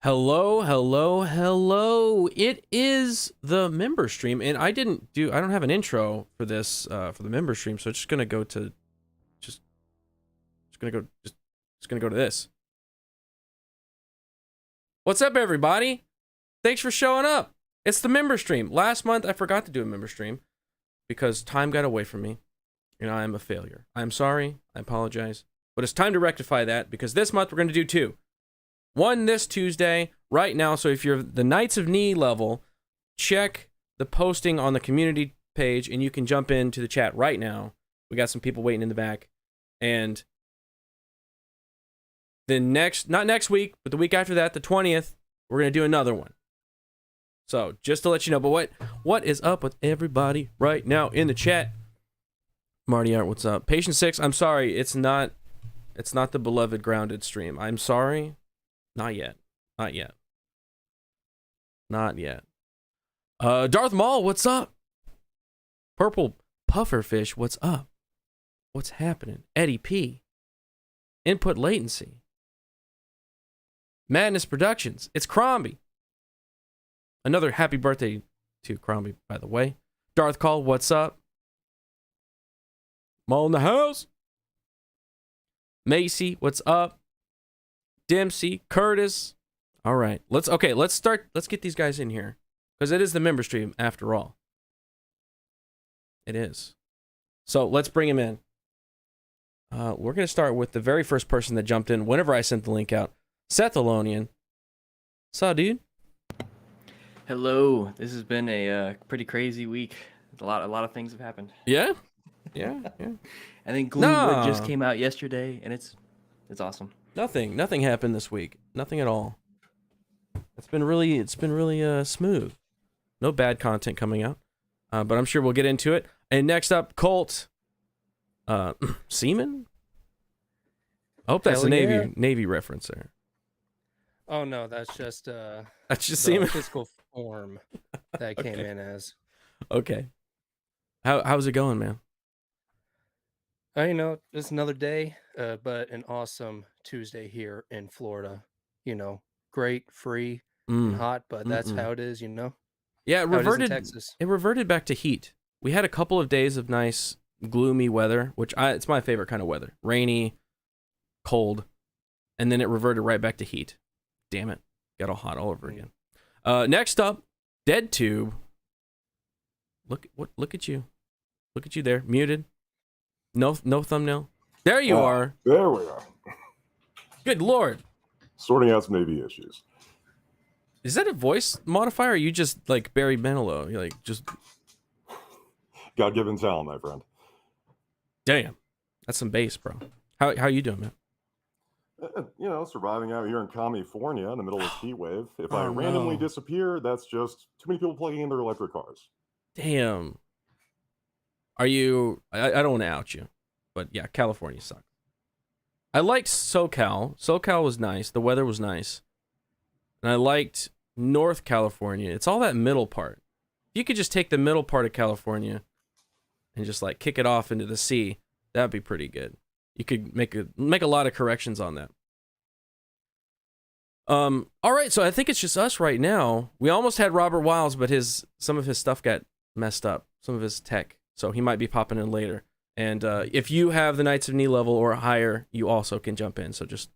Hello, hello, hello. It is the member stream, and I don't have an intro for this for the member stream, so it's just gonna go to just gonna go to this. What's up, everybody? Thanks for showing up. It's the member stream. Last month I forgot to do a member stream because time got away from me, and I am a failure. I'm sorry. I apologize, but it's time to rectify that because this month we're gonna do two. One this Tuesday, right now. So if you're the Knights of Knee level, check the posting on the community page and you can jump into the chat right now. We got some people waiting in the back. And then not next week, but the week after that, the 20th, we're going to do another one. So just to let you know, but what is up with everybody right now in the chat? Marty Art, what's up? Patient 6, I'm sorry. It's not the beloved grounded stream. I'm sorry. Not yet. Darth Maul, what's up? Purple Pufferfish, what's up? What's happening? Eddie P. Input Latency. Madness Productions. It's Crombie. Another happy birthday to Crombie, by the way. Darth Call, what's up? Maul in the house. Macy, what's up? Dempsey, Curtis. All right, let's start. Let's get these guys in here because it is the member stream after all. It is. So let's bring him in. We're gonna start with the very first person that jumped in whenever I sent the link out. Seth Alonian. Saw, dude. Hello. This has been a pretty crazy week. A lot of things have happened. Yeah. And then Gloomwood just came out yesterday, and it's awesome. Nothing happened this week. Nothing at all. It's been really smooth. No bad content coming out. But I'm sure we'll get into it. And next up, Colt. Seaman? I hope that's a Navy reference there. Oh no, that's just Seaman. Physical form that I came in as. Okay. How's it going, man? It's another day, but an awesome Tuesday here in Florida. Great, free, and hot, but that's how it is, Yeah, it reverted. Texas. It reverted back to heat. We had a couple of days of nice, gloomy weather, it's my favorite kind of weather. Rainy, cold, and then it reverted right back to heat. Damn it, got all hot all over again. Next up, Dead Tube. Look at you. Look at you there, muted. No thumbnail. There you are. There we are. Good Lord. Sorting out some Navy issues. Is that a voice modifier? Or are you just like Barry Manilow? You're like just God-given talent, my friend. Damn. That's some bass, bro. How you doing, man? Surviving out here in California in the middle of this heat wave. If I randomly disappear, that's just too many people plugging in their electric cars. Damn. Are you... I don't want to out you, but yeah, California sucks. I liked SoCal. SoCal was nice. The weather was nice. And I liked North California. It's all that middle part. If you could just take the middle part of California and just like kick it off into the sea, that'd be pretty good. You could make a lot of corrections on that. All right, so I think it's just us right now. We almost had Robert Wiles, but some of his stuff got messed up. Some of his tech. So he might be popping in later. And if you have the Knights of Knee level or higher, you also can jump in. So just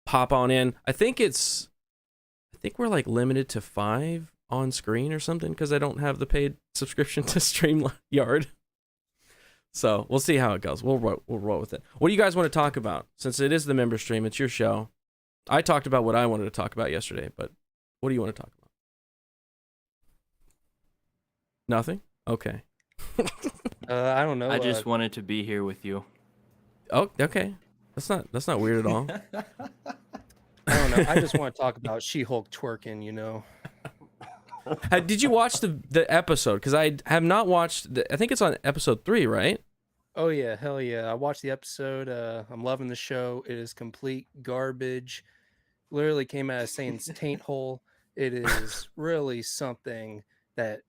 pop on in. I think we're like limited to 5 on screen or something because I don't have the paid subscription to StreamYard. So we'll see how it goes. We'll roll with it. What do you guys want to talk about? Since it is the member stream, it's your show. I talked about what I wanted to talk about yesterday, but what do you want to talk about? Nothing? Okay. I don't know. I just wanted to be here with you. Oh, okay. That's not weird at all. I don't know. I just want to talk about She-Hulk twerking, Did you watch the episode? Because I have not watched. I think it's on episode 3, right? Oh yeah, hell yeah! I watched the episode. I'm loving the show. It is complete garbage. Literally came out of Satan's taint hole. It is really something that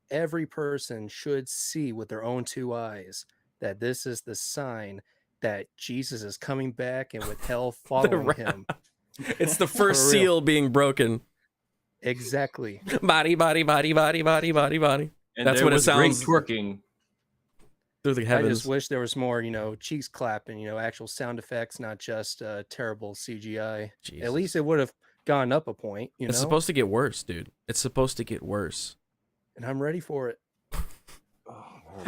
every person should see with their own 2 eyes. That this is the sign that Jesus is coming back and with hell following him. It's the first seal being broken. Exactly. Body, body, body, body, body, body, body. And That's there what it was great sounds twerking. through the I heavens. just wish there was more, cheeks clapping, actual sound effects, not just terrible CGI. Jesus. At least it would have gone up a point, It's supposed to get worse, dude. It's supposed to get worse. And I'm ready for it.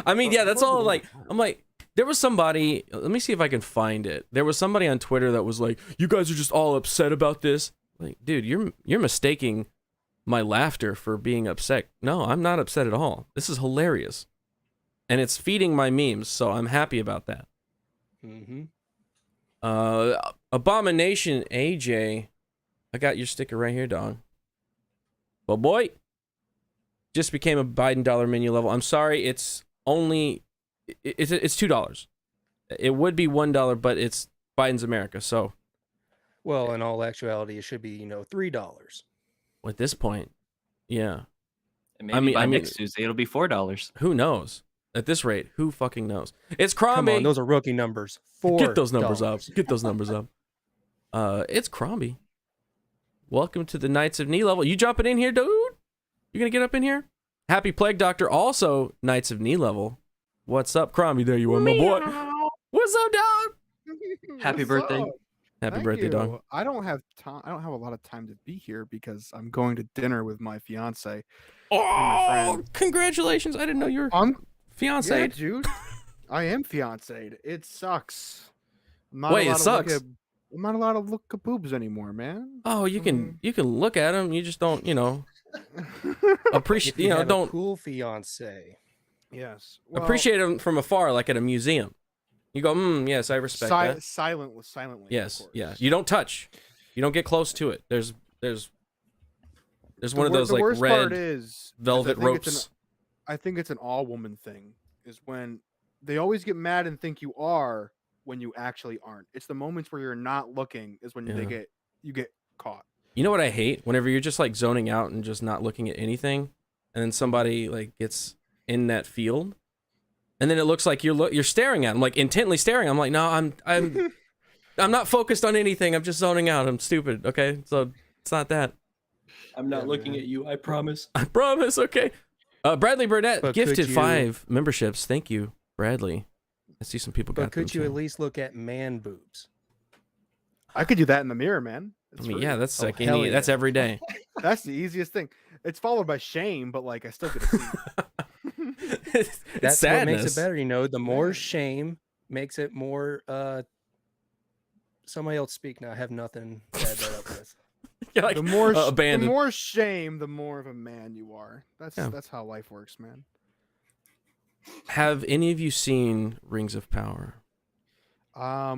I mean, yeah, that's all. Like, I'm like, there was somebody. Let me see if I can find it. There was somebody on Twitter that was like, "You guys are just all upset about this." Like, dude, you're mistaking my laughter for being upset. No, I'm not upset at all. This is hilarious, and it's feeding my memes, so I'm happy about that. Mm-hmm. Abomination AJ, I got your sticker right here, dog. Well, boy, just became a Biden dollar menu level. I'm sorry, it's only it's $2. It would be $1, but it's Biden's America. So, Well, in all actuality, it should be, $3. at this point, yeah. And maybe I mean, next Tuesday it'll be $4. Who knows? At this rate, who fucking knows? It's Come Crombie. on, those are rookie numbers. Get those numbers up. Get those numbers up. It's Crombie. Welcome to the Knights of Knee Level. You jumping in here, dude? You gonna get up in here? Happy Plague Doctor, also Knights of Knee Level. What's up, Crombie? There you are, my boy. What's up, dog? Happy birthday. Happy Thank birthday, you. dog. I don't have time. I don't have a lot of time to be here because I'm going to dinner with my fiance. Oh, friend. congratulations. I didn't know you were Yeah, fiancé. dude. I am fiancéed. It sucks. I'm not Wait, allowed it to sucks? I'm not allowed to look at boobs anymore, man. Oh, you can look at them. You just don't, appreciate, If you have don't a cool fiance. Yes. appreciate them from afar, like at a museum. You go, yes, I respect that. Silently. Yes, of course. yeah. You don't touch. You don't get close to it. There's one of those the like worst part red is velvet I think ropes. I think it's an all woman thing. Is when they always get mad and think you are when you actually aren't. It's the moments where you're not looking is when you get caught. You know what I hate? Whenever you're just like zoning out and just not looking at anything, and then somebody like gets in that field, and then it looks like you're staring at them, like intently staring. I'm like, no, I'm not focused on anything. I'm just zoning out. I'm stupid. Okay, so it's not that. I'm not looking at you, I promise. I promise. Okay. Bradley Burnett But gifted could you- 5 memberships. Thank you, Bradley. I see some people got But could them, you too. at least look at man boobs? I could do that in the mirror, man. I It's mean, free. yeah, that's Oh, like hell that's yeah. every day. That's the easiest thing. It's followed by shame, but like I still get to see. It's That's sadness. what makes it better. The more shame makes it more somebody else speak now. I have nothing to add that up with. You're like, The more the abandoned. more shame, the more of a man you are. That's Yeah. that's how life works, man. Have any of you seen Rings of Power?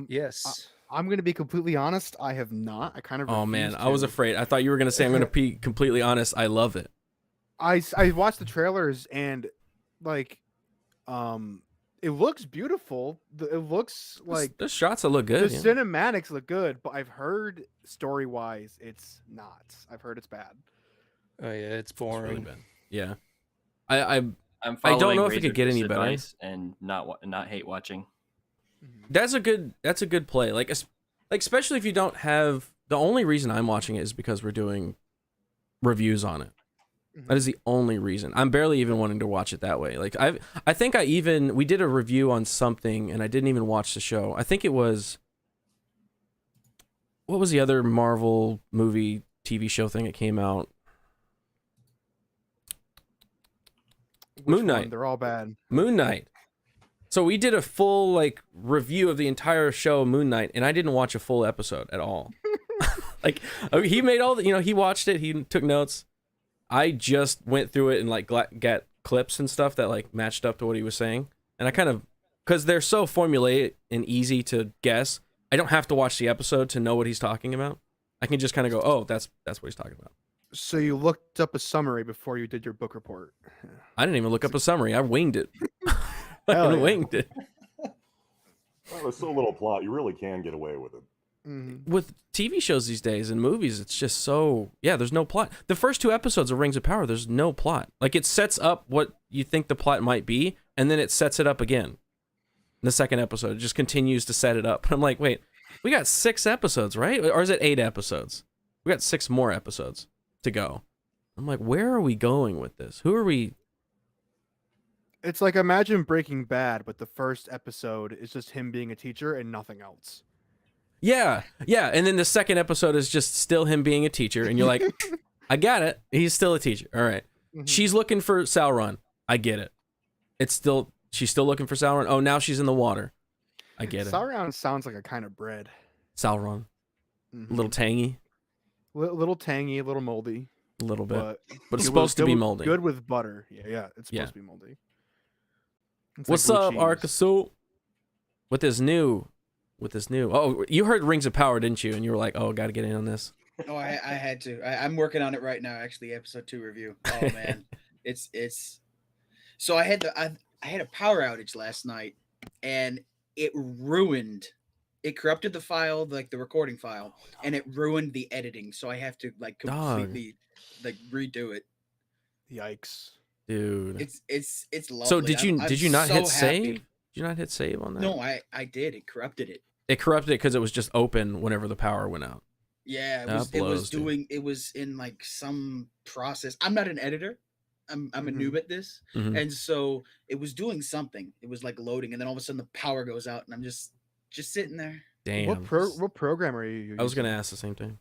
Yes. I'm gonna be completely honest. I have not. I kind of. Oh man, refuse I was to. afraid. I thought you were gonna say I'm gonna be completely honest. I love it. I watched the trailers and like, it looks beautiful. It looks like There's shots that look the good. Yeah. cinematics look good, but I've heard story wise it's not. I've heard it's bad. Oh yeah, it's It's really boring. bad. Yeah. I I'm I don't following know if it could get any Razor's better. advice and not hate watching. that's a good play. Like especially if you don't have, the only reason I'm watching it is because we're doing reviews on it. That is the only reason. I'm barely even wanting to watch it that way. Like I think we did a review on something and I didn't even watch the show. I think it was, what was the other Marvel movie TV show thing that came out? Which Moon one? Knight. They're all bad. Moon Knight. So we did a full like review of the entire show Moon Knight, and I didn't watch a full episode at all. Like he made all the, he watched it, he took notes. I just went through it and like got clips and stuff that like matched up to what he was saying, and I kind of, because they're so formulaic and easy to guess, I don't have to watch the episode to know what he's talking about. I can just kind of go, oh, that's what he's talking about. So you looked up a summary before you did your book report. I didn't even look up a summary. I winged it. Hell I yeah. winged it. Well, there's so little plot, you really can get away with it. With TV shows these days and movies, it's just so, there's no plot. The first 2 episodes of Rings of Power, there's no plot. Like it sets up what you think the plot might be, and then it sets it up again. In the second episode, it just continues to set it up. I'm like, wait, we got 6 episodes, right? Or is it 8 episodes? We got 6 more episodes to go. I'm like, where are we going with this? Who are we? It's like, imagine Breaking Bad, but the first episode is just him being a teacher and nothing else. Yeah, and then the second episode is just still him being a teacher, and you're like, I got it. He's still a teacher. All right. She's looking for Sauron. I get it. She's still looking for Sauron. Oh, now she's in the water. I get it. Sauron sounds like a kind of bread. Sauron. A little tangy. Little tangy, a little moldy. A little bit. But it's good supposed to be moldy. Good with butter. Yeah, it's supposed to be moldy. It's What's like up, blue cheese. Arkasu? With this new. Oh, you heard Rings of Power, didn't you? And you were like, oh, got to get in on this. Oh, I had to. I'm working on it right now. Actually, episode 2 review. Oh man, it's. So I had a power outage last night, and it corrupted the file, like the recording file, and it ruined the editing. So I have to like completely like redo it. Yikes, dude! It's lovely. So did you not hit save? Happy. Did you not hit save on that? No, I did. It corrupted it. It corrupted it because it was just open whenever the power went out. Yeah, it was in like some process. I'm not an editor. I'm a noob at this. And so it was doing something. It was like loading, and then all of a sudden the power goes out, and I'm just sitting there. Damn. What program are you using? I was gonna ask the same thing.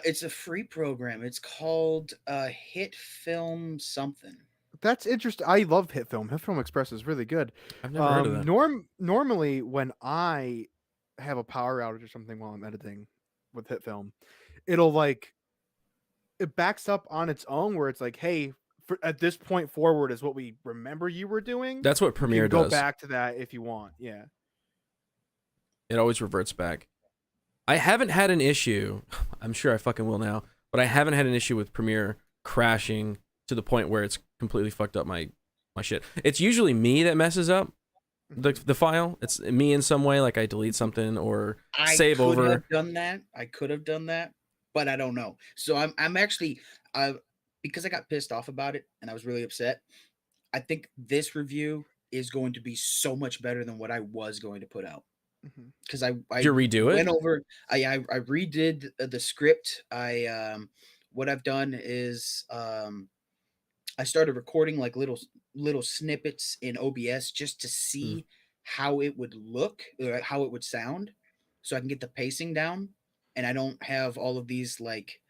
It's a free program. It's called Hit Film something. That's interesting. I love Hit Film. Hit Film Express is really good. I've never heard of that. Normally, when I have a power outage or something while I'm editing with Hit Film, it'll like it backs up on its own, where it's like, hey, at this point forward is what we remember you were doing. That's what Premiere does. Go back to that if you want. Yeah. It always reverts back. I haven't had an issue. I'm sure I fucking will now, but I haven't had an issue with Premiere crashing to the point where it's completely fucked up my shit. It's usually me that messes up the file. It's me in some way, like I delete something or save over. I could have done that, but I don't know. So I'm actually because I got pissed off about it and I was really upset. I think this review is going to be so much better than what I was going to put out. Because I did you redo it? Went over. I redid the script. What I've done is I started recording like little snippets in OBS just to see how it would look, or how it would sound, so I can get the pacing down, and I don't have all of these like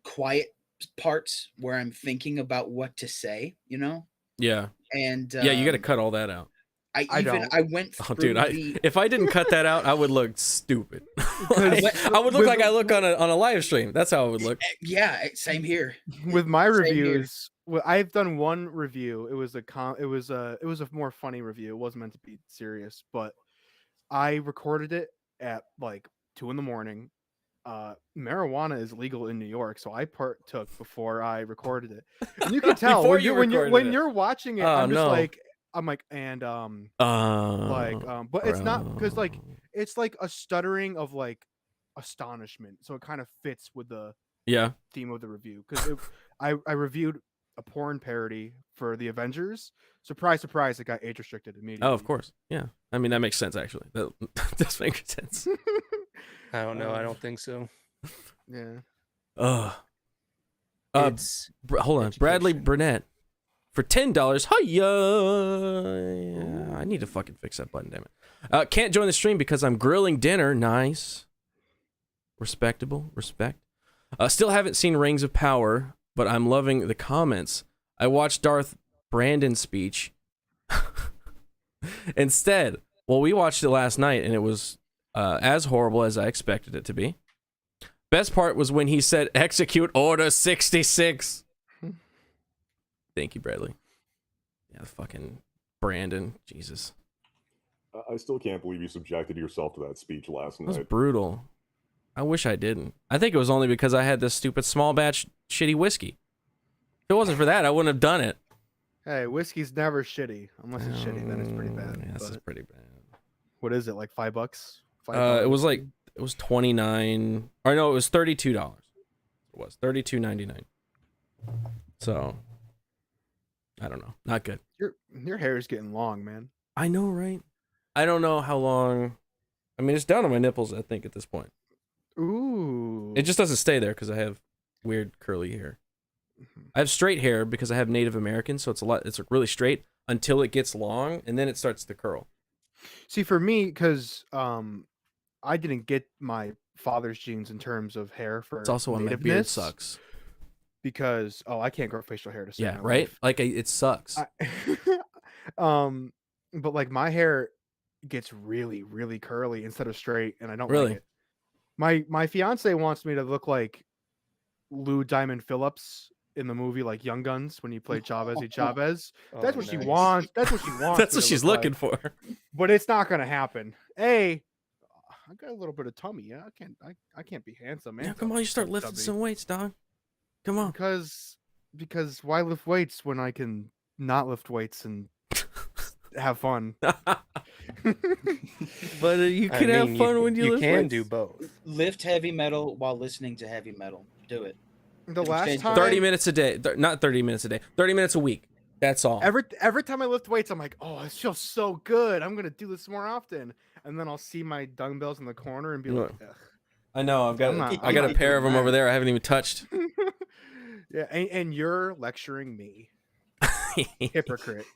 quiet parts where I'm thinking about what to say, you know? Yeah. And yeah, you got to cut all that out. I went through dude, if I didn't cut that out, I would look stupid. I would look like I look on a live stream. That's how I would look. Yeah, same here. With my reviews, I've done one review. It was a more funny review. It wasn't meant to be serious, but I recorded it at like 2 a.m. Marijuana is legal in New York, so I partook before I recorded it. And you can tell when you're watching it, I'm just like. But it's not, because like it's like a stuttering of like astonishment, so it kind of fits with the theme of the review. Because I reviewed a porn parody for the Avengers. Surprise, surprise! It got age restricted immediately. Oh, of course, yeah. I mean that makes sense actually. That does make sense. I don't know. I don't think so. Yeah. Hold on, Bradley Burnett. For $10, hiya! I need to fucking fix that button, damn it. Can't join the stream because I'm grilling dinner. Nice. Respectable. Respect. Still haven't seen Rings of Power, but I'm loving the comments. I watched Darth Brandon's speech. Instead, well, we watched it last night, and it was as horrible as I expected it to be. Best part was when he said, execute Order 66. Thank you, Bradley. Yeah, fucking Brandon. Jesus. I still can't believe you subjected yourself to that speech last night. That was brutal. I wish I didn't. I think it was only because I had this stupid small batch shitty whiskey. If it wasn't for that, I wouldn't have done it. Hey, whiskey's never shitty. Unless it's shitty, then it's pretty bad. Yeah, this is pretty bad. What is it, like $5? It was $29. Or no, it was $32. It was $32.99. So I don't know. Not good. Your hair is getting long, man. I know, right? I don't know how long I mean, it's down to my nipples, I think, at this point. Ooh. It just doesn't stay there because I have weird curly hair. I have straight hair because I have Native American, so it's really straight until it gets long, and then it starts to curl. See, for me, because I didn't get my father's genes in terms of hair for It's also why my beard nativeness, sucks. Because I can't grow facial hair to save Yeah, my right? life. Like, it sucks. But like my hair gets really, really curly instead of straight, and I don't Really? like it. My fiance wants me to look like Lou Diamond Phillips in the movie like Young Guns when he played Chavez y Chavez. That's what she nice. wants. That's what she wants. That's me what to she's look looking like. for. But it's not gonna happen. I got a little bit of tummy. Yeah, I can't be handsome, man. Yeah, come on, you start lifting some weights, dog. Come on. Because why lift weights when I can not lift weights and have fun? But you can have fun when you lift can weights. do both. Lift heavy metal while listening to heavy metal. Do it. The It'll last change time 30 minutes a day. Not 30 minutes a day. 30 minutes a week. That's all. every time I lift weights, I'm like, oh, this feels so good. I'm gonna do this more often. And then I'll see my dumbbells in the corner and be like, ugh. I know. I got I'm a not pair of doing them over that. there. I haven't even touched. Yeah, and you're lecturing me, hypocrite.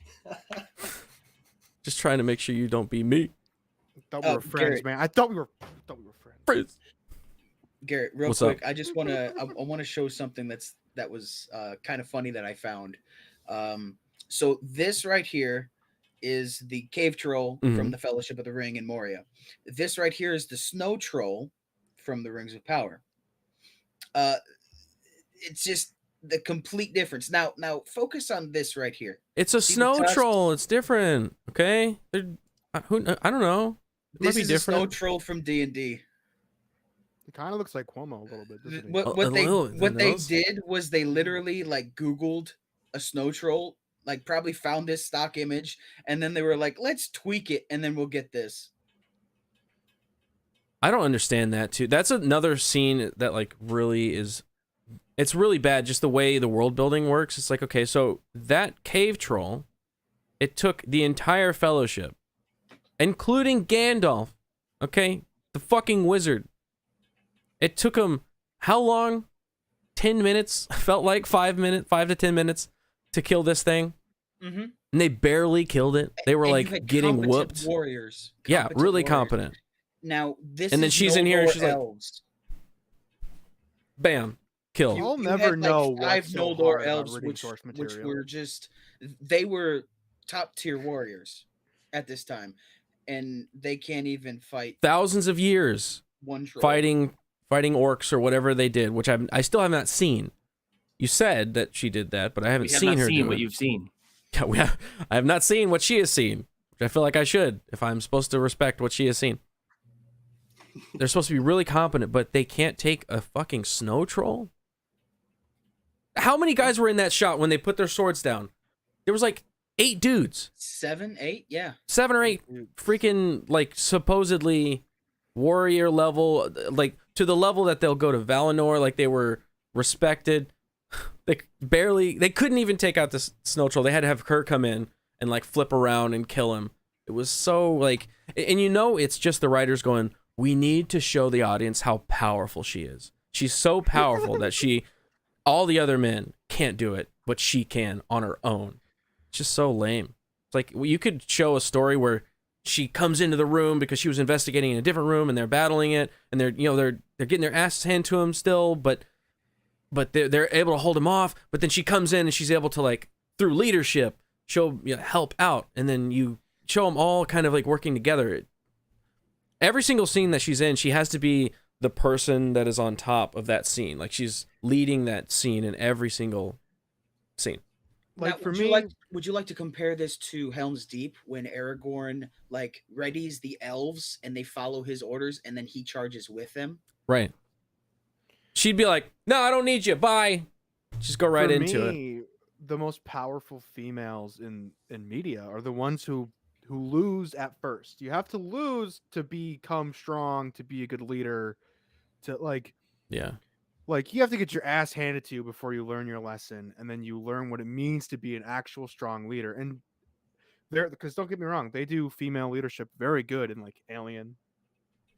Just trying to make sure you don't be me. Thought we were friends, Garrett. man. I thought we were friends. Friends. Garrett, real What's quick, up? I just want to I want to show something that was kind of funny that I found. So this right here is the cave troll from the Fellowship of the Ring in Moria. This right here is the snow troll from the Rings of Power. It's just the complete difference. Now focus on this right here. It's a See the snow tusks? troll. It's different. Okay. I don't know. It might This be is a snow different. troll from D&D. It kind of looks like Cuomo a little bit, doesn't he? What they did was they literally like Googled a snow troll, like probably found this stock image, and then they were like, let's tweak it, and then we'll get this. I don't understand that too. That's another scene that like really is. It's really bad. Just the way the world building works. It's like, okay, so that cave troll, it took the entire Fellowship, including Gandalf. Okay, the fucking wizard. It took him how long? 10 minutes? Felt like 5 to 10 minutes to kill this thing. Mm-hmm. And they barely killed it. They were And you like had getting competent whooped. Warriors. Yeah, really warriors. competent. Now this And then is she's in here and Noldor she's like, elves. Bam, killed. I'll You never had, like, know 5 what's so Noldor hard about elves, reading which source material. were just they were top tier warriors at this time, and they can't even fight Thousands of years one troll. fighting orcs or whatever they did, which I still have not seen. You said that she did that, but I haven't We have seen not her seen do what it. you've seen. Yeah, I have not seen what she has seen, which I feel like I should if I'm supposed to respect what she has seen. They're supposed to be really competent, but they can't take a fucking snow troll? How many guys were in that shot when they put their swords down? There was like 8 dudes. 7, 8, yeah. 7 or 8 freaking, like, supposedly warrior level, like, to the level that they'll go to Valinor, like, they were respected. They couldn't even take out this snow troll. They had to have her come in and, like, flip around and kill him. It was so, like, and you know it's just the writers going, we need to show the audience how powerful she is. She's so powerful that all the other men can't do it, but she can on her own. It's just so lame. It's like you could show a story where she comes into the room because she was investigating in a different room and they're battling it and they're getting their asses handed to him still, but they're able to hold him off. But then she comes in and she's able to, like, through leadership, help out, and then you show them all kind of like working together. Every single scene that she's in, she has to be the person that is on top of that scene. Like, she's leading that scene in every single scene. Like, now, for me, would you like to compare this to Helm's Deep when Aragorn like readies the elves and they follow his orders and then he charges with them? Right. She'd be like, no, I don't need you. Bye. Just go right for into it. me, the most powerful females in media are the ones who lose at first. You have to lose to become strong, to be a good leader, to Yeah. like you have to get your ass handed to you before you learn your lesson, and then you learn what it means to be an actual strong leader. And because don't get me wrong, they do female leadership very good in like Alien,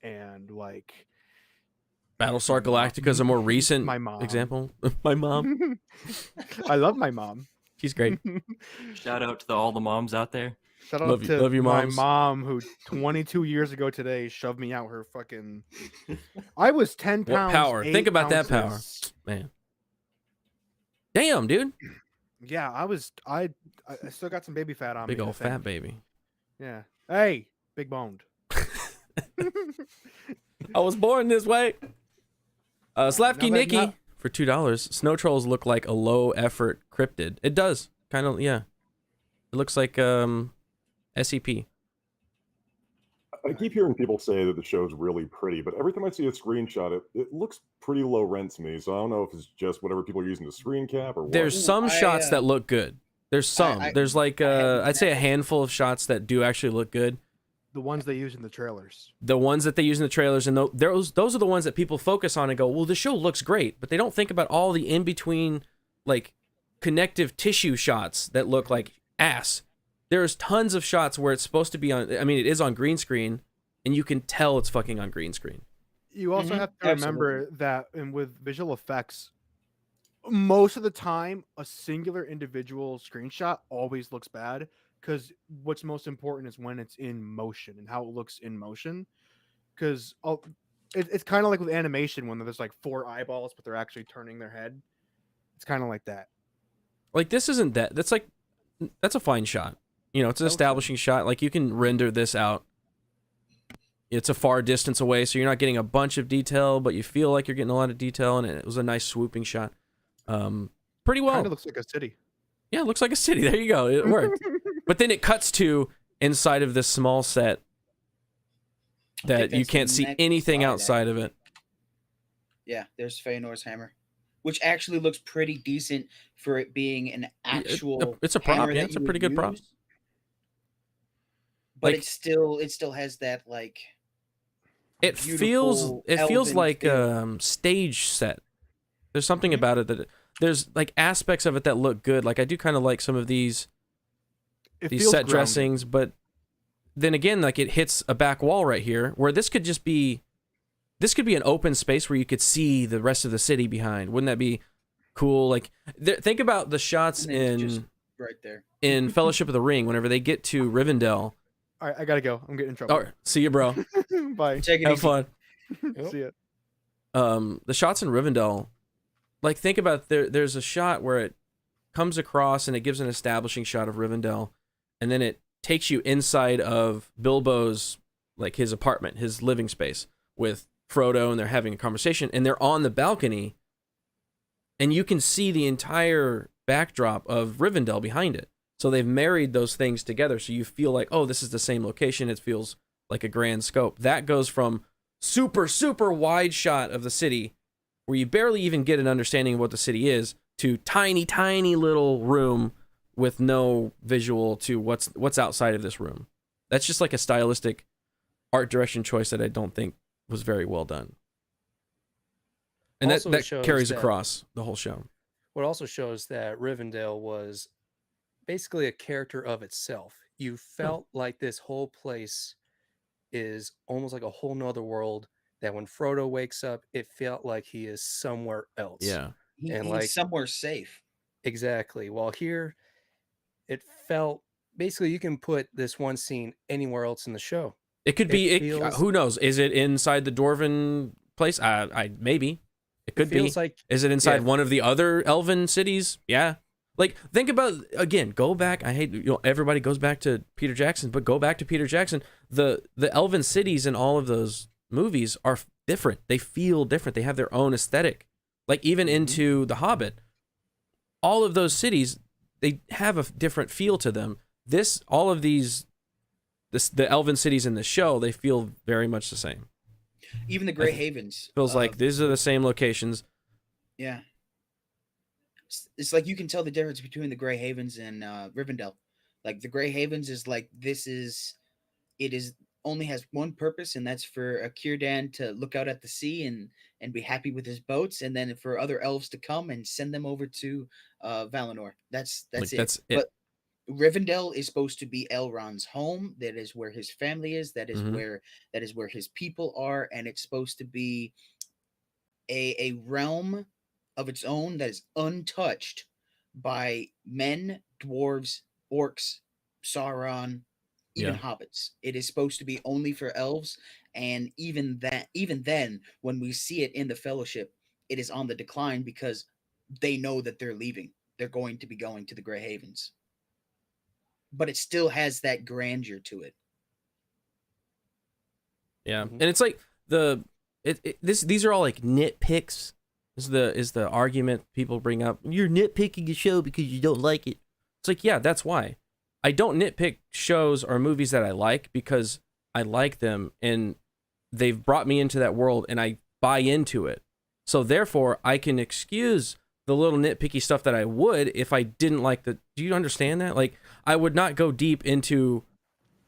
and like Battlestar Galactica is a more recent my mom. example. My mom. I love my mom. She's great. Shout out to all the moms out there. Shout out Love you- to love you, my moms. mom who 22 years ago today shoved me out her fucking. I was 10 What pounds. power? 8 Think about that power. ounces. Man. Damn, dude. Yeah, I still got some baby fat on me. Big I old think. fat baby. Yeah. Hey, big boned. I was born this way. Slavky Now that- Nikki now- for $2. Snow trolls look like a low effort cryptid. It does. Kind of, yeah. It looks like SCP. I keep hearing people say that the show's really pretty, but every time I see a screenshot, it looks pretty low rent to me. So I don't know if it's just whatever people are using to screen cap or what. There's some shots that look good. There's some. There's like I'd say a handful of shots that do actually look good. The ones they use in the trailers. The ones that they use in the trailers, and those are the ones that people focus on and go, well, the show looks great, but they don't think about all the in between, like, connective tissue shots that look like ass. There's tons of shots where it's supposed to be on. I mean, it is on green screen, and you can tell it's fucking on green screen. You also have to remember that, and with visual effects, most of the time, a singular individual screenshot always looks bad. Because what's most important is when it's in motion and how it looks in motion. Because it's kind of like with animation when there's like 4 eyeballs, but they're actually turning their head. It's kind of like that. Like, this isn't that. That's a fine shot. You know, it's an establishing shot. Like, you can render this out. It's a far distance away, so you're not getting a bunch of detail, but you feel like you're getting a lot of detail, and it was a nice swooping shot. Pretty well. Kind of looks like a city. Yeah, it looks like a city. There you go. It worked. But then it cuts to inside of this small set that you can't see anything outside of it. Yeah, there's Feanor's hammer, which actually looks pretty decent for it being an actual. It's a prop. hammer Yeah, that it's a you pretty would good prop. use. But Like- it still has that like. It feels elven like feel. stage set. There's something about it that there's like aspects of it that look good. Like, I do kind of like some of these It feels set grounded. dressings, but then again, like, it hits a back wall right here where this could be an open space where you could see the rest of the city behind. Wouldn't that be cool? Like, think about the shots And it's just in right there. in Fellowship of the Ring whenever they get to Rivendell. All right, I gotta go. I'm getting in trouble. All right, see you, bro. Bye. Take it Have easy. fun. See ya. The shots in Rivendell, like, think about there's a shot where it comes across and it gives an establishing shot of Rivendell, and then it takes you inside of Bilbo's, like, his apartment, his living space with Frodo, and they're having a conversation, and they're on the balcony, and you can see the entire backdrop of Rivendell behind it. So they've married those things together, so you feel like, oh, this is the same location. It feels like a grand scope. That goes from super, super wide shot of the city, where you barely even get an understanding of what the city is, to tiny, tiny little room with no visual to what's outside of this room. That's just like a stylistic art direction choice that I don't think was very well done. And Also that shows carries that- across the whole show. What also shows that Rivendell was basically a character of itself. You felt like this whole place is almost like a whole nother world, that when Frodo wakes up, it felt like he is somewhere else. Yeah. And He's like- somewhere safe. Exactly. While here, it felt basically you can put this one scene anywhere else in the show. It could be, feels- who knows? Is it inside the Dwarven place? I maybe. It could be. feels like Is it inside yeah. one of the other elven cities? Yeah. Like, think about, again, go back. I hate, everybody goes back to Peter Jackson, but go back to Peter Jackson. The elven cities in all of those movies are different. They feel different. They have their own aesthetic. Like, even into The Hobbit, all of those cities, they have a different feel to them. All of these, the elven cities in the show, they feel very much the same. Even the Grey Havens Feels like these are the same locations. Yeah. It's like you can tell the difference between the Grey Havens and Rivendell. Like the Grey Havens is like only has one purpose, and that's for a Círdan to look out at the sea and be happy with his boats, and then for other elves to come and send them over to Valinor. That's Like, it. that's it. But Rivendell is supposed to be Elrond's home. That is where his family is. Mhm. That is where his people are, and it's supposed to be a realm of its own that is untouched by men, dwarves, orcs, Sauron, even Yeah. hobbits. It is supposed to be only for elves, and even then, when we see it in the Fellowship, it is on the decline because they know that they're leaving. They're going to be going to the Grey Havens, but it still has that grandeur to it. Yeah. Mhm. And it's like these are all like nitpicks. Is the argument people bring up. You're nitpicking a show because you don't like it. It's like, yeah, that's why. I don't nitpick shows or movies that I like because I like them and they've brought me into that world and I buy into it. So therefore, I can excuse the little nitpicky stuff that I would if I didn't like the. Do you understand that? Like, I would not go deep into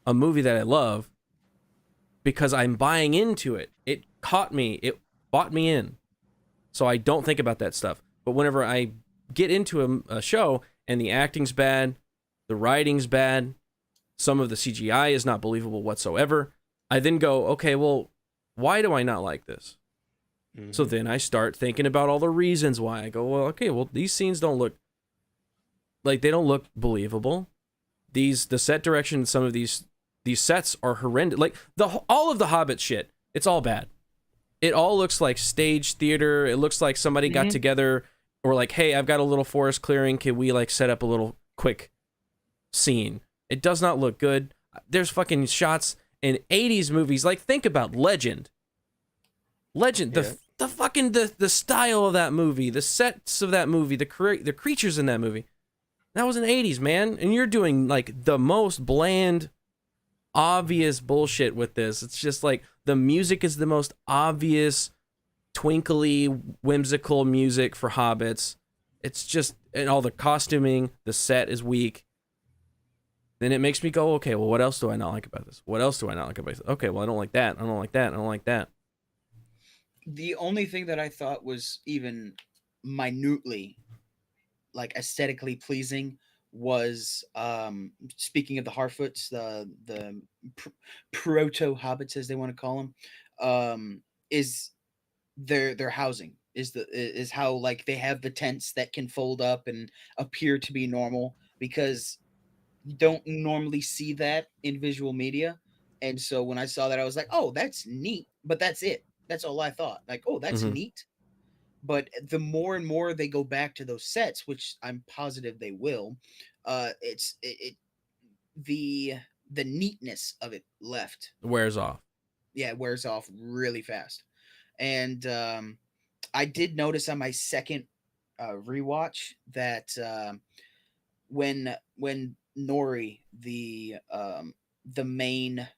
a movie that I love because I'm buying into it. It caught me. It bought me in. So I don't think about that stuff. But whenever I get into a show and the acting's bad, the writing's bad, some of the CGI is not believable whatsoever, I then go, okay, well, why do I not like this? So then I start thinking about all the reasons why. I go, well, okay, well, these scenes don't look like they don't look believable. The set direction, some of these sets are horrendous. Like all of the Hobbit shit, it's all bad. It all looks like stage theater. It looks like somebody got together or like, hey, I've got a little forest clearing. Can we like set up a little quick scene? It does not look good. There's fucking shots in 80s movies. Like, think about Legend. Yeah. The fucking the style of that movie, the sets of that movie, the creatures in that movie. That was in the 80s, man. And you're doing like the most bland, obvious bullshit with this. It's just like the music is the most obvious, twinkly, whimsical music for hobbits. It's just, and all the costuming, the set is weak. Then it makes me go, okay, well, what else do I not like about this? What else do I not like about this? Okay, well, I don't like that. I don't like that. I don't like that. The only thing that I thought was even minutely like aesthetically pleasing was speaking of the Harfoots, the proto hobbits as they want to call them, is their housing is how like they have the tents that can fold up and appear to be normal, because you don't normally see that in visual media. And so when I saw that, I was like, oh, that's neat, but that's it. That's all I thought. Like, oh, that's Mhm. neat. But the more and more they go back to those sets, which I'm positive they will, it the neatness of it left. It wears off. Yeah, it wears off really fast. And I did notice on my second rewatch that when Nori, the main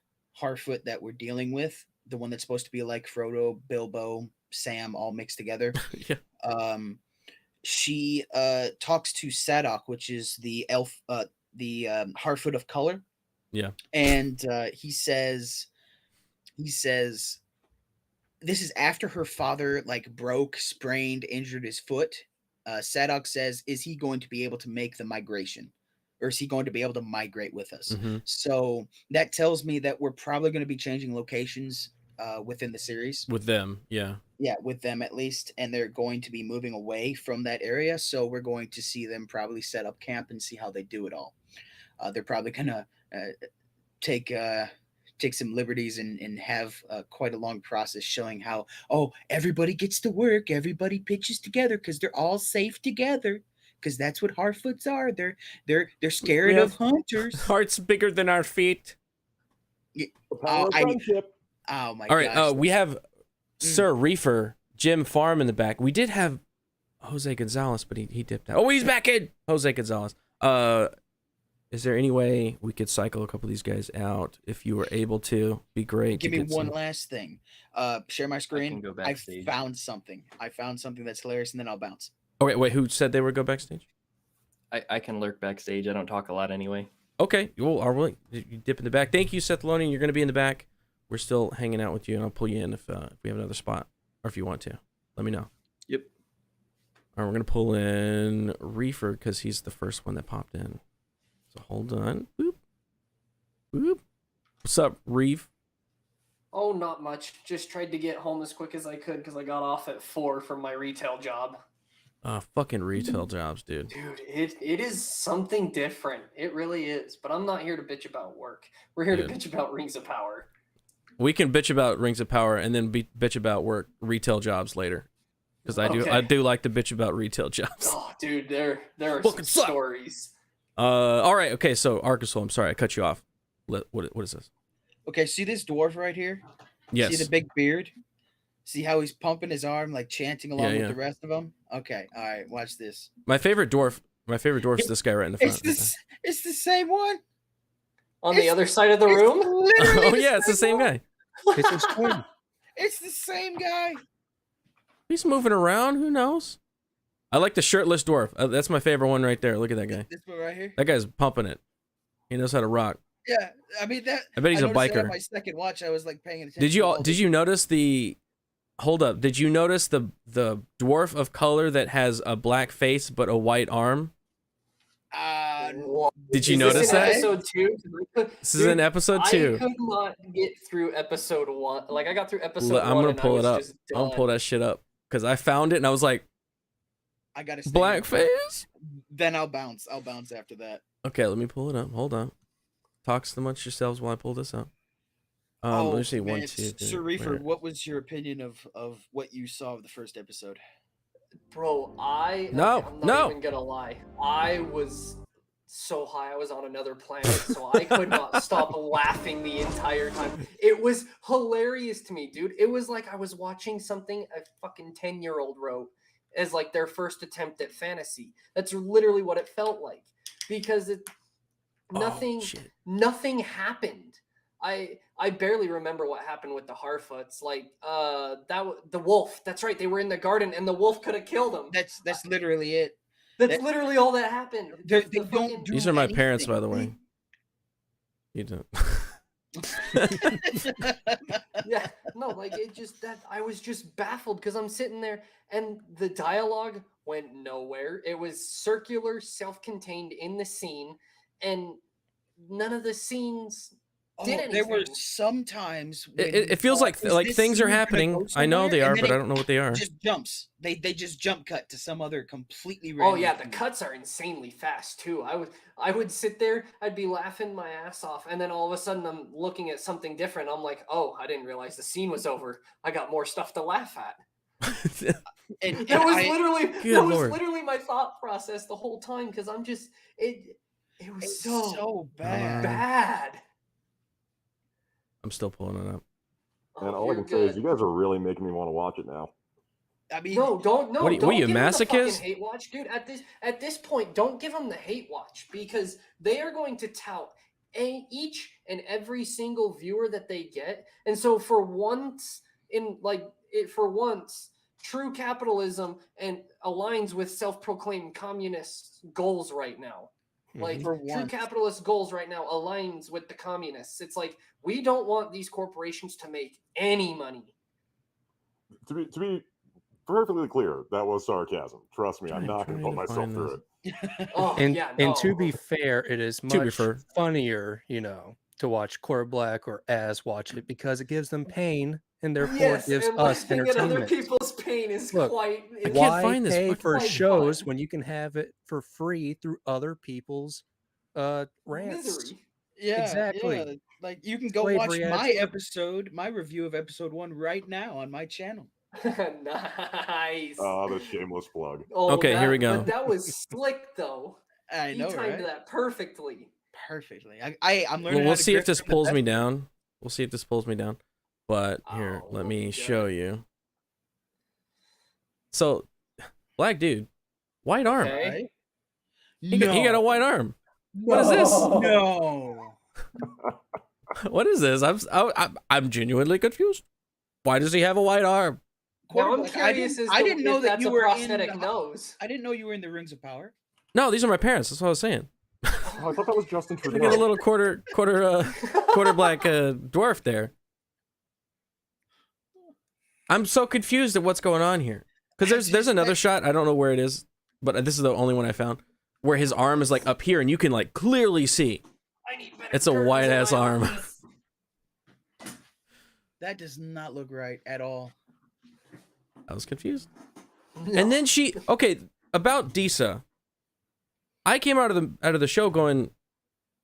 Harfoot that we're dealing with, the one that's supposed to be like Frodo, Bilbo, Sam all mixed together, Yeah. she talks to Sadok, which is the elf, the Harfoot of color. Yeah. And he says this is after her father like broke, sprained, injured his foot. Sadok says, is he going to be able to make the migration, or is he going to be able to migrate with us? Mm-hmm. So that tells me that we're probably going to be changing locations within the series. With them, yeah. Yeah, with them at least, and they're going to be moving away from that area. So we're going to see them probably set up camp and see how they do it all. They're probably gonna take some liberties and have quite a long process showing how, oh, everybody gets to work, everybody pitches together because they're all safe together, because that's what Harfoots are. They're scared of hunters. Hearts bigger than our feet. Yeah, The power of I- friendship. oh my All right, gosh. we have Sir Reefer, Jim Farm in the back. We did have Jose Gonzalez, but he dipped out. Oh, he's back in. Jose Gonzalez. Is there any way we could cycle a couple of these guys out if you were able to? Be great. Give me one last thing. Share my screen. go I backstage. found something that's hilarious, and then I'll bounce. Okay, wait. Who said they would go backstage? I can lurk backstage. I don't talk a lot anyway. Okay. Well, are we? You dip in the back. Thank you, Seth Lonian. You're going to be in the back. We're still hanging out with you, and I'll pull you in if we have another spot, or if you want to. Let me know. Yep. All right, we're going to pull in Reefer because he's the first one that popped in. So hold on. Boop. Boop. What's up, Reeve? Oh, not much. Just tried to get home as quick as I could because I got off at 4 from my retail job. Fucking retail jobs, dude. Dude, it is something different. It really is. But I'm not here to bitch about work. We're here to bitch about Rings of Power. We can bitch about Rings of Power and then bitch about retail jobs later. Because I do like to bitch about retail jobs. Oh, dude, there are some stories. All right, okay, so Arkansas, I'm sorry, I cut you off. What is this? Okay, see this dwarf right here? Yes. See the big beard? See how he's pumping his arm, like chanting along with the rest of them? Okay, all right, watch this. My favorite dwarf is this guy right in the front. It's the same one. On the other side of the room? Oh, yeah, it's the same guy. It's his twin. It's the same guy. He's moving around, who knows? I like the shirtless dwarf. That's my favorite one right there. Look at that guy. This one right here? That guy's pumping it. He knows how to rock. Yeah, I mean that. I bet he's a noticed it on biker. my second watch, I was like paying attention. Did you notice the? Hold up. Did you notice the dwarf of color that has a black face but a white arm? Did you notice that? Episode 2? This is in episode 2. I could not get through episode 1. Like I got through episode 1. I'm gonna pull it up. I'm gonna pull that shit up because I found it and I was like, I gotta black face. Then I'll bounce. I'll bounce after that. Okay, let me pull it up. Hold on. Talks amongst yourselves while I pull this up. Let me see. Man, 1, 2, 3. Sir Reefer, what was your opinion of what you saw of the first episode? Bro, I'm not even gonna lie. I was so high. I was on another planet, so I could not stop laughing the entire time. It was hilarious to me, dude. It was like I was watching something a fucking 10-year-old wrote as like their first attempt at fantasy. That's literally what it felt like because nothing happened. I barely remember what happened with the Harfoots. Like the wolf. That's right. They were in the garden, and the wolf could have killed them. That's literally it. That's literally all that happened. These are my parents, by the way. You don't. Yeah, no, like it just that I was just baffled because I'm sitting there and the dialogue went nowhere. It was circular, self-contained in the scene, and none of the scenes did anything. There were some times it feels like things are happening. I know they are, but I don't know what they are. Just jumps. They just jump cut to some other completely random. Oh yeah, the cuts are insanely fast too. I would sit there, I'd be laughing my ass off, and then all of a sudden I'm looking at something different. I'm like, oh, I didn't realize the scene was over. I got more stuff to laugh at. That was literally my thought process the whole time because I'm just it was so bad. I'm still pulling it up. And all I can say is you guys are really making me want to watch it now. I mean, don't. What are you, masochist? Hate watch, dude. At this point, don't give them the hate watch because they are going to tout each and every single viewer that they get. And so for once, true capitalism and aligns with self-proclaimed communist goals right now. Like true capitalist goals right now aligns with the communists. It's like we don't want these corporations to make any money. To be perfectly clear, that was sarcasm. Trust me, I'm not going to put myself through it. And to be fair, it is much funnier, to watch Core Black or Az watch it because it gives them pain and therefore gives us entertainment. Other people's pain is quite. I can't find this pay for shows when you can have it for free through other people's rants? Misery. Yeah, exactly. Yeah. Like you can go watch my review of episode 1 right now on my channel. Nice. Oh, the shameless plug. Oh, okay, here we go. But that was slick, though. I know, you timed that perfectly. I'm learning. Well, we'll see if this pulls me down. But here, let me show you. So, black dude, white arm. Okay. He got a white arm. What is this? No. What is this? I'm genuinely confused. Why does he have a white arm? Now I'm curious. I didn't know that you were prosthetic nose. I didn't know you were in the Rings of Power. No, these are my parents. That's what I was saying. Oh, I thought that was Justin Trudeau. Look at a little quarter black dwarf there. I'm so confused at what's going on here. Because there's another shot. I don't know where it is, but this is the only one I found where his arm is like up here and you can like clearly see. I need better It's a curtains white in ass my arm. office. That does not look right at all. I was confused. No. And then about Disa, I came out of the show going,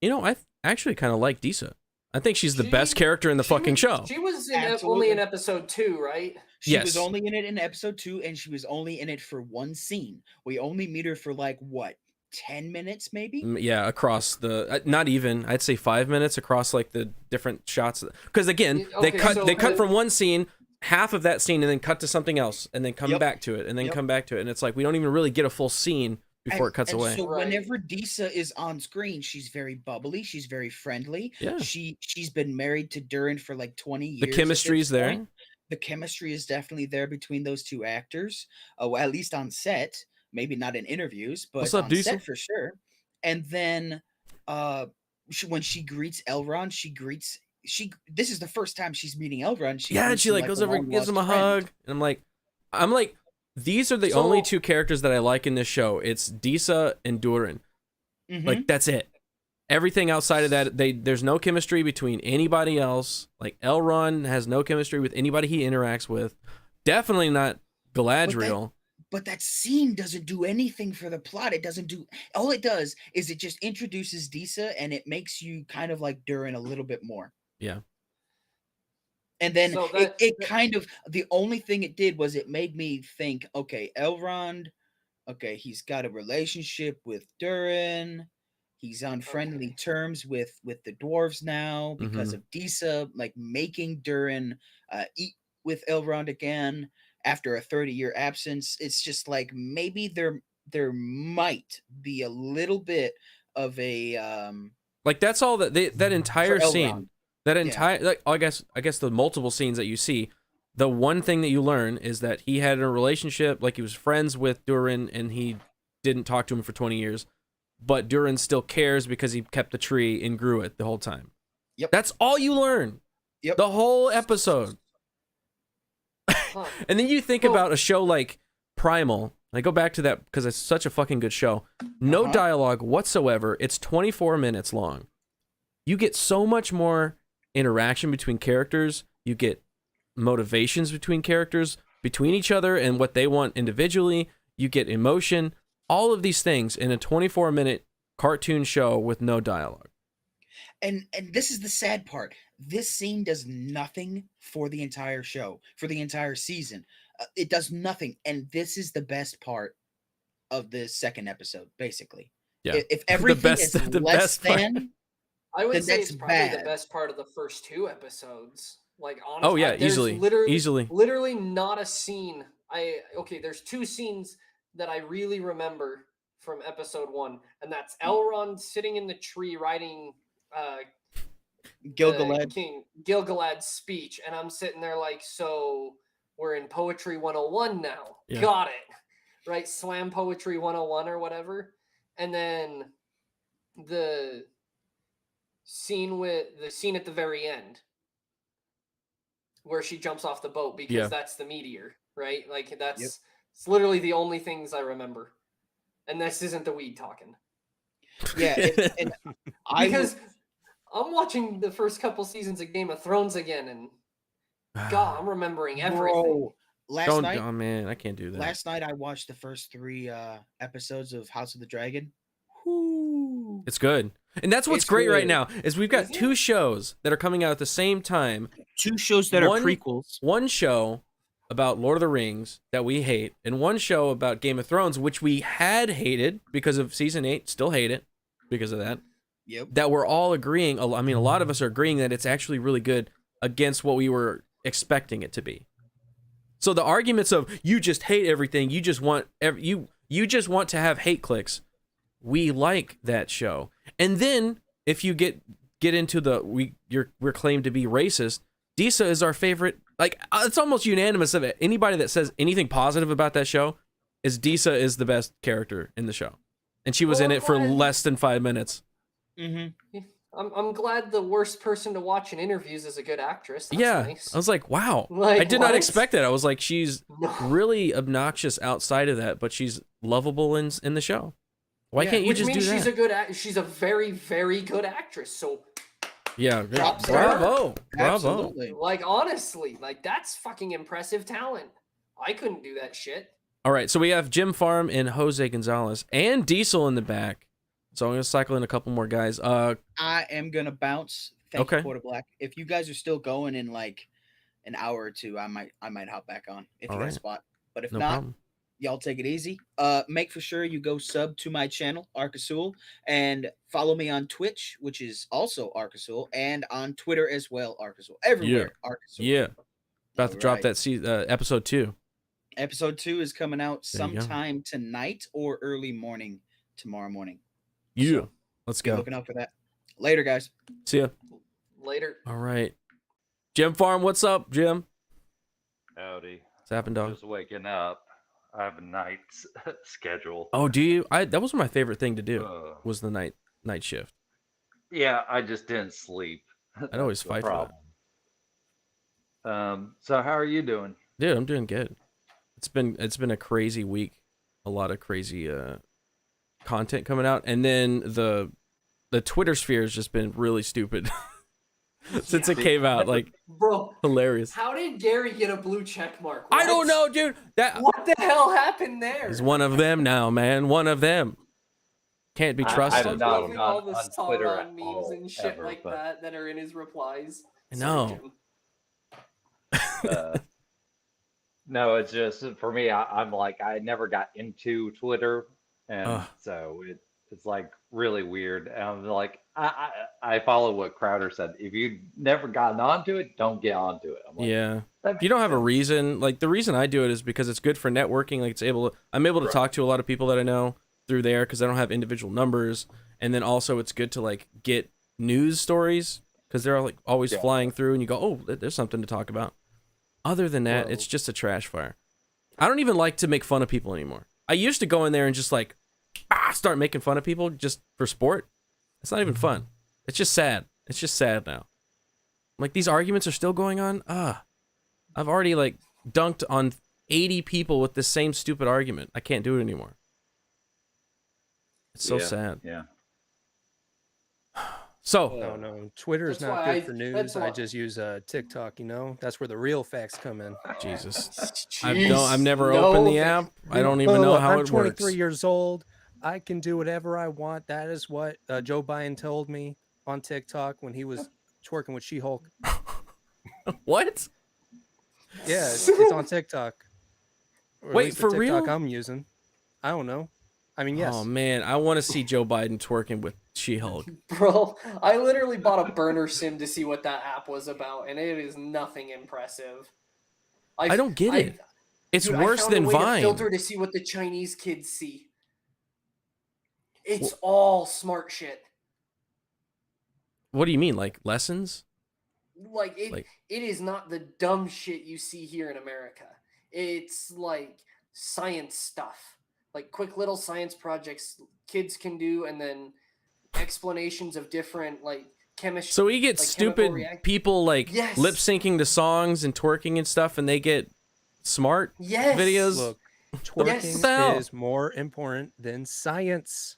you know, I actually kind of like Disa. I think she's the best character in the fucking show. She was Absolutely. only in episode 2, right? She was only in it in episode 2, and she was only in it for one scene. We only meet her for like what, 10 minutes maybe? Yeah, across the not even, I'd say 5 minutes across like the different shots. Because again, they cut from one scene, half of that scene, and then cut to something else, and then come back to it, and then come back to it, and it's like we don't even really get a full scene before it cuts away. So whenever Disa is on screen, she's very bubbly, she's very friendly. Yeah. She's been married to Durin for like 20 years. The chemistry's there. The chemistry is definitely there between those two actors. Well, at least on set, maybe not in interviews, but What's up, on Disa? set for sure. And then when she greets Elrond, this is the first time she's meeting Elrond. She like goes over and gives him a hug, and I'm like, these are the only two characters that I like in this show. It's Disa and Durin. Like that's it. Everything outside of that, there's no chemistry between anybody else. Like Elrond has no chemistry with anybody he interacts with. Definitely not Galadriel. But that scene doesn't do anything for the plot. All it does is it just introduces Disa, and it makes you kind of like Durin a little bit more. Yeah. And then the only thing it did was it made me think, okay, Elrond, okay, he's got a relationship with Durin. He's on friendly terms with the dwarves now because of Disa, like making Durin eat with Elrond again after a 30-year absence. It's just like maybe there might be a little bit of a like that's all that entire scene. That entire, Yeah. like, I guess the multiple scenes that you see, the one thing that you learn is that he had a relationship, like he was friends with Durin, and he didn't talk to him for 20 years, but Durin still cares because he kept the tree and grew it the whole time. Yep. That's all you learn. Yep. The whole episode. And then you think about a show like Primal. I go back to that because it's such a fucking good show. No dialogue whatsoever. It's 24 minutes long. You get so much more interaction between characters. You get motivations between characters, between each other and what they want individually. You get emotion. All of these things in a 24-minute cartoon show with no dialogue. And this is the sad part. This scene does nothing for the entire show, for the entire season. It does nothing, and this is the best part of the second episode, basically. Yeah. If everything is less than, I would then say that's it's probably bad. the best part of the first 2 episodes. Like honestly, Oh yeah, there's easily. literally not a scene. There's 2 scenes that I really remember from episode 1, and that's Elrond sitting in the tree writing Gil-galad. King Gil-galad's speech, and I'm sitting there like, so we're in Poetry 101 now. Yeah. Got it. Right? Slam Poetry 101 or whatever. And then the scene at the very end where she jumps off the boat because that's the meteor, right? Like it's literally the only things I remember. And this isn't the weed talking. Yeah, because I'm watching the first couple seasons of Game of Thrones again, and God, I'm remembering everything. Bro, last night, oh man, I can't do that. Last night I watched the first 3 episodes of House of the Dragon. Whoo. It's good. And that's what's great right now is we've got 2 shows that are coming out at the same time. 2 shows that are prequels. One show about Lord of the Rings that we hate, and one show about Game of Thrones, which we had hated because of season 8, still hate it because of that. Yep. That we're all agreeing. I mean, a lot of us are agreeing that it's actually really good against what we were expecting it to be. So the arguments of you just hate everything, you just want you just want to have hate clicks. We like that show. And then if you get into we're claimed to be racist, Disa is our favorite. Like it's almost unanimous of it. Anybody that says anything positive about that show is Disa is the best character in the show. And she was in it for less than 5 minutes. Mm-hmm. I'm glad the worst person to watch in interviews is a good actress. That's nice. I was like, wow. Like, I did not expect that. I was like, she's really obnoxious outside of that, but she's lovable in the show. Why can't you Which just do means that? she's a very, very good actress. So Yeah, Props to bravo. Absolutely. like honestly, like that's fucking impressive talent. I couldn't do that shit. All right, so we have Jim Farm and Jose Gonzalez and Diesel in the back. So I'm gonna cycle in a couple more guys. I am gonna bounce. Thank you, Okay. Porta Black. If you guys are still going in like an hour or two, I might hop back on if All you got right. a spot. But if No not, problem. y'all take it easy. Make for sure you go sub to my channel, Arcasul, and follow me on Twitch, which is also Arcasul, and on Twitter as well, Arcasul. Everywhere, Arcasul. Yeah. About to drop Alright. that episode 2. Episode 2 is coming out There you go. sometime tonight or early morning tomorrow morning. Yeah. So, Let's be go. looking out for that. Later, guys. See ya. Later. All right. Jim Farm, what's up, Jim? Howdy. What's happened, dog? Just waking up. I have a night schedule. Oh, do you? That was my favorite thing to do. Uh, Was the night shift. yeah, I just didn't sleep. I'd always That's the fight for that. problem. So how are you doing? Dude, I'm doing good. It's been a crazy week. A lot of crazy content coming out, and then the Twitter sphere has just been really stupid since it came out. Like, Bro, hilarious. how did Gary get a blue check mark? I don't What? know, dude. That What the hell happened there? is one of them now, man. One of them. Can't be I trusted. don't I'm know. loving not all the on Sauron Twitter at memes all, and shit ever, like but, that are in his replies. I Sorry, know. Jim. No, it's just for me. I'm like I never got into Twitter, and Ugh. so it's like really weird. And I'm like I follow what Crowder said. If you never gotten onto it, don't get onto it. I'm like, Yeah. that If you don't makes have a sense. reason, like the reason I do it is because it's good for networking. Like I'm able to talk to a lot of people that I know through there because I don't have individual numbers. And then also it's good to like get news stories because they're like always flying through and you go, oh, there's something to talk about. Other than that, it's just a trash fire. I don't even like to make fun of people anymore. I used to go in there and just like start making fun of people just for sport. It's not even fun. It's just sad. It's just sad now. Like these arguments are still going on. I've already like dunked on 80 people with the same stupid argument. I can't do it anymore. It's so sad. Yeah. So No. Twitter is That's not why good for that's news. I why- just use TikTok. That's where the real facts come in. Jesus, Jeez, I've never no opened the thank- app. I don't even know Look, how I'm it 23 works. years old. I can do whatever I want. That is what Joe Biden told me on TikTok when he was twerking with She-Hulk. What? Yeah, it's on TikTok. Or at Wait, least the for TikTok real? I'm using. I don't know. I mean, yes. Oh man, I want to see Joe Biden twerking with She-Hulk. Bro, I literally bought a burner sim to see what that app was about, and it is nothing impressive. I don't get it. It's Dude, worse I found than a way to Vine. filter to see what the Chinese kids see. It's all smart shit. What do you mean, like lessons? Like it is not the dumb shit you see here in America. It's like science stuff. Like quick little science projects kids can do, and then explanations of different like chemistry. So we get like, stupid people like Yes. lip syncing to songs and twerking and stuff, and they get smart Yes. videos. Look, Yes. What the hell? twerking is more important than science.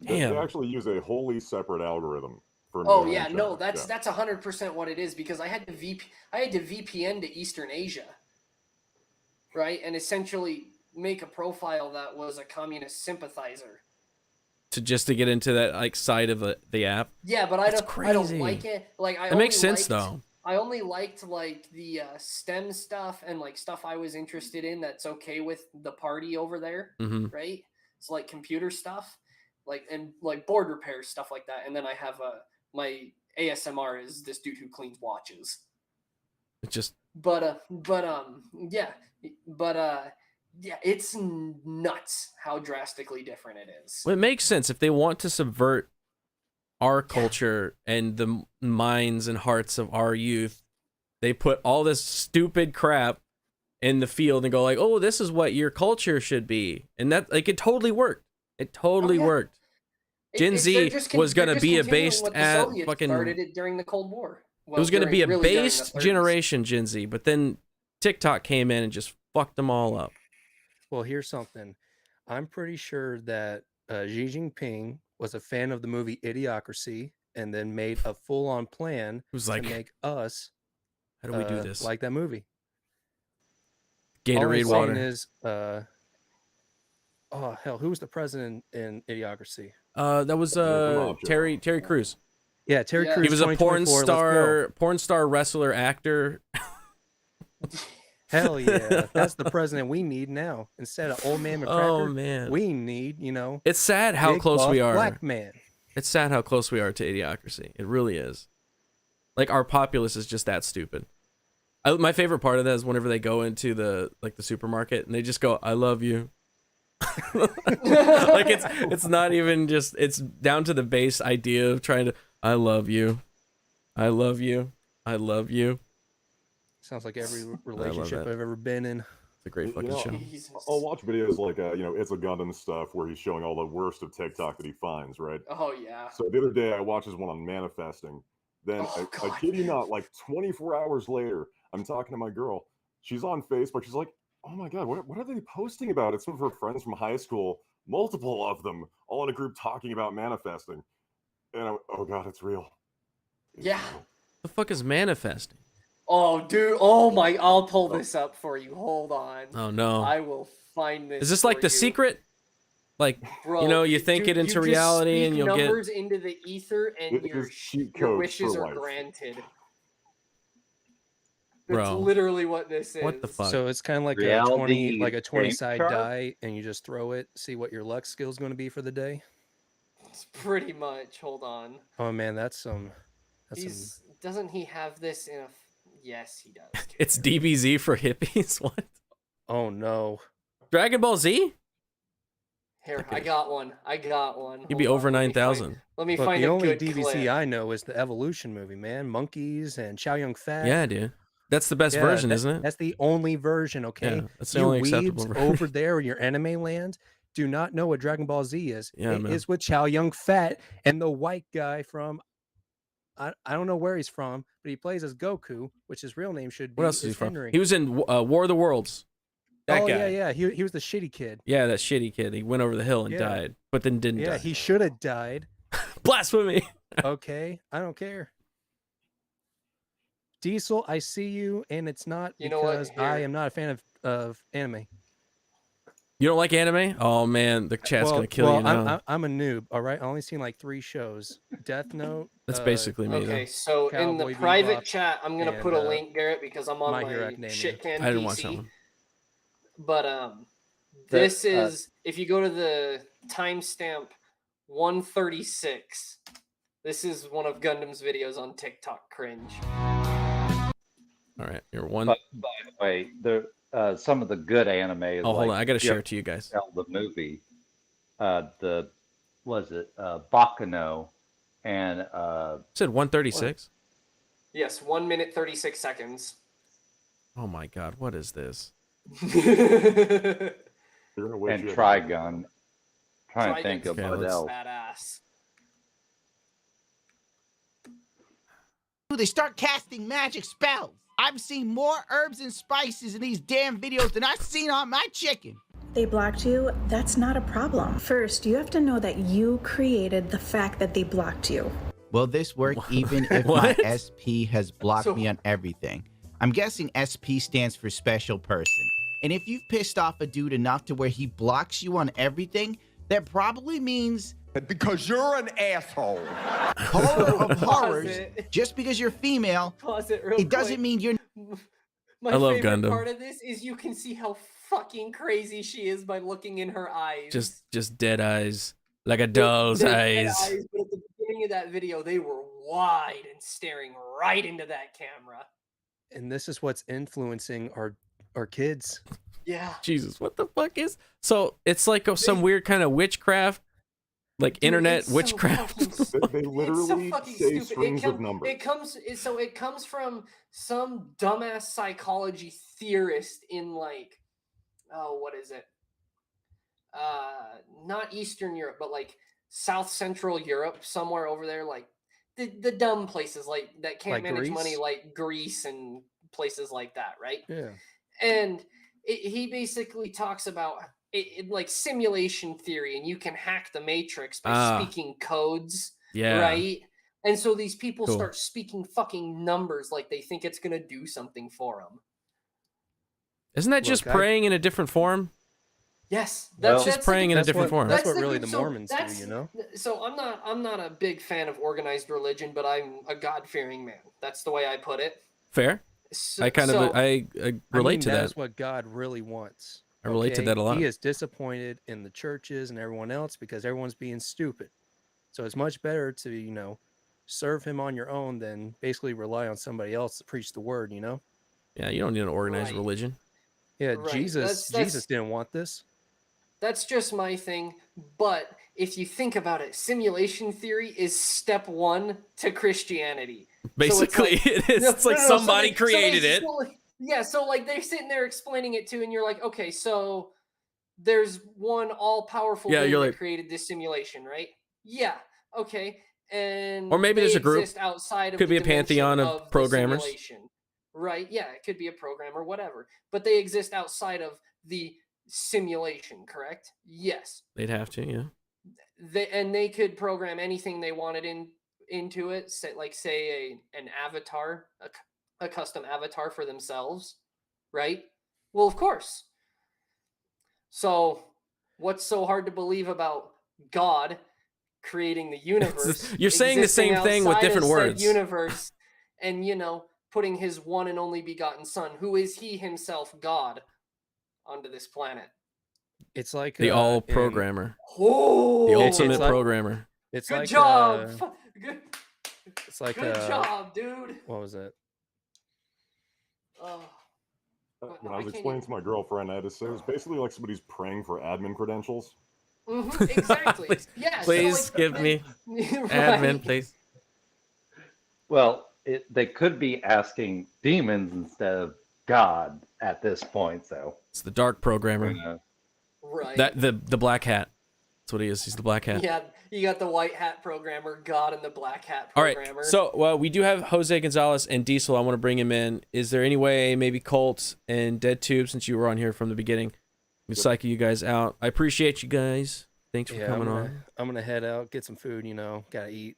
They Damn. actually use a wholly separate algorithm for. Oh mainland yeah, China. no, that's Yeah. 100% what it is because I had to VPN to Eastern Asia, right, and essentially make a profile that was a communist sympathizer. To get into that like side of the app. Yeah, but I That's don't crazy. like it. Like It makes sense though. I only liked like the STEM stuff and like stuff I was interested in that's okay with the party over there, Mm-hmm. right? It's like computer stuff, like and like board repair stuff like that. And then I have my ASMR is this dude who cleans watches. It just Yeah, it's nuts how drastically different it is. well, it makes sense if they want to subvert our culture and the minds and hearts of our youth. They put all this stupid crap in the field and go like, "Oh, this is what your culture should be," and that like it totally worked. It totally yeah. worked. Gen They're Z just was they're gonna just be a continuing based what the at Soviets fucking. started it during the Cold War. It was gonna be a really during the based 30s. generation Gen Z, but then TikTok came in and just fucked them all up. Well, here's something. I'm pretty sure that Xi Jinping was a fan of the movie Idiocracy and then made a full-on plan Who's to like, make us how do we do this? like that movie. Gatorade All I'm water. saying is, oh hell, who was the president in Idiocracy? That was Terry Crews. Yeah, Terry Crews. He was a porn 2024, star wrestler actor. Hell yeah, that's the president we need now. Instead of old man McCracker, Oh man, we need, It's sad how big close buff we are. black man. It's sad how close we are to Idiocracy. It really is. Like our populace is just that stupid. My favorite part of that is whenever they go into the supermarket and they just go, "I love you." Like it's not even just, it's down to the base idea of trying to, "I love you, I love you, I love you." Sounds like every relationship I've ever been in. It's a great fucking show. I'll watch videos like It's a Gundam stuff where he's showing all the worst of TikTok that he finds, right? Oh yeah. So the other day I watched his one on manifesting. Then I kid you not, like 24 hours later, I'm talking to my girl. She's on Facebook. She's like, "Oh my god, what are they posting about?" It's some of her friends from high school, multiple of them, all in a group talking about manifesting. And oh god, it's real. Yeah. The fuck is manifesting? Oh, dude. Oh my. I'll pull this up for you. Hold on. Oh no. I will find this. Is this like The Secret? Like, Bro, you think it into reality and you'll get numbers into the ether and your wishes are granted. That's Bro. literally what this is. What the fuck? So it's kind of like Reality a 20 game side chart? die, and you just throw it, see what your luck skill is going to be for the day. It's pretty much. Hold on. Oh man, that's some. Doesn't he have this in a? Yes, he does. It's DBZ for hippies? What? Oh no. Dragon Ball Z? Here, I got one. You'd be over 9,000. Let me Look, find the a only good DVC clip. I know is the Evolution movie, man. Monkeys and Chow Yun Fat. Yeah, dude. That's the best version, isn't it? That's the only version, okay? Yeah, that's the only acceptable weebs version. over there in your anime land do not know what Dragon Ball Z is. Yeah, It man. is with Chow Yun Fat and the white guy from I don't know where he's from, but he plays as Goku, which his real name should be. What else is he from? Henry. He was in War of the Worlds. That guy. Yeah. He was the shitty kid. Yeah, that shitty kid. He went over the hill and Yeah. died, but then didn't die. Yeah, he should have died. Blasphemy. Okay, I don't care. Diesel, I see you, and it's not You know what? because I am not a fan of anime. You don't like anime? Oh man, the chat's gonna kill you now. I'm a noob. All right, I only seen like 3 shows. Death Note. That's basically me. Okay, though. so in the Cowboy private Bebop chat, I'm gonna and, put a link, Garrett, because I'm on My Hero my Academia. shit can I didn't PC. watch that one. But this is if you go to the timestamp 136. This is one of Gundam's videos on TikTok. Cringe. All right, you're one. But by the way, some of the good anime is Oh, hold like, on, I gotta share it to you guys. the movie, Bakano, and Said 136. Yes, 1 minute 36 seconds. Oh my god, what is this? and Trigun. Trying to think of what else. Badass. They start casting magic spells. I've seen more herbs and spices in these damn videos than I've seen on my chicken. They blocked you, that's not a problem. First, you have to know that you created the fact that they blocked you. Will this work even if my SP has blocked me on everything? I'm guessing SP stands for special person. And if you've pissed off a dude enough to where he blocks you on everything, that probably means because you're an asshole. Horror of horrors, just because you're female, it doesn't mean you're... My I love favorite Gundam. part of this is you can see how fucking crazy she is by looking in her eyes. Just dead eyes, like a doll's eyes. But at the beginning of that video, they were wide and staring right into that camera. And this is what's influencing our kids. Yeah. Jesus, what the fuck is? So it's like some weird kind of witchcraft, like internet witchcraft. They literally say strings of numbers. It comes from some dumbass psychology theorist in like, what is it? Not Eastern Europe, but like South Central Europe, somewhere over there, like the dumb places like that can't Like manage money, Greece? like Greece and places like that, right? Yeah. And he basically talks about like simulation theory, and you can hack the matrix by speaking codes, Yeah. right? And so these people Cool. start speaking fucking numbers like they think it's gonna do something for them. Isn't that just praying in a different form? Yes, that's just praying in a different form. That's what really the Mormons do, you know. So I'm not a big fan of organized religion, but I'm a God-fearing man. That's the way I put it. Fair. So, I relate to that. That's what God really wants. I relate to that a lot. He is disappointed in the churches and everyone else because everyone's being stupid. So it's much better to, you know, serve him on your own than basically rely on somebody else to preach the word, you know? Yeah, you don't need an organized religion. Yeah, Right. Jesus didn't want this. That's just my thing. But if you think about it, simulation theory is step 1 to Christianity. Basically, so it is. It's like somebody created it. Yeah, so like they're sitting there explaining it to, and you're like, okay, so there's one all-powerful being that created this simulation, right? Yeah, okay. And or maybe there's a group outside of could be a pantheon of programmers. Right, yeah, it could be a programmer, whatever. But they exist outside of the simulation, correct? Yes. They'd have to, yeah. They could program anything they wanted into it, say an avatar, a custom avatar for themselves, right? Well, of course. So, what's so hard to believe about God creating the universe? You're saying the same thing with different words. Universe, and putting his one and only begotten son, who is he himself, God, onto this planet. It's like the all programmer. The ultimate programmer. It's good like job. Good. It's like good job, dude. What was it? When I was explaining to my girlfriend, I had to say it was basically like somebody's praying for admin credentials. Exactly. Yeah. Please give me admin, please. Well, they could be asking demons instead of God at this point, so it's the dark programmer. Right. The black hat. That's what he is. He's the black hat. Yeah, you got the white hat programmer, God, and the black hat programmer. All right. So we do have Jose Gonzalez and Diesel. I want to bring him in. Is there any way maybe Colt and Dead Tube, since you were on here from the beginning, we can cycle you guys out? I appreciate you guys. Thanks for coming on. I'm gonna head out, get some food. Gotta eat.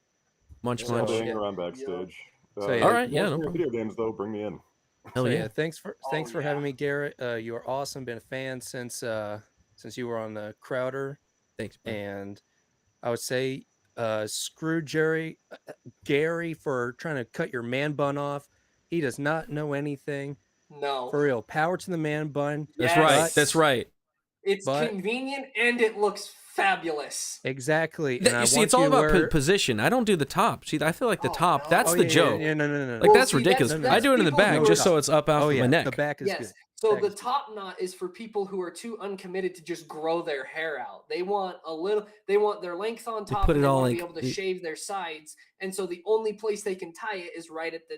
Munch. Hanging around backstage. All right. Yeah. No video games though, bring me in. Hell yeah. Thanks for having me, Garrett. You are awesome. Been a fan since you were on the Crowder. Thanks, bro. And I would say screw Gary for trying to cut your man bun off. He does not know anything. No. For real. Power to the man bun. That's right. That's right. It's convenient and it looks fabulous. Exactly. You see, it's all about position. I don't do the top. See, I feel like the top, that's the joke. Yeah, no. Like, that's ridiculous. I do it in the back just so it's up off my neck. The back is good. So the top knot is for people who are too uncommitted to just grow their hair out. They want their length on top, and they want to be able to shave their sides. And so the only place they can tie it is right at the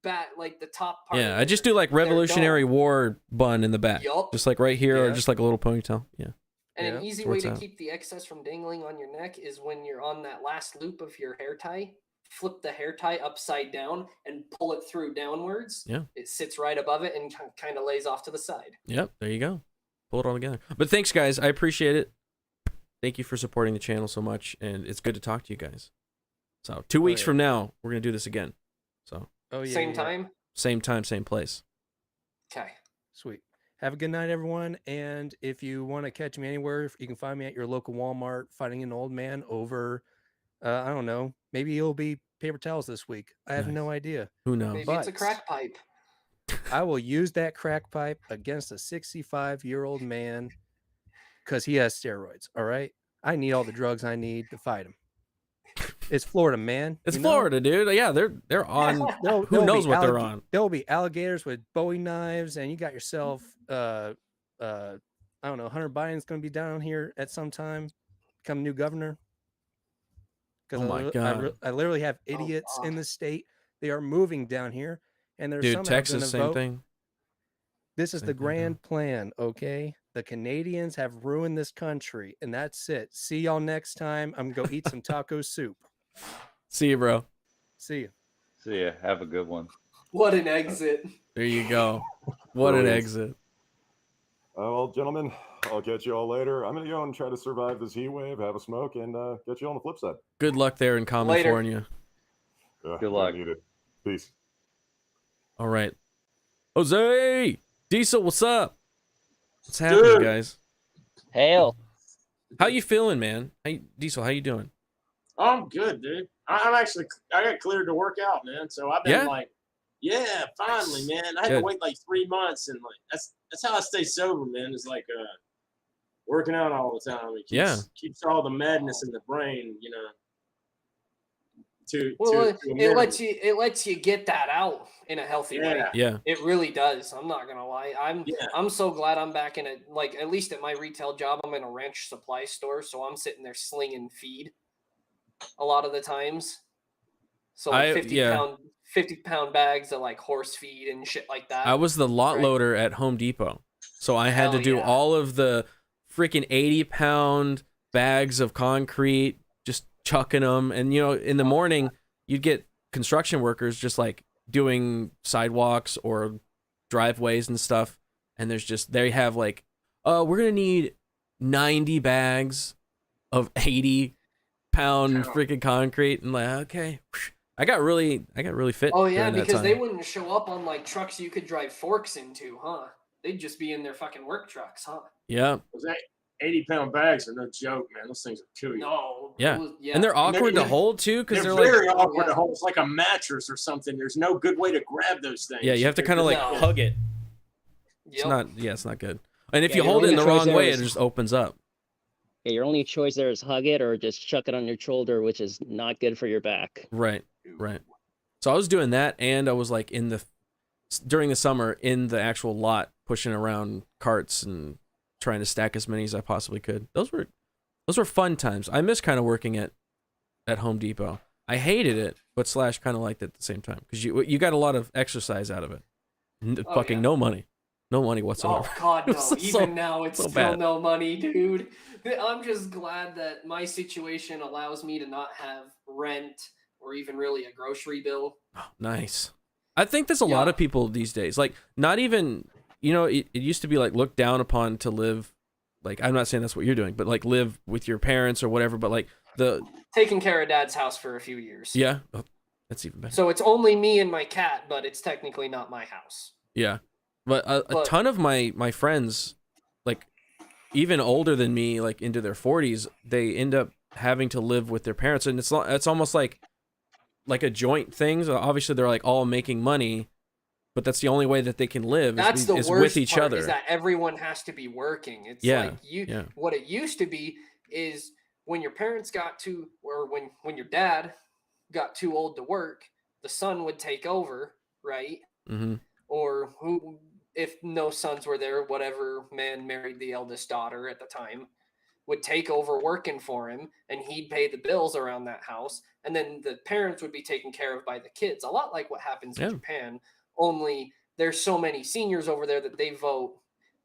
back, like the top part. Yeah, I just do like Revolutionary War bun in the back. Yup. Just like right here, or just like a little ponytail. Yeah. And an easy way to keep the excess from dangling on your neck is when you're on that last loop of your hair tie, flip the hair tie upside down and pull it through downwards. Yeah. It sits right above it and kind of lays off to the side. Yep, there you go. Pull it all together. But thanks, guys. I appreciate it. Thank you for supporting the channel so much, and it's good to talk to you guys. So 2 weeks from now, we're going to do this again. So same time? Same time, same place. Okay. Sweet. Have a good night, everyone. And if you want to catch me anywhere, you can find me at your local Walmart fighting an old man over, I don't know, maybe he'll be paper towels this week. I have no idea. Who knows? Maybe it's a crack pipe. I will use that crack pipe against a 65-year-old man because he has steroids. All right. I need all the drugs I need to fight him. It's Florida, man. It's Florida, dude. Yeah, they're on. Who knows what they're on? There'll be alligators with Bowie knives, and you got yourself. I don't know. Hunter Biden's going to be down here at some time, become new governor. Oh my God! I literally have idiots in the state. They are moving down here, and they're dude. Texas, same thing. This is the grand plan, okay? The Canadians have ruined this country, and that's it. See y'all next time. I'm going to go eat some taco soup. See you, bro. See you. See ya. Have a good one. What an exit. There you go. What an exit. Well, gentlemen, I'll catch you all later. I'm gonna go and try to survive this heat wave, have a smoke, and get you on the flip side. Good luck there in California. Good luck. Need it. Peace. All right. Jose! Diesel, what's up? What's happening, guys? Hail. How you feeling, man? Diesel, how you doing? Oh, I'm good, dude. I got cleared to work out, man. So I've been finally, man. I had to wait like 3 months, and like that's how I stay sober, man. It's like working out all the time. It keeps all the madness in the brain, you know. It lets you get that out in a healthy way. Yeah, it really does. I'm not gonna lie. I'm so glad I'm back in at least at my retail job. I'm in a ranch supply store, so I'm sitting there slinging feed a lot of the times. So like 50-pound bags of like horse feed and shit like that. I was the lot loader at Home Depot, so I had to do all of the freaking 80-pound bags of concrete, just chucking them. And you know, in the morning you'd get construction workers just like doing sidewalks or driveways and stuff, and they have like, we're gonna need 90 bags of 80-pound freaking concrete. And like, okay, I got really fit. Oh yeah, because they wouldn't show up on like trucks you could drive forks into, huh? They'd just be in their fucking work trucks, huh? Yeah. Was that 80-pound bags are no joke, man. Those things will kill you. No. Yeah. And they're awkward to hold too, because they're very like awkward to hold. It's like a mattress or something. There's no good way to grab those things. Yeah, you have to kind of like hug it. Yep. It's not good. And if you hold it in the wrong way, it just opens up. Yeah, your only choice there is hug it or just chuck it on your shoulder, which is not good for your back. Right. So I was doing that, and I was like during the summer in the actual lot pushing around carts and trying to stack as many as I possibly could. Those were fun times. I miss kind of working at Home Depot. I hated it, but / kind of liked it at the same time, because you got a lot of exercise out of it. No money whatsoever. Oh God, no! Even now, it's so still bad. no money, dude. I'm just glad that my situation allows me to not have rent or even really a grocery bill. Oh, nice. I think there's a lot of people these days, like not even, you know, it used to be like looked down upon to live, like, I'm not saying that's what you're doing, but like live with your parents or whatever, but like taking care of Dad's house for a few years. Yeah. Oh, that's even better. So it's only me and my cat, but it's technically not my house. Yeah. But a ton of my friends, like even older than me, like into their 40s, they end up having to live with their parents, and it's almost like a joint thing. So obviously they're like all making money, but that's the only way that they can live is with each other. Is that everyone has to be working. It's what it used to be is when your parents got to, or when your dad got too old to work, the son would take over, right? Mm-hmm. Or if no sons were there, whatever man married the eldest daughter at the time would take over working for him, and he'd pay the bills around that house. And then the parents would be taken care of by the kids. A lot like what happens in Japan, only there's so many seniors over there that they vote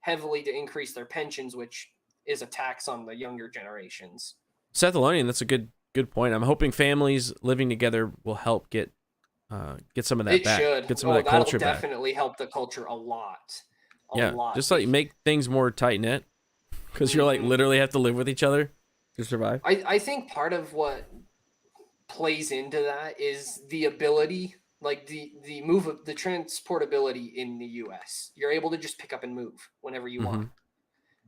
heavily to increase their pensions, which is a tax on the younger generations. Seth Alonian, that's a good point. I'm hoping families living together will help get some of that back. Should. Get some of that culture back. That'll definitely help the culture a lot. Just like make things more tight knit, because you're like literally have to live with each other to survive. I think part of what plays into that is the ability, like the transportability in the U.S. You're able to just pick up and move whenever you want.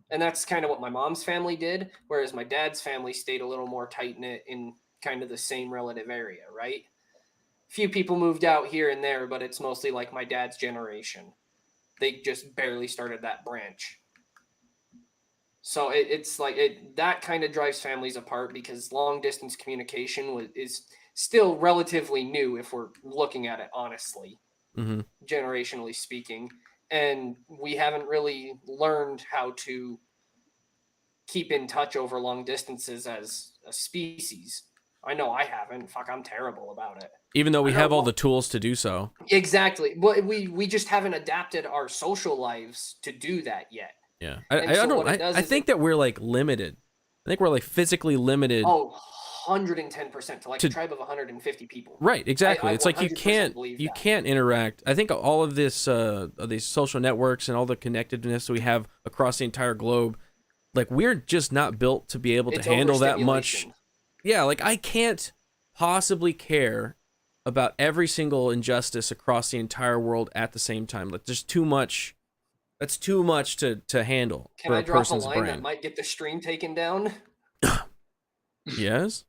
And that's kind of what my mom's family did, whereas my dad's family stayed a little more tight-knit in kind of the same relative area, right? Few people moved out here and there, but it's mostly like my dad's generation. They just barely started that branch. So it's like that kind of drives families apart, because long-distance communication is still relatively new if we're looking at it honestly, generationally speaking. And we haven't really learned how to keep in touch over long distances as a species. I know I haven't. Fuck, I'm terrible about it. Even though we have all the tools to do so. Exactly. But we just haven't adapted our social lives to do that yet. Yeah. I think that we're like limited. I think we're like physically limited. Oh, 110% to like a tribe of 150 people. Right, exactly. It's like you can't interact. I think all of this these social networks and all the connectedness we have across the entire globe Like, we're just not built to be able to handle that much. Yeah, like, I can't possibly care about every single injustice across the entire world at the same time. Like, there's too much. That's too much to handle for a person's brain. That might get the stream taken down? Yes?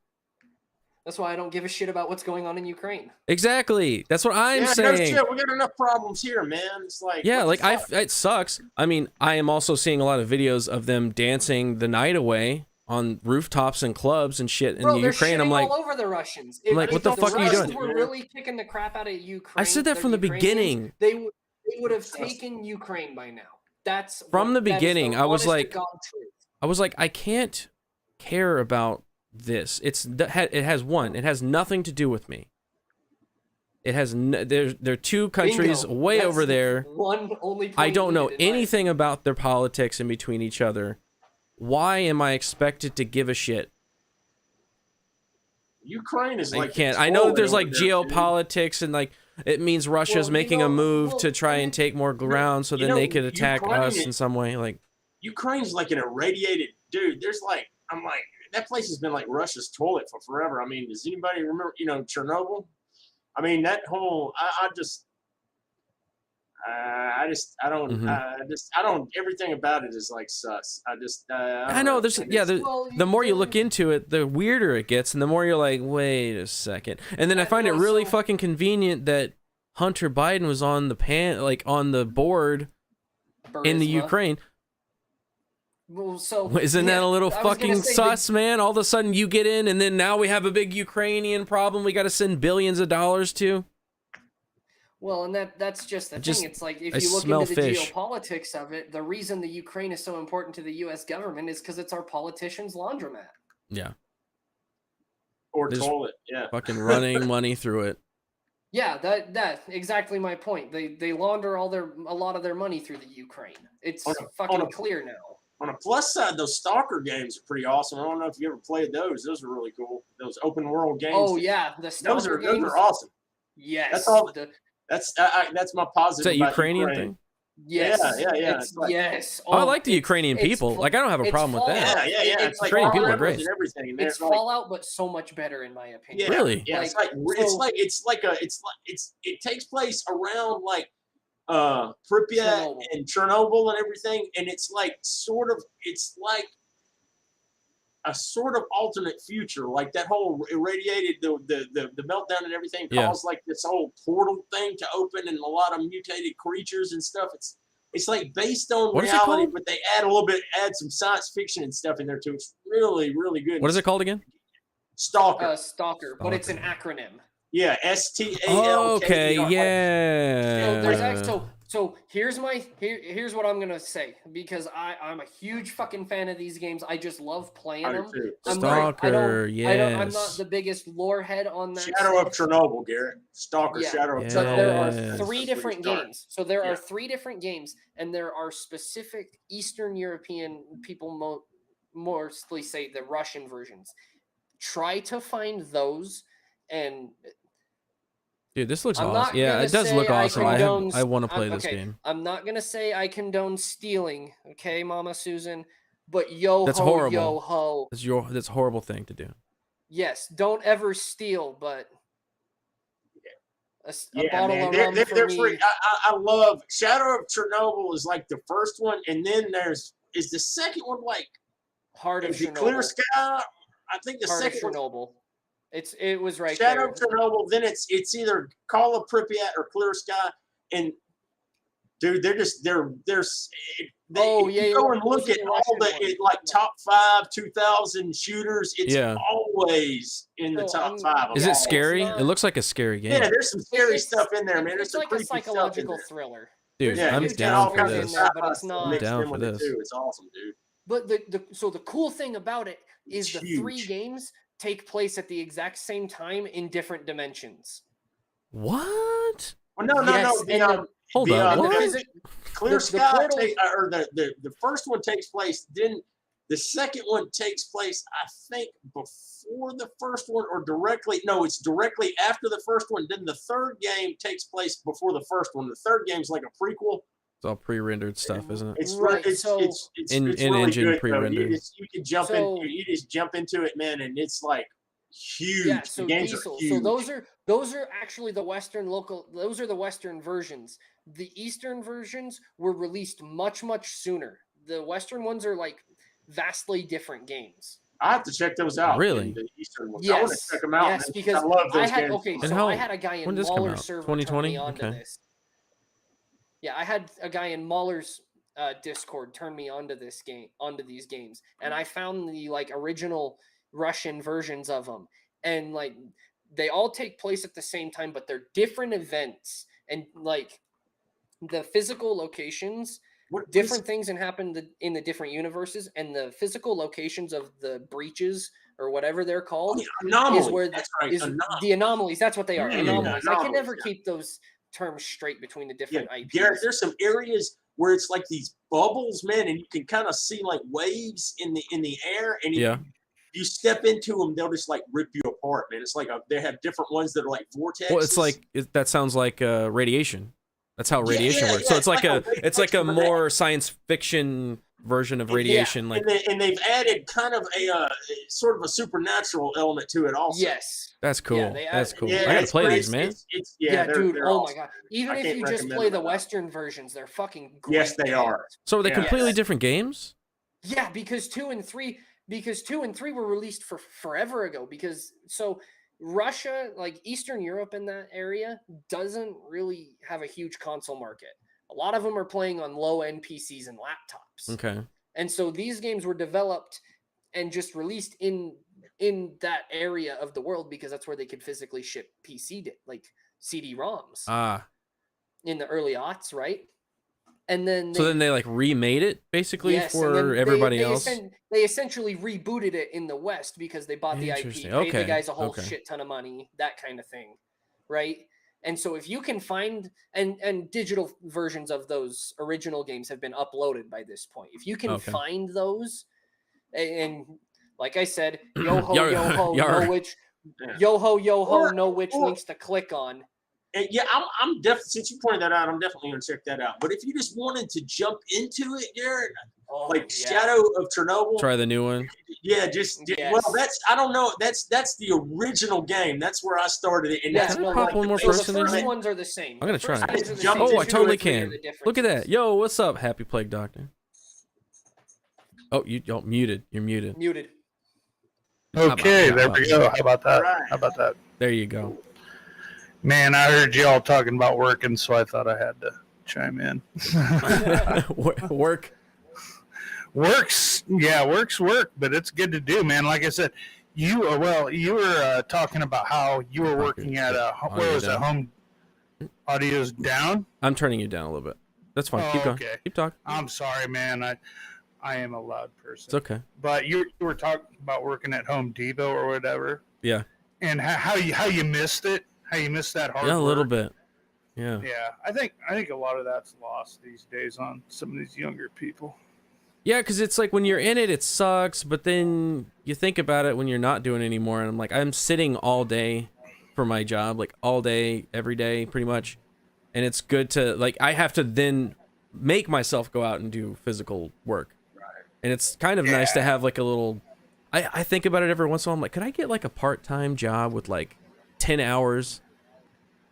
That's why I don't give a shit about what's going on in Ukraine. Exactly. That's what I'm saying. No shit. We got enough problems here, man. It's like, yeah, like it sucks. I mean, I am also seeing a lot of videos of them dancing the night away on rooftops and clubs and shit in Ukraine. I'm like, all over the Russians. I'm like, what the fuck are you doing? We're really kicking the crap out of Ukraine. I said that from the beginning. They would have taken Ukraine by now. That's from the beginning. I was like, I can't care about this. It has nothing to do with me. It has there are two countries way over there. I don't know anything about their politics in between each other. Why am I expected to give a shit? Ukraine is like, I know that there's like geopolitics and like it means Russia's making a move to try and take more ground so then they could attack us in some way. Like, Ukraine's like an irradiated dude. There's like, I'm like, that place has been like Russia's toilet for forever. I mean, does anybody remember, Chernobyl? I mean, that whole, I don't, everything about it is like sus. I know the more you look into it, the weirder it gets, and the more you're like, wait a second. And then I find it really fucking convenient that Hunter Biden was on the on the board in the Ukraine. Well, so isn't that a little fucking sus, man? All of a sudden you get in, and then now we have a big Ukrainian problem we got to send billions of dollars to. Well, and that's just the thing. It's like, if you look into the geopolitics of it, the reason the Ukraine is so important to the U.S. government is because it's our politicians' laundromat. Yeah. Or toilet, yeah. Fucking running money through it. Yeah, that exactly my point. They launder a lot of their money through the Ukraine. It's fucking clear now. On a plus side, those Stalker games are pretty awesome. I don't know if you ever played those. Those are really cool. Those open world games. Oh yeah, the Stalker games. Those are awesome. Yes. That's all. That's my positive. Is that Ukrainian thing? Yes. Yeah. Yes. I like the Ukrainian people. Like, I don't have a problem with that. Yeah. It's Ukrainian people are great. It's Fallout, but so much better in my opinion. Yeah, really? Yeah. It takes place around like Pripyat and Chernobyl and everything, and it's like a sort of alternate future, like that whole irradiated the meltdown and everything caused like this whole portal thing to open and a lot of mutated creatures and stuff. It's like based on reality, but they add some science fiction and stuff in there too. It's really, really good. What is it called again? Stalker. Stalker, but it's an acronym. Yeah, STALK. Okay, yeah. So here's what I'm gonna say, because I'm a huge fucking fan of these games. I just love playing them. Stalker, yes. I'm not the biggest lore head on that. Shadow of Chernobyl, Garrett. Stalker, Shadow of Chernobyl. But there are three different games. So there are three different games, and there are specific Eastern European people mostly say the Russian versions. Try to find those and. Dude, this looks awesome. Yeah, it does look awesome. I want to play this game. I'm not gonna say I condone stealing, okay, Mama Susan, but that's horrible. Yo ho. That's a horrible thing to do. Yes, don't ever steal, but a bottle man. of rum they're for free. me. I love Shadow of Chernobyl is like the first one, and then is the second one like Heart of Chernobyl. Clear Sky? I think the second one. Chernobyl. It was right Shadow there. of Chernobyl. Then it's either Call of Pripyat or Clear Sky, and dude, they're go and look at all the like top 5 2000 shooters. It's always in the top 5. Is it scary? It looks like a scary game. Yeah, there's some scary stuff in there, man. It's like a psychological thriller. Dude, I'm down for this. I'm down for this. It's awesome, dude. But the cool thing about it is the 3 games take place at the exact same time in different dimensions. What? Well, no. Hold on. Clear Sky, the first one takes place. Then the second one takes place, I think, before the first one or directly. No, it's directly after the first one. Then the third game takes place before the first one. The third game is like a prequel. It's all pre-rendered stuff, isn't it? It's Right, it's so- it's it's, In- it's in really engine good, though. pre-rendered. You can jump So- in. You just jump into it, man, and it's like huge. Yeah, The so games Diesel. are huge. So those are actually the Western local. Those are the Western versions. The Eastern versions were released much sooner. The Western ones are like vastly different games. I have to check those out. Really? The Eastern ones. I want to Yes, check them out. yes, man. because I love those had games. okay, And so how- I had a guy in when did this come Mahler's out? server 2020? turn me onto Okay. this. Yeah, I had a guy in Mahler's Discord turn me onto these games, and I found the like original Russian versions of them, and like they all take place at the same time, but they're different events, and like the physical locations. Different things can happen in the different universes, and the physical locations of the breaches or whatever they're called Anomalies. is where That's right. the anomalies. That's what they are. Yeah, Anomalies. I can anomalies, never yeah. keep those terms straight between the different IPs. Garrett, there's some areas where it's like these bubbles, man, and you can kind of see like waves in the air, and Yeah. you step into them, they'll just like rip you apart, man. It's like they have different ones that are like vortexes. Well, it's like that sounds like radiation. That's how radiation works. So yeah, it's like a radiation, but more science fiction version of radiation. Like and they've added kind of a sort of a supernatural element to it also. Yes. that's cool. Yeah, they That's add- cool. Yeah, I gotta it's play great. these, man. It's Yeah, they're- dude. they're Oh awesome. my god. Even I if can't you just recommend play the them enough. Western versions, they're fucking great. Yes, they are. So are they Yeah. completely Yes. different games? Yeah, because 2 and 3 were released for forever ago. Because so Russia, like Eastern Europe in that area, doesn't really have a huge console market. A lot of them are playing on low-end PCs and laptops. Okay. And so these games were developed and just released in that area of the world because that's where they could physically ship like CD-ROMs Ah. in the early aughts, right? And then So then they like remade it basically yes, and for then everybody else. They essentially rebooted it in the West because they bought the IP, Interesting. paid the Okay, guys a whole okay. shit ton of money, that kind of thing, right? And so if you can find and digital versions of those original games have been uploaded by this point. If you can Okay. find those, and like I said, yo ho Yar- yo ho, yar. know which Yeah. yo ho, Or- know which or- links to click on. And yeah, I'm definitely, since you pointed that out, I'm definitely gonna check that out. But if you just wanted to jump into it, Garrett, Oh, like yeah. Shadow of Chernobyl, Try the new one. yeah, Yes. well, I don't know, that's the original game. That's where I started it, and Yeah, that's Can I where, pop like, one more the So the person in first here? ones are the same. I'm gonna The first try it. ones are the Jump same. into Oh, I it, totally 2 and 3 are can. the Look at that. differences. Yo, what's up, Happy Plague Doctor? Oh, you're muted. You're muted. Muted. Okay, How there about we go. How about that? Right. How about that? There you go. Man, I heard y'all talking about working, so I thought I had to chime in. Work. Works, yeah, work, but it's good to do, man. Like I said, you were talking about how you were working at where was it? down. Home Audio's down. I'm turning you down a little bit. That's fine. Keep going. Okay. Keep talking. I'm sorry, man. I am a loud person. It's okay. But you were talking about working at Home Depot or whatever, Yeah. and how you missed it, how you missed that hard Yeah, a little work. bit. Yeah. Yeah, I think a lot of that's lost these days on some of these younger people. Yeah, because it's like when you're in it, it sucks, but then you think about it when you're not doing it anymore, and I'm like, I'm sitting all day for my job, like all day, every day, pretty much. And it's good to, like, I have to then make myself go out and do physical work. Right. And it's kind of nice to have like a little, I think about it every once in a while. I'm like, could I get like a part-time job with like 10 hours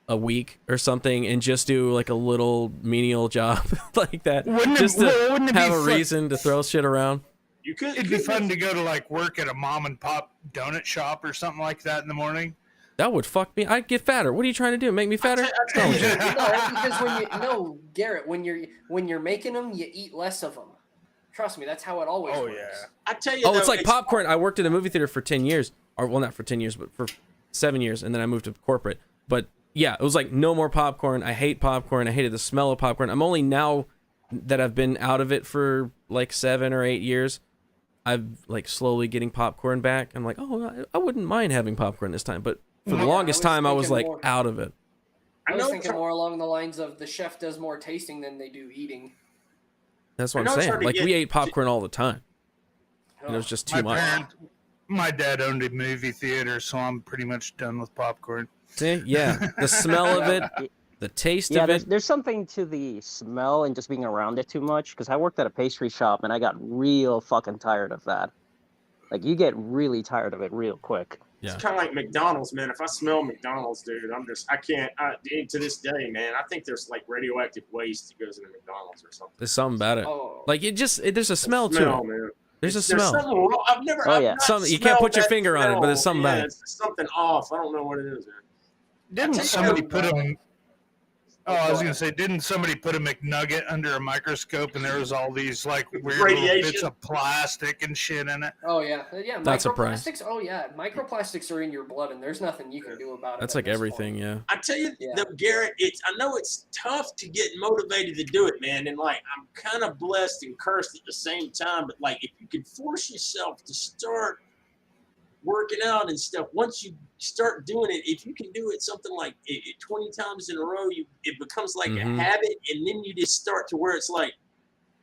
a week or something and just do like a little menial job like that? Wouldn't just it to be have a fun- reason to throw shit around. you could. It'd be fun to go to like work at a mom and pop donut shop or something like that in the morning. That would fuck me. I'd get fatter. What are you trying to do? Make me fatter? No, because Garrett, when you're making them, you eat less of them. Trust me, that's how it always works. I tell you, Oh, though, it's like popcorn. I worked in a movie theater for 10 years. Or, well, not for 10 years, but for 7 years. And then I moved to corporate. But yeah, it was like no more popcorn. I hate popcorn. I hated the smell of popcorn. I'm only now that I've been out of it for like 7 or 8 years, I'm like slowly getting popcorn back. I'm like, oh, I wouldn't mind having popcorn this time. But for the longest time, I was like out of it. I was thinking more along the lines of the chef does more tasting than they do eating. That's what I'm saying. Like, we ate popcorn all the time. And it was just too much. My dad owned a movie theater, so I'm pretty much done with popcorn. See? Yeah. The smell of it, The taste Yeah, of it. there's something to the smell and just being around it too much. Because I worked at a pastry shop and I got real fucking tired of that. Like, you get really tired of it real quick. It's kind of like McDonald's, man. If I smell McDonald's, dude, I can't. To this day, man, I think there's like radioactive waste that goes into McDonald's or something. There's something about it. Oh. Like there's a smell to it. Man. There's a smell. Something wrong. I've not Something you can't put your smelled finger that on it, but there's smell. something Yeah, about it. it's something off. I don't know what it is, man. Didn't somebody put a? Oh, I was gonna say, didn't somebody put a McNugget under a microscope and there was all these like weird little bits of plastic and shit in it? Oh yeah, Not surprised. microplastics. Oh yeah, microplastics are in your blood, and there's nothing you can do about it. That's like everything, yeah. I tell you, Garrett, I know it's tough to get motivated to do it, man. And like, I'm kind of blessed and cursed at the same time. But like, if you can force yourself to start working out and stuff, once you start doing it, if you can do it something like 20 times in a row, it becomes like a habit, and then you just start to where it's like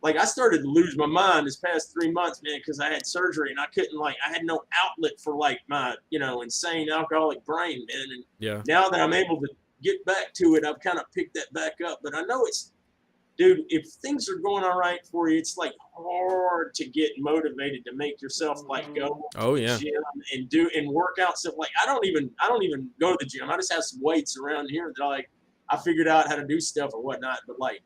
I started to lose my mind this past 3 months, man, because I had surgery and I couldn't I had no outlet for like my insane alcoholic brain, man. And now that I'm able to get back to it, I've kind of picked that back up. But I know dude, if things are going all right for you, it's like hard to get motivated to make yourself like go to the gym and work out stuff. Like I don't even go to the gym. I just have some weights around here that I figured out how to do stuff or whatnot. But like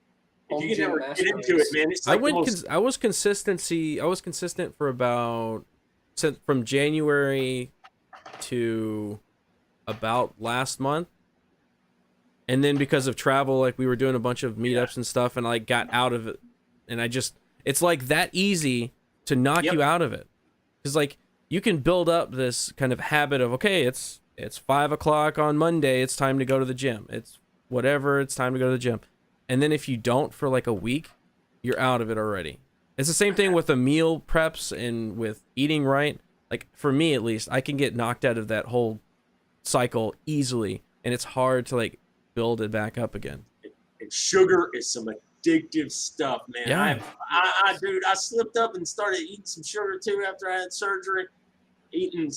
if you can never get into it, man, it's like I was consistent for about from January to about last month. And then because of travel, like we were doing a bunch of meetups and stuff, and I got out of it. And it's like that easy to knock you out of it. Because like you can build up this kind of habit of, okay, it's 5 o'clock on Monday, it's time to go to the gym. It's whatever, it's time to go to the gym. And then if you don't for like a week, you're out of it already. It's the same thing with the meal preps and with eating right. Like for me at least, I can get knocked out of that whole cycle easily. And it's hard to like build it back up again. And sugar is some addictive stuff, man. Yeah. Dude, I slipped up and started eating some sugar too after I had surgery, eating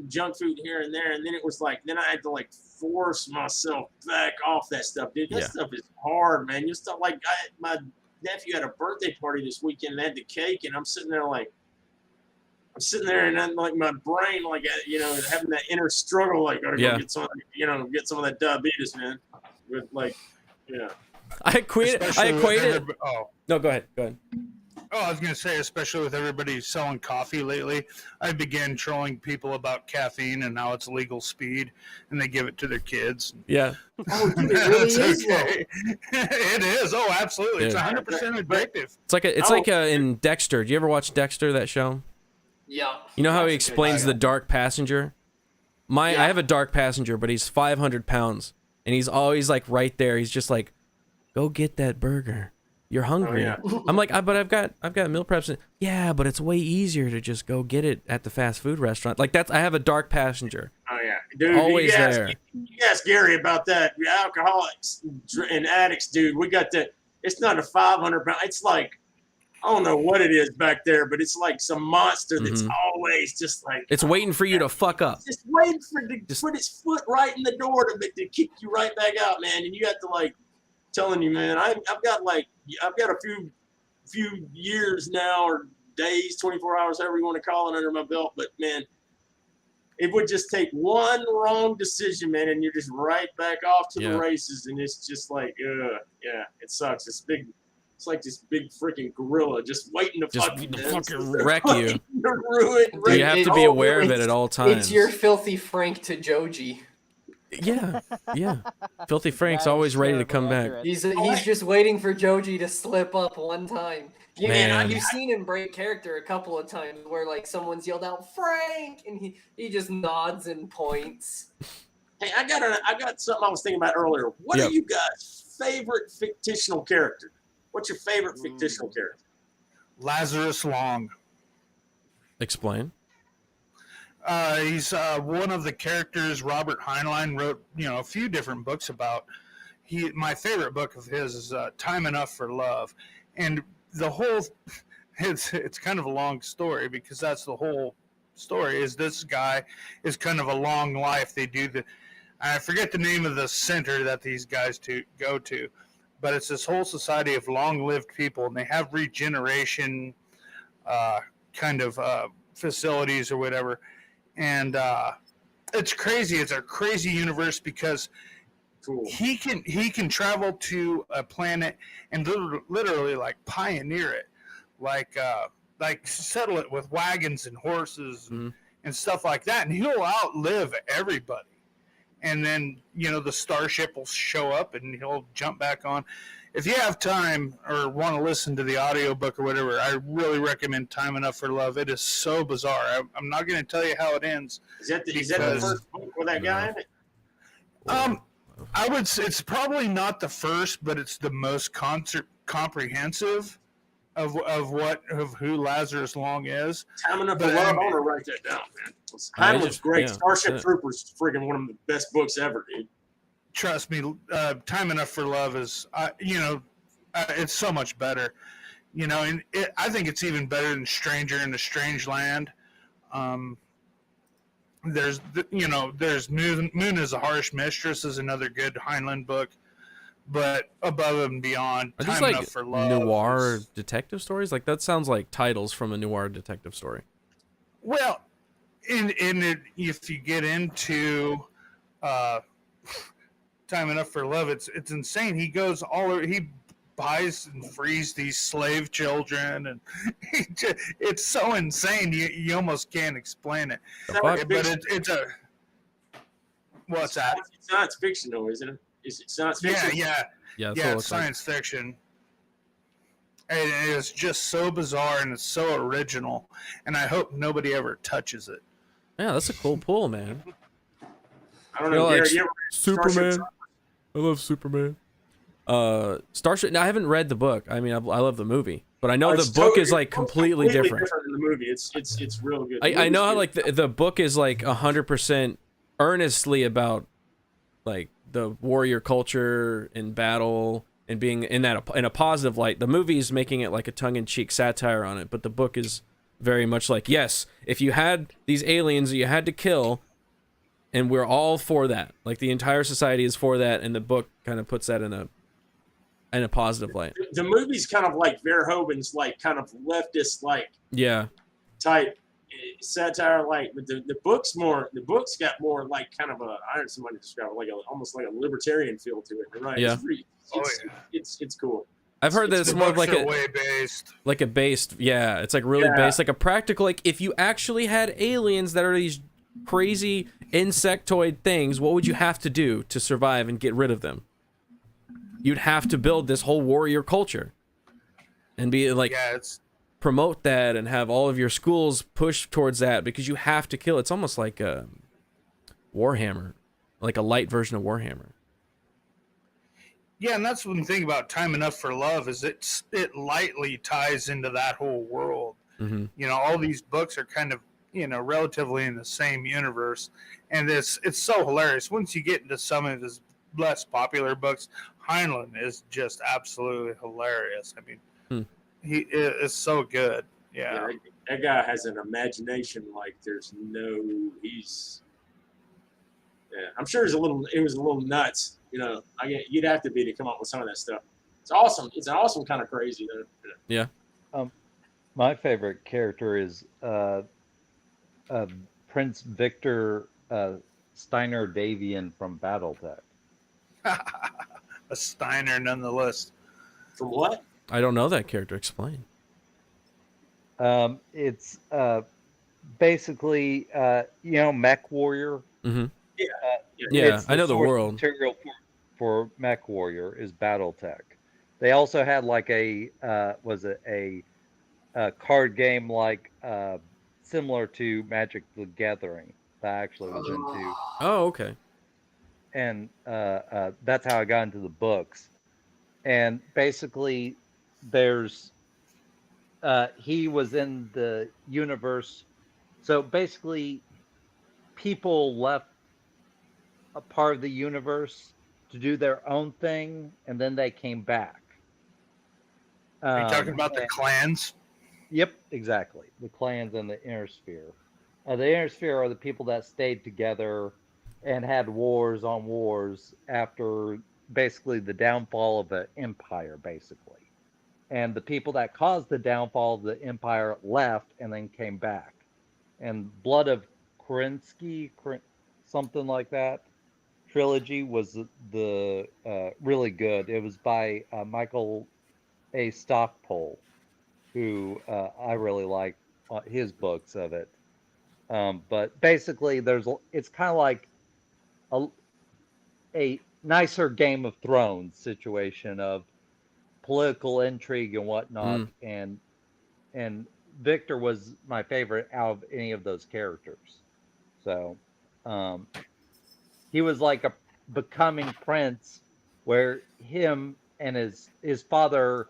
junk food here and there, and then it was like, then I had to like force myself back off that stuff, dude. That stuff is hard, man. You stuff like my nephew had a birthday party this weekend and they had the cake, and I'm sitting there and then like my brain having that inner struggle, like gotta go get some of that diabetes, man. With I equated. No, go ahead. Oh, I was gonna say, especially with everybody selling coffee lately, I began trolling people about caffeine and how it's legal speed, and they give it to their kids. Yeah. Oh, dude, it really is. It is. Oh, absolutely. It's 100% addictive. It's like in Dexter. Do you ever watch Dexter, that show? Yeah. You know how he explains the dark passenger? I have a dark passenger, but he's 500 pounds, and he's always like right there. He's just like, go get that burger. You're hungry. Oh, yeah. I'm like, but I've got meal preps. Yeah, but it's way easier to just go get it at the fast food restaurant. Like I have a dark passenger. Oh yeah, dude. Always there. You ask Gary about that. Alcoholics and addicts, dude. We got that. It's not a 500 pound. It's like, I don't know what it is back there, but it's like some monster that's always just like, it's waiting for you to fuck up. Just waiting for to put its foot right in the door to kick you right back out, man. And you have to like, telling you, man, I've got a few years now, or days, 24 hours, however you want to call it, under my belt. But man, it would just take one wrong decision, man, and you're just right back off to the races. And it's just like, yeah, it sucks. It's like this big freaking gorilla just waiting to fucking wreck you. Ruin. You have to be aware of it at all times. It's your filthy Frank to Joji. Yeah. Filthy Frank's always ready to come back. He's just waiting for Joji to slip up one time. You've seen him break character a couple of times where like someone's yelled out Frank and he just nods and points. Hey, I got something I was thinking about earlier. What are you guys' favorite fictional character? What's your favorite fictional character? Lazarus Long. Explain. He's one of the characters Robert Heinlein wrote, a few different books about. My favorite book of his is Time Enough for Love, and the whole it's kind of a long story because that's the whole story. Is this guy is kind of a long life. They do I forget the name of the center that these guys go to, but it's this whole society of long-lived people, and they have regeneration kind of facilities or whatever. And it's crazy. It's a crazy universe because he can travel to a planet and literally like pioneer it, like settle it with wagons and horses and stuff like that, and he'll outlive everybody. And then, the starship will show up and he'll jump back on. If you have time or want to listen to the audiobook or whatever, I really recommend Time Enough for Love. It is so bizarre. I'm not going to tell you how it ends. Is that the first book with that guy in it? I would say it's probably not the first, but it's the most comprehensive of who Lazarus Long is. Time Enough for Love. I want to write that down, man. Heinlein's great. Starship Troopers is freaking one of the best books ever, dude. Trust me, Time Enough for Love is, it's so much better. And I think it's even better than Stranger in a Strange Land. There's Moon is a Harsh Mistress is another good Heinlein book, but above and beyond, Are Time these Enough for Love. Noir detective stories? Like that sounds like titles from a noir detective story. Well, in it, if you get into Time Enough for Love, it's insane. He goes he buys and frees these slave children, and it's so insane you almost can't explain it. But it's a what's that? It's science fiction, though, isn't it? Is it science fiction? Yeah. It's science fiction. And it is just so bizarre and it's so original, and I hope nobody ever touches it. Yeah, that's a cool pull, man. I don't know. Like Superman. I love Superman. Starship. Now, I haven't read the book. I mean, I love the movie, but I know the book is like completely different than the movie. It's real good. I know how like the book is like 100% earnestly about like the warrior culture and battle and being in a positive light. The movie's making it like a tongue-in-cheek satire on it, but the book is very much like, yes, if you had these aliens that you had to kill, and we're all for that. Like the entire society is for that, and the book kind of puts that in a positive light. The movie's kind of like Verhoeven's like kind of leftist type satire, like, but the book's got more like kind of I heard somebody describe it like almost like a libertarian feel to it, right? Yeah. It's cool. I've heard that it's more of like based. Like a based, yeah. It's like really based, like a practical, like if you actually had aliens that are these crazy insectoid things, what would you have to do to survive and get rid of them? You'd have to build this whole warrior culture and be like, promote that and have all of your schools push towards that because you have to kill. It's almost like a Warhammer, like a light version of Warhammer. Yeah, and that's one thing about Time Enough for Love is it lightly ties into that whole world. Mm-hmm. All these books are kind of relatively in the same universe, and it's so hilarious. Once you get into some of his less popular books, Heinlein is just absolutely hilarious. I mean, he is so good. Yeah, that guy has an imagination like there's no. I'm sure it was a little nuts. You'd have to be to come up with some of that stuff. It's awesome. It's an awesome kind of crazy, though. Yeah. My favorite character is Prince Victor Steiner Davian from BattleTech. A Steiner, nonetheless. From what? I don't know that character. Explain. It's basically Mech Warrior. Mm-hmm. Yeah, I know the world. Material for Mech Warrior is BattleTech. They also had like a card game like similar to Magic the Gathering that I actually was into. Oh, okay. And that's how I got into the books. And basically, there's he was in the universe. So basically, people left a part of the universe to do their own thing, and then they came back. Are you talking about the clans? Yep, exactly. The clans and the inner sphere. The inner sphere are the people that stayed together and had wars on wars after basically the downfall of the empire, basically. And the people that caused the downfall of the empire left and then came back. And Blood of Kerensky, something like that, trilogy was the really good. It was by Michael A. Stockpole, who I really like his books of it. But basically, it's kind of like a nicer Game of Thrones situation of political intrigue and whatnot. And Victor was my favorite out of any of those characters. So he was like a becoming prince, where him and his father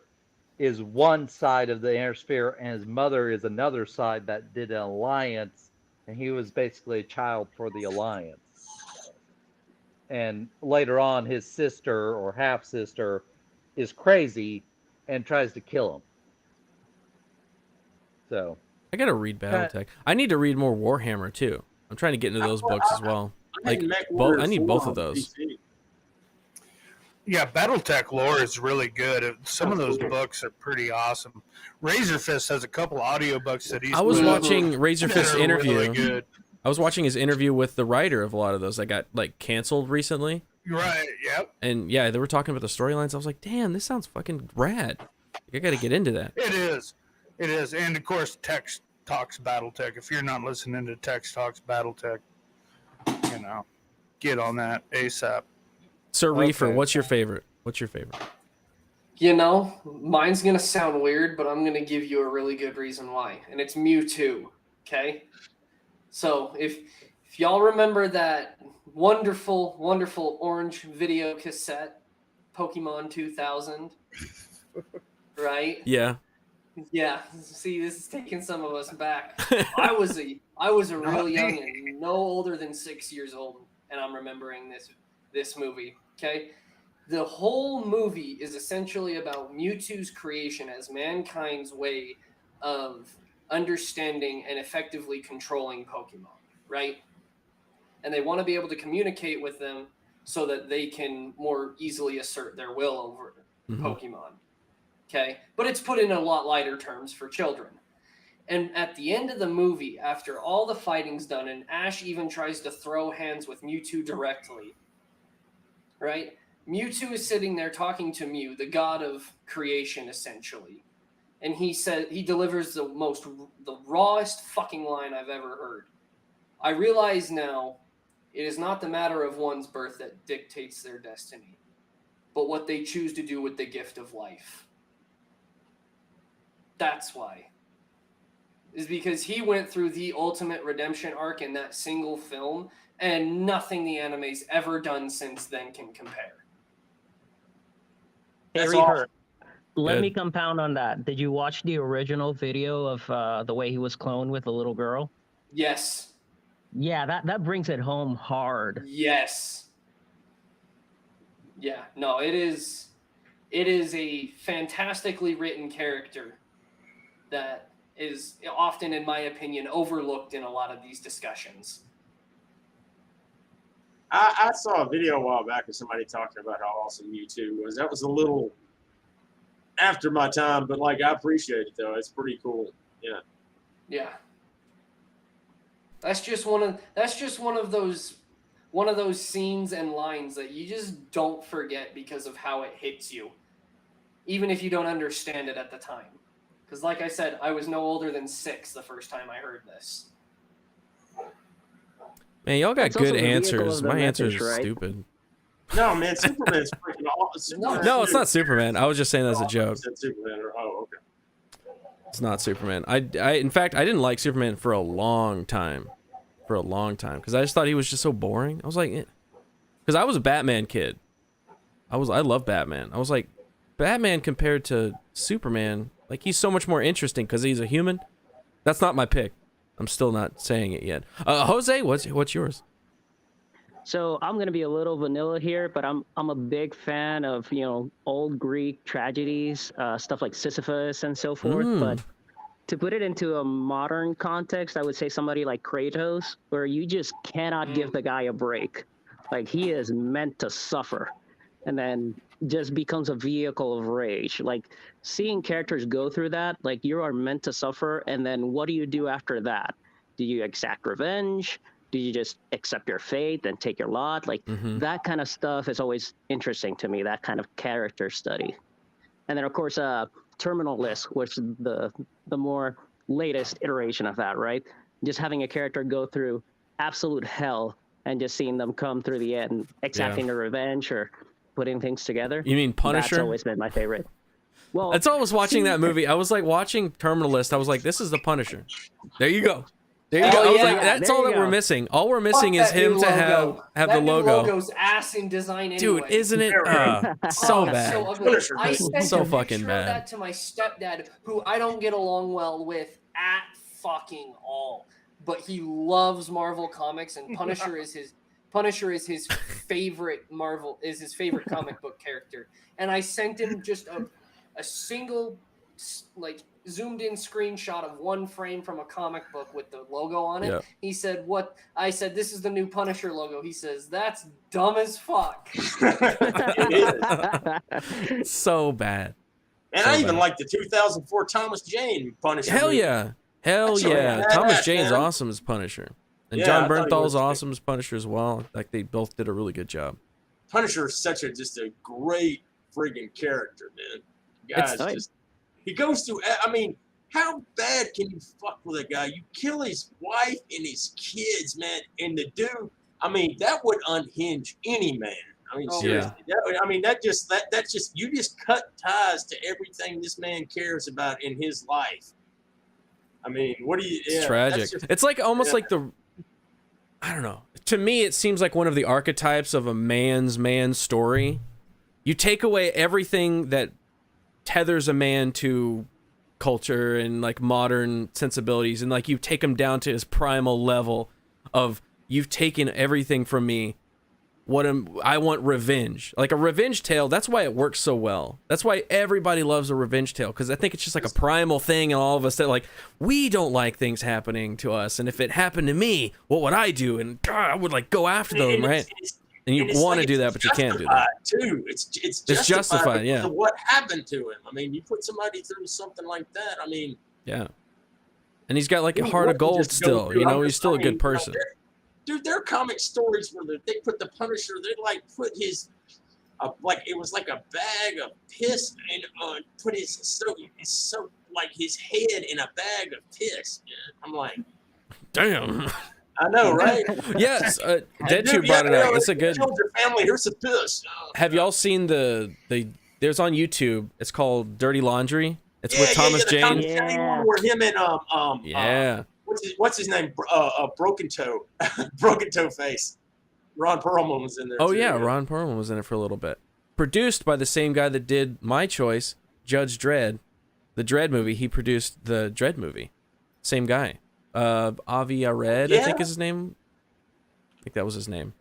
is one side of the inner sphere and his mother is another side that did an alliance, and he was basically a child for the alliance. And later on, his sister or half sister is crazy and tries to kill him. So I gotta read BattleTech. I need to read more Warhammer too. I'm trying to get into those books as well. Like I need both of those. Yeah, BattleTech lore is really good. Some of those books are pretty awesome. Razorfist has a couple audiobooks that he's. I was watching Razorfist's interview. Really good. I was watching his interview with the writer of a lot of those that got like canceled recently. Right. Yep. And yeah, they were talking about the storylines. I was like, damn, this sounds fucking rad. I got to get into that. It is. It is. And of course, Tex Talks BattleTech. If you're not listening to Tex Talks BattleTech, get on that ASAP. Sir Reefer, what's your favorite? What's your favorite? Mine's going to sound weird, but I'm going to give you a really good reason why. And it's Mewtwo, okay? So if y'all remember that wonderful, wonderful orange video cassette, Pokemon 2000, right? Yeah. Yeah. See, this is taking some of us back. I was a real young and no older than 6 years old, and I'm remembering this movie. Okay. The whole movie is essentially about Mewtwo's creation as mankind's way of understanding and effectively controlling Pokemon, right? And they want to be able to communicate with them so that they can more easily assert their will over Pokemon. Okay? But it's put in a lot lighter terms for children. And at the end of the movie, after all the fighting's done, and Ash even tries to throw hands with Mewtwo directly, right? Mewtwo is sitting there talking to Mew, the god of creation, essentially. And he delivers the rawest fucking line I've ever heard. I realize now it is not the matter of one's birth that dictates their destiny, but what they choose to do with the gift of life. That's why. Is because he went through the ultimate redemption arc in that single film, and nothing the anime's ever done since then can compare. Hey, Reaper, let me compound on that. Did you watch the original video of the way he was cloned with a little girl? Yes. Yeah, that brings it home hard. Yes. Yeah, no, it is a fantastically written character that is often, in my opinion, overlooked in a lot of these discussions. I saw a video a while back of somebody talking about how awesome Mewtwo was. That was a little after my time, but I appreciate it though. It's pretty cool. Yeah. Yeah. That's just one of those scenes and lines that you just don't forget because of how it hits you, even if you don't understand it at the time. Because, like I said, I was no older than 6 the first time I heard this. Man, y'all got good answers. My answer is stupid. No, man, Superman's freaking awesome. No, it's not Superman. I was just saying that as a joke. Superman. Oh, okay. It's not Superman. In fact, I didn't like Superman for a long time. Because I just thought he was just so boring. I was like, because I was a Batman kid. I love Batman. I was like, Batman compared to Superman, like he's so much more interesting because he's a human. That's not my pick. I'm still not saying it yet. Jose, what's yours? So I'm gonna be a little vanilla here, but I'm a big fan of old Greek tragedies, stuff like Sisyphus and so forth. But To put it into a modern context, I would say somebody like Kratos, where you just cannot give the guy a break. Like, he is meant to suffer, and then just becomes a vehicle of rage. Like, seeing characters go through that, like, you are meant to suffer, and then what do you do after that? Do you exact revenge? Do you just accept your fate and take your lot? Like, that kind of stuff is always interesting to me, that kind of character study. And then, of course, Terminal List, which is the more latest iteration of that, right? Just having a character go through absolute hell and just seeing them come through the end, exacting their revenge or putting things together. You mean Punisher? That's always been my favorite. Well, that's always watching that movie. I was like watching Terminal List. I was like, this is the Punisher. There you go. There you go. I was like, that's all that we're missing. All we're missing is him to have the logo. That logo's ass in design anyway. Dude, isn't it so bad? So ugly. I sent so a fucking picture bad. of that to my stepdad, who I don't get along well with at fucking all. But he loves Marvel comics, and Punisher is his favorite comic book character. And I sent him just a single, like, zoomed in screenshot of one frame from a comic book with the logo on it. Yep. He said, "What?" I said, "This is the new Punisher logo." He says, "That's dumb as fuck." So bad. And I even like the 2004 Thomas Jane Punisher. Hell movie. yeah. Hell yeah. Thomas Jane's awesome as Punisher. And John Bernthal's awesome as Punisher as well. Like, they both did a really good job. Punisher is just a great friggin' character, man. Guys, he goes through. I mean, how bad can you fuck with a guy? You kill his wife and his kids, man. And the dude, I mean, that would unhinge any man. I mean, seriously. You just cut ties to everything this man cares about in his life. I mean, what do you? It's tragic. It's like almost like I don't know. To me, it seems like one of the archetypes of a man's man story. You take away everything that tethers a man to culture and like modern sensibilities, and like you take him down to his primal level of, you've taken everything from me. I want revenge. Like a revenge tale, that's why it works so well. That's why everybody loves a revenge tale, because I think it's just like a primal thing in all of us that, like, we don't like things happening to us, and if it happened to me, what would I do? And I would like go after them, right? And you want to do that, but you can't do that. Too. It's justified, yeah. What happened to him? I mean, you put somebody through something like that. I mean, yeah. And he's got like a heart of gold still. You know, he's still a good person. Dude, there are comic stories where they put the Punisher. They like put his, like it was like a bag of piss, and put his like his head in a bag of piss. Man. I'm like, damn. I know, right? Yes, Deadtube brought it up. It's a good. Killed your family. Here's a piss. Have y'all seen there's on YouTube. It's called Dirty Laundry. It's with Thomas Jane. Thomas Jane one where him and what's his name? Broken Toe, Broken Toe Face. Ron Perlman was in there. Oh yeah, Ron Perlman was in it for a little bit. Produced by the same guy that did my choice, Judge Dredd, the Dredd movie. He produced the Dredd movie. Same guy. Avi Arad, I think is his name. I think that was his name.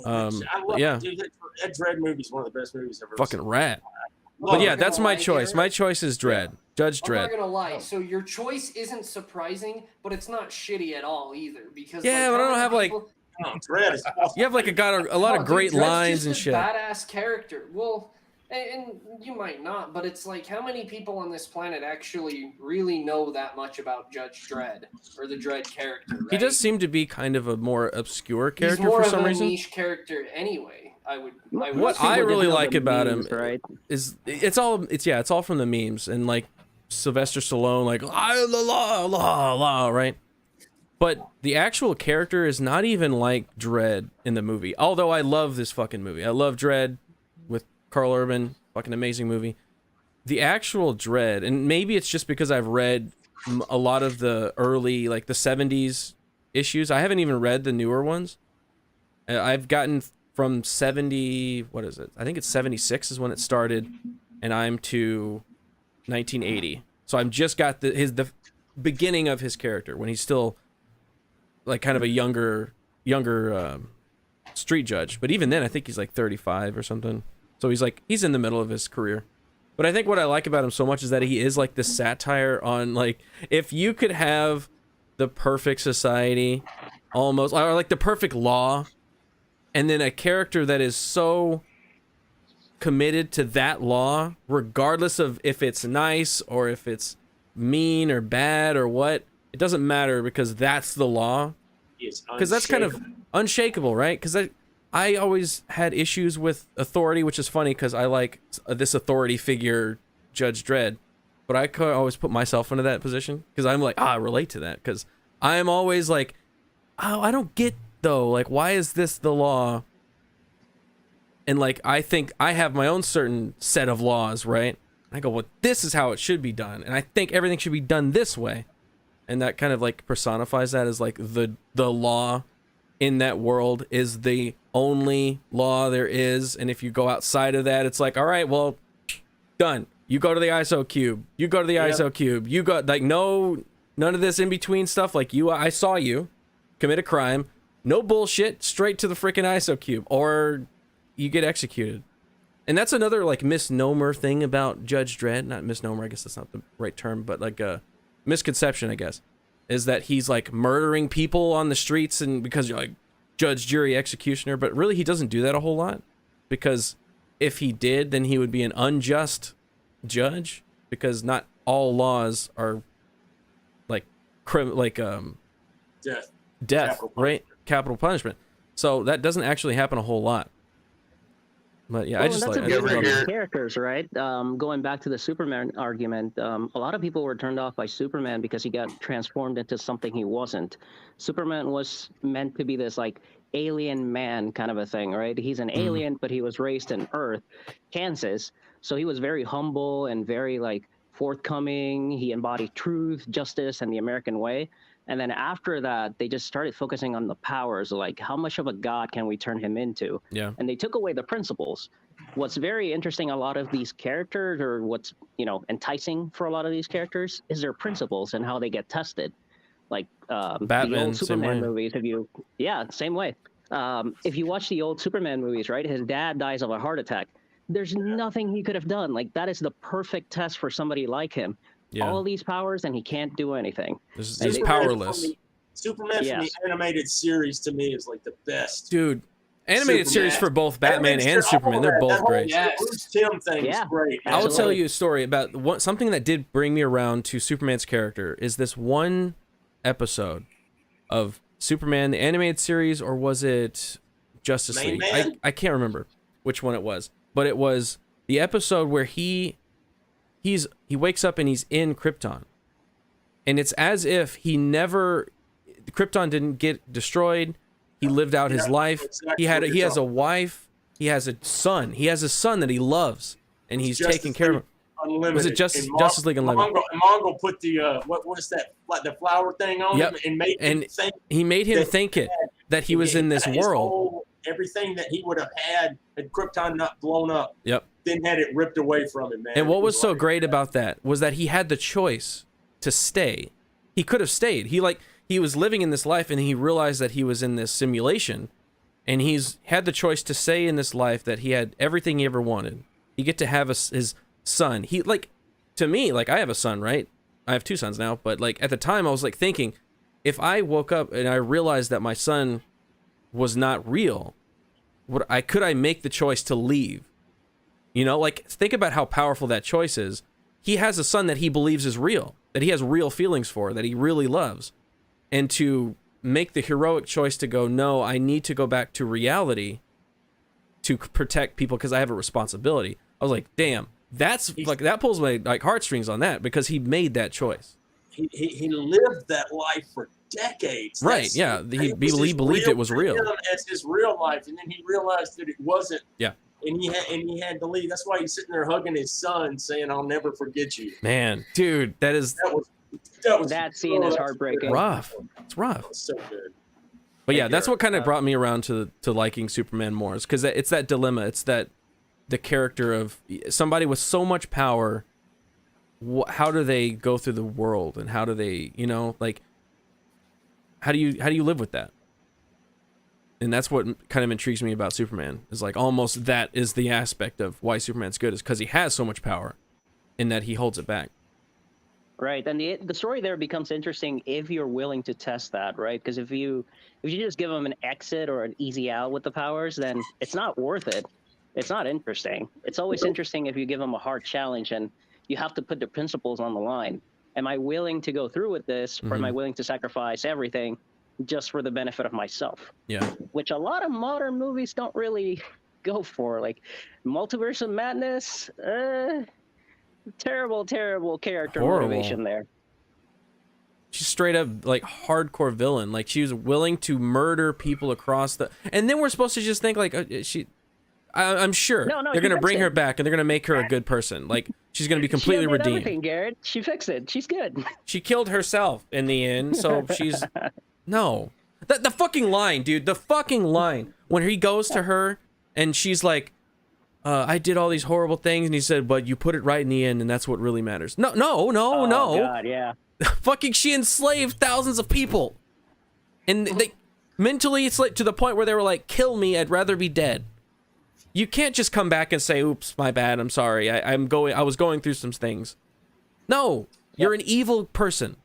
I love it, dude. That Dredd movie is one of the best movies ever. Fucking rat. But yeah, that's my choice. My choice is Dredd. Judge Dredd. I'm not gonna lie. So your choice isn't surprising, but it's not shitty at all either. Because but I don't have like. Dredd is awesome. You have like a lot of great lines and shit. Badass character. Well, and you might not, but it's like, how many people on this planet actually really know that much about Judge Dredd or the Dredd character? Right? He does seem to be kind of a more obscure character for some reason. He's more of a niche character anyway. What I really like about him is it's all from the memes and like Sylvester Stallone, like la, right? But the actual character is not even like Dredd in the movie. Although I love this fucking movie. I love Dredd with Carl Urban, fucking amazing movie. The actual Dredd, and maybe it's just because I've read a lot of the early, like the 70s issues. I haven't even read the newer ones. I've gotten from 70, what is it? I think it's 76 is when it started, and I'm to 1980. So I've just got the beginning of his character when he's still like kind of a younger street judge. But even then, I think he's like 35 or something. So he's in the middle of his career. But I think what I like about him so much is that he is like this satire on, like, if you could have the perfect society, almost, or like the perfect law, and then a character that is so committed to that law, regardless of if it's nice or if it's mean or bad or what, it doesn't matter because that's the law. Because that's kind of unshakable, right? Because I always had issues with authority, which is funny because I like this authority figure, Judge Dredd, but I could always put myself into that position because I'm like, I relate to that because I'm always like, oh, I don't get though, like, why is this the law? And like, I think I have my own certain set of laws, right? I go, well, this is how it should be done, and I think everything should be done this way, and that kind of like personifies that as like the law in that world is the only law there is, and if you go outside of that, it's like, all right, well, done. You go to the ISO cube. You go to the ISO cube. You got like none of this in between stuff. Like I saw you commit a crime. No bullshit. Straight to the freaking ISO cube, or you get executed. And that's another like misnomer thing about Judge Dredd. Not misnomer, I guess that's not the right term, but like a misconception, I guess, is that he's like murdering people on the streets and because you're like judge, jury, executioner, but really he doesn't do that a whole lot, because if he did, then he would be an unjust judge, because not all laws are like death, right? Capital punishment. So that doesn't actually happen a whole lot. But yeah, well, I just that's like a good thing characters, right? Going back to the Superman argument, a lot of people were turned off by Superman because he got transformed into something he wasn't. Superman was meant to be this like alien man kind of a thing, right? He's an alien, but he was raised in Earth, Kansas, so he was very humble and very like forthcoming. He embodied truth, justice, and the American way. And then after that, they just started focusing on the powers, like how much of a god can we turn him into? Yeah. And they took away the principles. What's very interesting, a lot of these characters, or what's, enticing for a lot of these characters, is their principles and how they get tested. Like Batman, the old Superman same way. movies, same way. If you watch the old Superman movies, right, his dad dies of a heart attack. There's nothing he could have done. Like, that is the perfect test for somebody like him. Yeah. All these powers, and he can't do anything. He's powerless. Superman from the animated series to me is like the best. Dude, animated series for both Batman and Superman, they're both great. Bruce Timm thing is great. I will tell you a story about something that did bring me around to Superman's character. Is this one episode of Superman, the animated series, or was it Justice League? I can't remember which one it was, but it was the episode where he wakes up and he's in Krypton, and it's as if Krypton didn't get destroyed. He lived out his life. He has a wife. He has a son. He has a son that he loves, and he's taking care of him. Unlimited. Was it Justice League Unlimited? Mongo put the what's that, like the flower thing on him and made him think. He made him think that he was in this world. Everything that he would have had Krypton not blown up. Yep. Then had it ripped away from him, man. And what was so great about that was that he had the choice to stay. He could have stayed. He was living in this life, and he realized that he was in this simulation, and he's had the choice to stay in this life that he had everything he ever wanted. He get to have his son. To me, I have a son, right? I have two sons now, but at the time I was thinking, if I woke up and I realized that my son was not real, could I make the choice to leave? Think about how powerful that choice is. He has a son that he believes is real, that he has real feelings for, that he really loves. And to make the heroic choice to go, no, I need to go back to reality to protect people because I have a responsibility. I was like, damn, that pulls my heartstrings on that, because he made that choice. He lived that life for decades. Right, yeah. He believed it was real. As his real life, and then he realized that it wasn't. Yeah. And he had to leave. That's why he's sitting there hugging his son, saying, "I'll never forget you." Man, dude, that scene is heartbreaking. Rough. It's rough. It's so good. But yeah, that's what kind of brought me around to liking Superman more, is because it's that dilemma. It's that the character of somebody with so much power. How do they go through the world, and how do they, how do you live with that? And that's what kind of intrigues me about Superman, is almost that is the aspect of why Superman's good, is because he has so much power, in that he holds it back. Right, and the story there becomes interesting if you're willing to test that, right? Because if you just give them an exit or an easy out with the powers, then it's not worth it. It's not interesting. It's always interesting if you give them a hard challenge and you have to put the principles on the line. Am I willing to go through with this, or am I willing to sacrifice everything just for the benefit of myself? Yeah. Which a lot of modern movies don't really go for. Like Multiverse of Madness, terrible character motivation there. She's straight up like hardcore villain. Like she was willing to murder people across the. And then we're supposed to just think like I'm sure they're gonna bring her back and they're gonna make her a good person. Like she's gonna be completely she redeemed. Everything, Garrett. She fixed it. She's good. She killed herself in the end, so she's no. The fucking line, dude. The fucking line when he goes to her and she's like, I did all these horrible things, and he said, but you put it right in the end, and that's what really matters. No. Oh, God, yeah. Fucking she enslaved thousands of people. And they mentally, it's like to the point where they were like, kill me, I'd rather be dead. You can't just come back and say, oops, my bad, I'm sorry. I was going through some things. No, you're an evil person.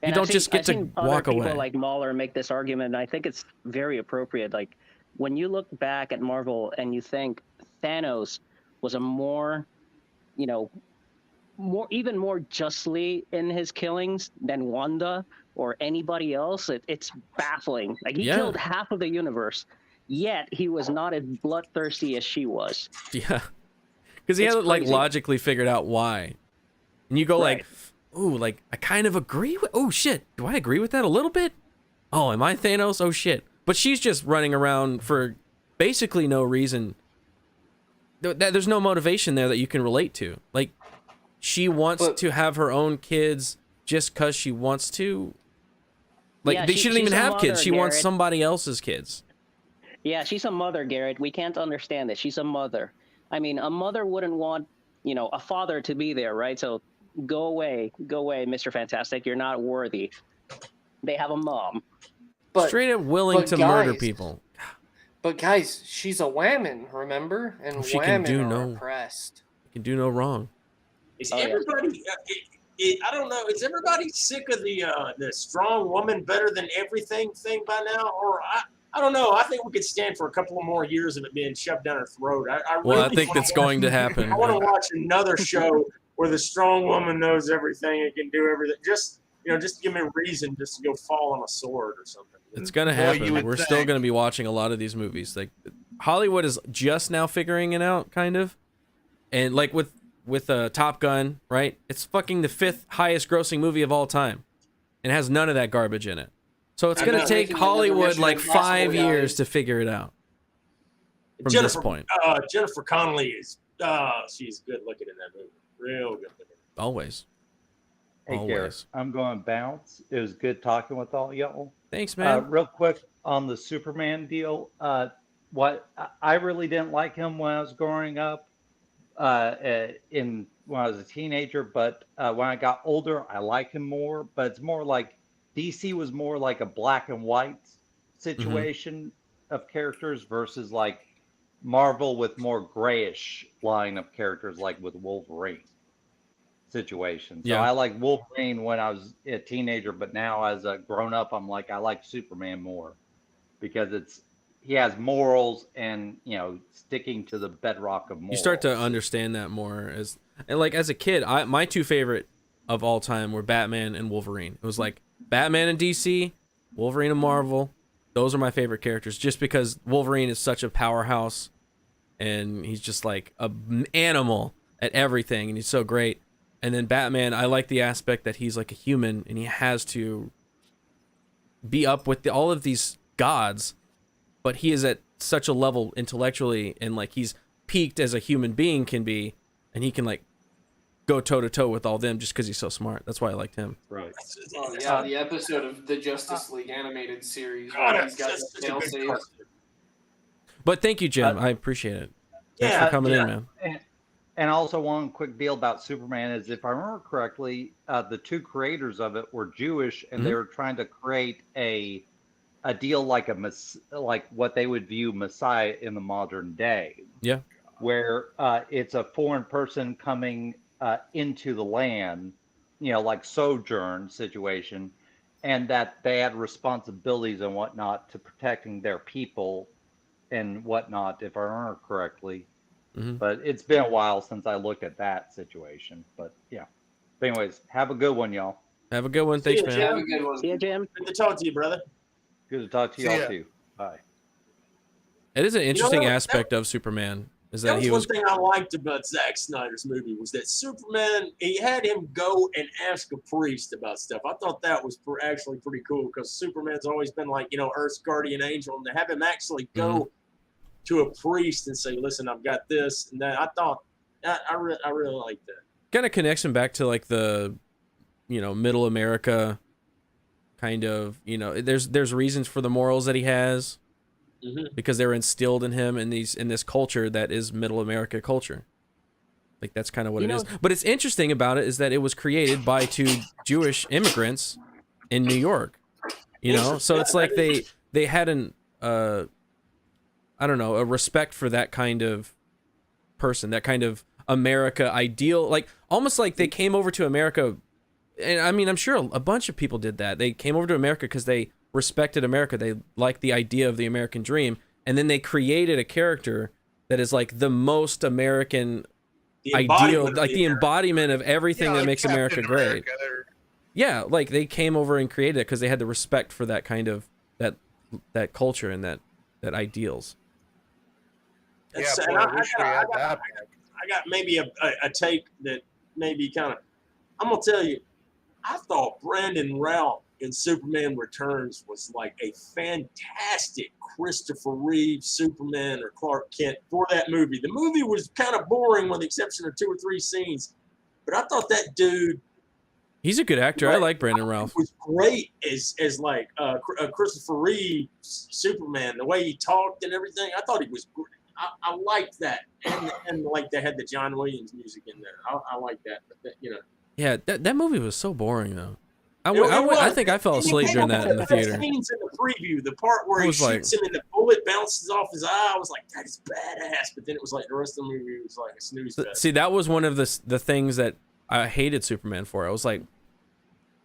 And you don't just get to walk away. People like Mahler make this argument, and I think it's very appropriate. Like, when you look back at Marvel and you think Thanos was a more, even more justly in his killings than Wanda or anybody else, it's baffling. Like he killed half of the universe, yet he was not as bloodthirsty as she was. Yeah, because he hasn't like logically figured out why. And you go like, ooh, like I kind of agree with. Oh shit, do I agree with that a little bit? Oh, am I Thanos? Oh shit. But she's just running around for basically no reason. There's no motivation there that you can relate to. Like, she wants to have her own kids just because she wants to. Like, she shouldn't even have kids. She wants somebody else's kids. Yeah, she's a mother, Garrett. We can't understand this. She's a mother. I mean, a mother wouldn't want, a father to be there, right? So go away, Mr. Fantastic. You're not worthy. They have a mom. Straight up willing to murder people. But guys, she's a woman, remember? And she women can do are oppressed. Can do no wrong. Is everybody? I don't know. Is everybody sick of the strong woman better than everything thing by now? Or I don't know. I think we could stand for a couple of more years of it being shoved down our throat. I think that's going to happen. I want to watch another show where the strong woman knows everything and can do everything. Just give me a reason just to go fall on a sword or something. It's gonna happen. We're still gonna be watching a lot of these movies. Like Hollywood is just now figuring it out, kind of. And like with Top Gun, right? It's fucking the 5th highest grossing movie of all time, and it has none of that garbage in it. So it's gonna take Hollywood like 5 years to figure it out. From this point, Jennifer Connelly is she's good looking in that movie. Real good looking. Always. Hey, Garrett, I'm going to bounce. It was good talking with all y'all. Thanks, man. Real quick on the Superman deal. What I really didn't like him when I was growing up, when I was a teenager. But when I got older, I like him more. But it's more like DC was more like a black and white situation of characters versus like Marvel with more grayish line of characters, like with Wolverine. Situation. So I like Wolverine when I was a teenager, but now as a grown up, I'm like, I like Superman more because he has morals and sticking to the bedrock of morals. You start to understand that more as a kid. My 2 favorite of all time were Batman and Wolverine. It was like Batman and DC, Wolverine and Marvel. Those are my favorite characters, just because Wolverine is such a powerhouse, and he's just like an animal at everything, and he's so great. And then Batman, I like the aspect that he's like a human and he has to be up with all of these gods, but he is at such a level intellectually and like he's peaked as a human being can be, and he can like go toe to toe with all them just because he's so smart. That's why I liked him. Right. Oh yeah, the episode of the Justice League animated series where these guys fail saves. But thank you, Jim. I appreciate it. Thanks for coming in, man. And also one quick deal about Superman is, if I remember correctly, the 2 creators of it were Jewish, and they were trying to create a deal like what they would view Messiah in the modern day. Yeah. where it's a foreign person coming into the land, like sojourn situation, and that they had responsibilities and whatnot to protecting their people and whatnot, if I remember correctly. Mm-hmm. But it's been a while since I looked at that situation. But yeah. But anyways, have a good one, y'all. Have a good one. Thanks, man. Have a good one. See ya, Jim. Good to talk to you, brother. Good to talk to See y'all ya. too. Bye. It is an interesting that- aspect of Superman. Is That that was he one was thing I liked about Zack Snyder's movie was that Superman, he had him go and ask a priest about stuff. I thought that was actually pretty cool because Superman's always been like, Earth's guardian angel, and to have him actually go to a priest and say, listen, I've got this and that. I thought I really liked that. kind of connects him back to like the, middle America kind of, there's reasons for the morals that he has. Because they were instilled in him in this culture that is middle America culture. Like that's kind of what it is. But it's interesting about it is that it was created by 2 Jewish immigrants in New York. So it's like they had a respect for that kind of person, that kind of America ideal, like almost like they came over to America. And I mean, I'm sure a bunch of people did that. They came over to America because they respected America. They liked the idea of the American dream. And then they created a character that is like the most American ideal, like the embodiment of everything that makes America great. Yeah, like they came over and created it because they had the respect for that kind of that culture and that ideals. Yeah, boy, I wish we had that. I got maybe a take that maybe kind of. I'm gonna tell you, I thought Brandon Routh in Superman Returns was like a fantastic Christopher Reeve Superman or Clark Kent for that movie. The movie was kind of boring with the exception of 2 or 3 scenes, but I thought that dude. He's a good actor. I like Brandon Routh. Was great as like Christopher Reeve Superman. The way he talked and everything, I thought he was great. I liked that, and like they had the John Williams music in there. I like that, but Yeah, that movie was so boring though. I think I fell asleep during that in the theater. Scenes in the preview, the part where he shoots him and the bullet bounces off his eye, I was like, that is badass. But then it was like the rest of the movie was like a snooze fest. See, that was one of the things that I hated Superman for. I was like,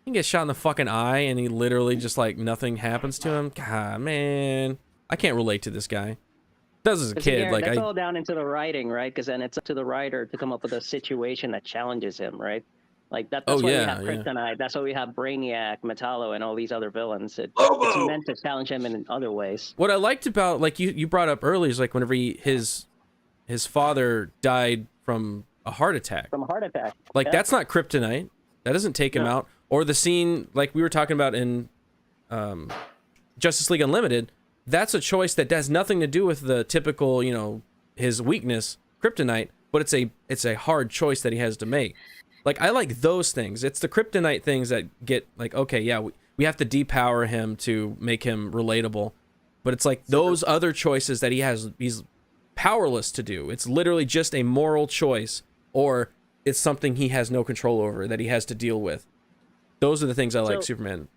he gets shot in the fucking eye and he literally just like nothing happens to him. God, man, I can't relate to this guy. Does as a kid, Again, like that's all down into the writing, right? Because then it's up to the writer to come up with a situation that challenges him, right? Like that's why we have Kryptonite. That's why we have Brainiac, Metallo, and all these other villains. It's meant to challenge him in other ways. What I liked about, like you brought up earlier, is like whenever his father died from a heart attack. From a heart attack. Like that's not Kryptonite. That doesn't take him out. Or the scene like we were talking about in Justice League Unlimited. That's a choice that has nothing to do with the typical, his weakness, Kryptonite. But it's a hard choice that he has to make. Like, I like those things. It's the Kryptonite things that get, like, okay, yeah, we have to depower him to make him relatable. But it's like those other choices that he's powerless to do. It's literally just a moral choice, or it's something he has no control over that he has to deal with. Those are the things I like Superman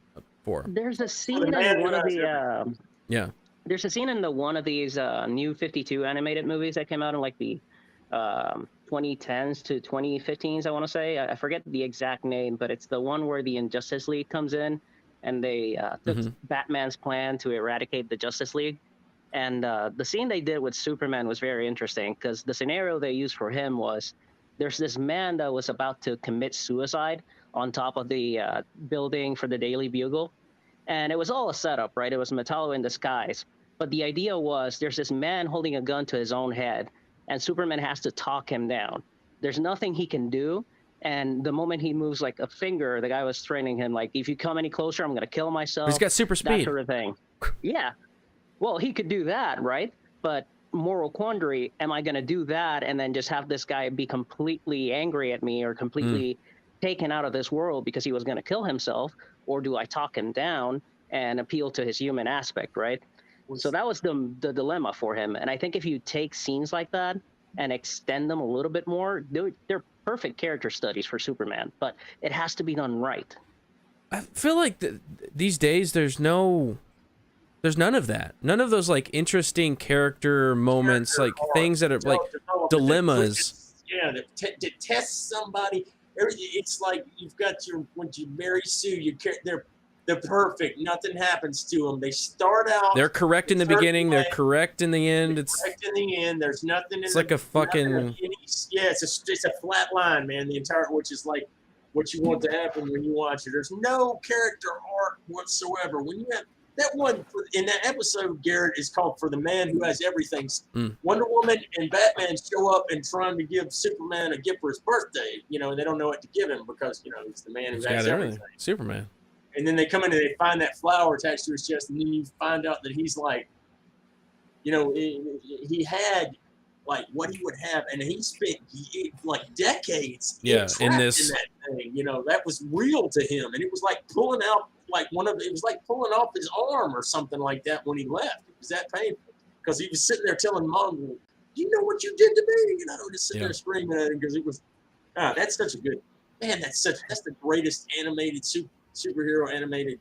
for. There's a scene in one of the... yeah. There's a scene in one of these new 52 animated movies that came out in, like, the... 2010s to 2015s, I want to say. I forget the exact name, but it's the one where the Injustice League comes in and they took Batman's plan to eradicate the Justice League. And the scene they did with Superman was very interesting because the scenario they used for him was there's this man that was about to commit suicide on top of the building for the Daily Bugle. And it was all a setup, right? It was Metallo in disguise. But the idea was there's this man holding a gun to his own head, and Superman has to talk him down. There's nothing he can do. And the moment he moves like a finger, the guy was threatening him, like, if you come any closer, I'm going to kill myself. He's got super speed. That sort of thing. Yeah. Well, he could do that, right? But moral quandary, am I going to do that and then just have this guy be completely angry at me or completely taken out of this world because he was going to kill himself? Or do I talk him down and appeal to his human aspect, right? So that was the dilemma for him. And I think if you take scenes like that and extend them a little bit more, they're perfect character studies for Superman, but it has to be done right. I feel like these days there's no There's none of that. None of those like interesting character moments, like things that are like dilemmas. Yeah, to test somebody. It's like you've got when you marry Sue, they're perfect. Nothing happens to them. They start out. They're correct in the beginning. They're correct in the end. It's correct in the end. There's nothing. It's like a fucking. It's a flat line, man. The entire, which is like what you want to happen when you watch it. There's no character arc whatsoever. When you have that one in that episode, Garrett, is called "For the Man Who Has Everything." Wonder Woman and Batman show up and trying to give Superman a gift for his birthday. You know, they don't know what to give him because he's the man who has everything. Superman. And then they come in and they find that flower attached to his chest, and then you find out that he's like, he had like what he would have, and he spent like decades in that thing. That was real to him, and it was like pulling out like it was like pulling off his arm or something like that when he left. It was that painful because he was sitting there telling Mom, "Do you know what you did to me?" Just sitting there screaming at him because it was. That's such a good man. That's the greatest animated superhero animated.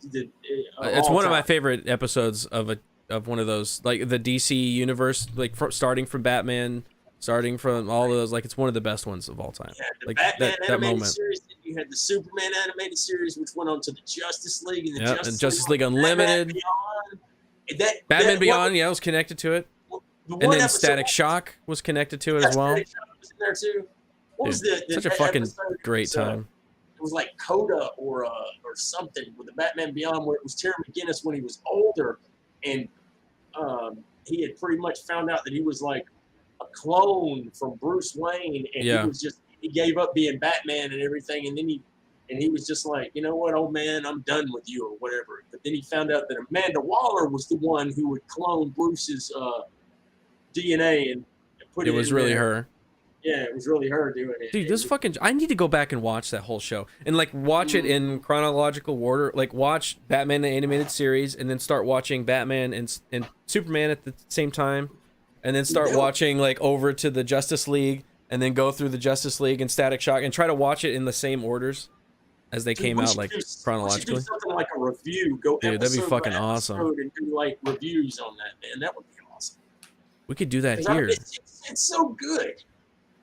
It's one of my favorite episodes of one of those, like the DC universe, like starting from Batman, starting from all of those. Like it's one of the best ones of all time. Yeah, the like Batman that animated moment. series. You had the Superman animated series, which went on to the Justice League and the Justice League Unlimited. Batman Beyond, was connected to it. And then Static Shock was connected to it as well. Static Shock was in there too. What was such a fucking great time. It was like Coda or something with the Batman Beyond, where it was Terry McGinnis when he was older, and he had pretty much found out that he was like a clone from Bruce Wayne, and he gave up being Batman and everything, and then he was just like, you know what, old man, I'm done with you or whatever. But then he found out that Amanda Waller was the one who would clone Bruce's DNA and put it. It was really her. Yeah, it was really her doing it. Dude, I need to go back and watch that whole show and like watch it in chronological order. Like watch Batman the animated series and then start watching Batman and Superman at the same time, and then start watching like over to the Justice League and then go through the Justice League and Static Shock and try to watch it in the same orders as they came out, like chronologically. We should do something like a review. Dude, that'd be fucking awesome. And do like reviews on that, man. That would be awesome. We could do that here. It's so good.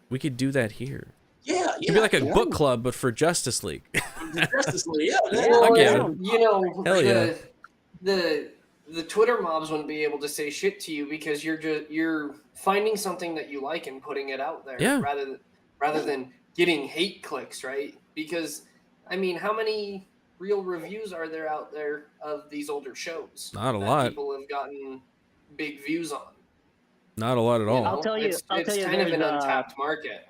We could do that here. Yeah, It'd be like a book club, but for Justice League. Justice League, Hell yeah. The Twitter mobs wouldn't be able to say shit to you because you're finding something that you like and putting it out there rather than getting hate clicks, right? Because I mean, how many real reviews are there out there of these older shows? Not a lot. People have gotten big views on. Not a lot at all. I'll tell you. It's kind of an untapped market.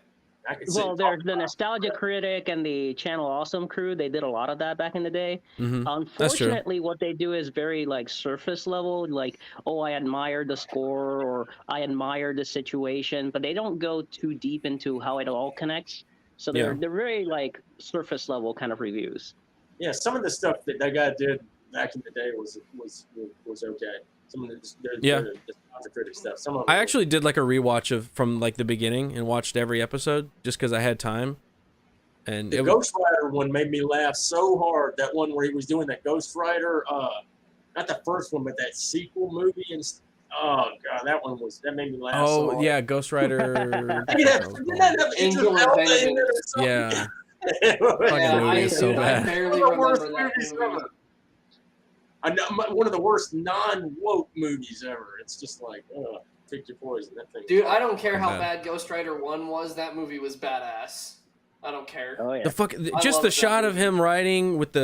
Well, there's the Nostalgia Critic and the Channel Awesome crew. They did a lot of that back in the day. Mm-hmm. Unfortunately, what they do is very like surface level. Like, oh, I admired the score or I admired the situation, but they don't go too deep into how it all connects. So they're very like surface level kind of reviews. Yeah, some of the stuff that guy did back in the day was okay. Some of the critic stuff. Some of I actually did like a rewatch from like the beginning and watched every episode just because I had time. And the Ghost Rider one made me laugh so hard. That one where he was doing that Ghost Rider, not the first one, but that sequel movie, and oh god, that made me laugh. Oh so hard. Yeah, Ghost Rider. Angel Inventions. Yeah. Fucking movie is so bad. I barely remember that movie. One of the worst non-woke movies ever. It's just like, pick your poison. That thing. Dude, I don't care how bad Ghost Rider 1 was. That movie was badass. I don't care. Oh yeah. Just the shot of him riding with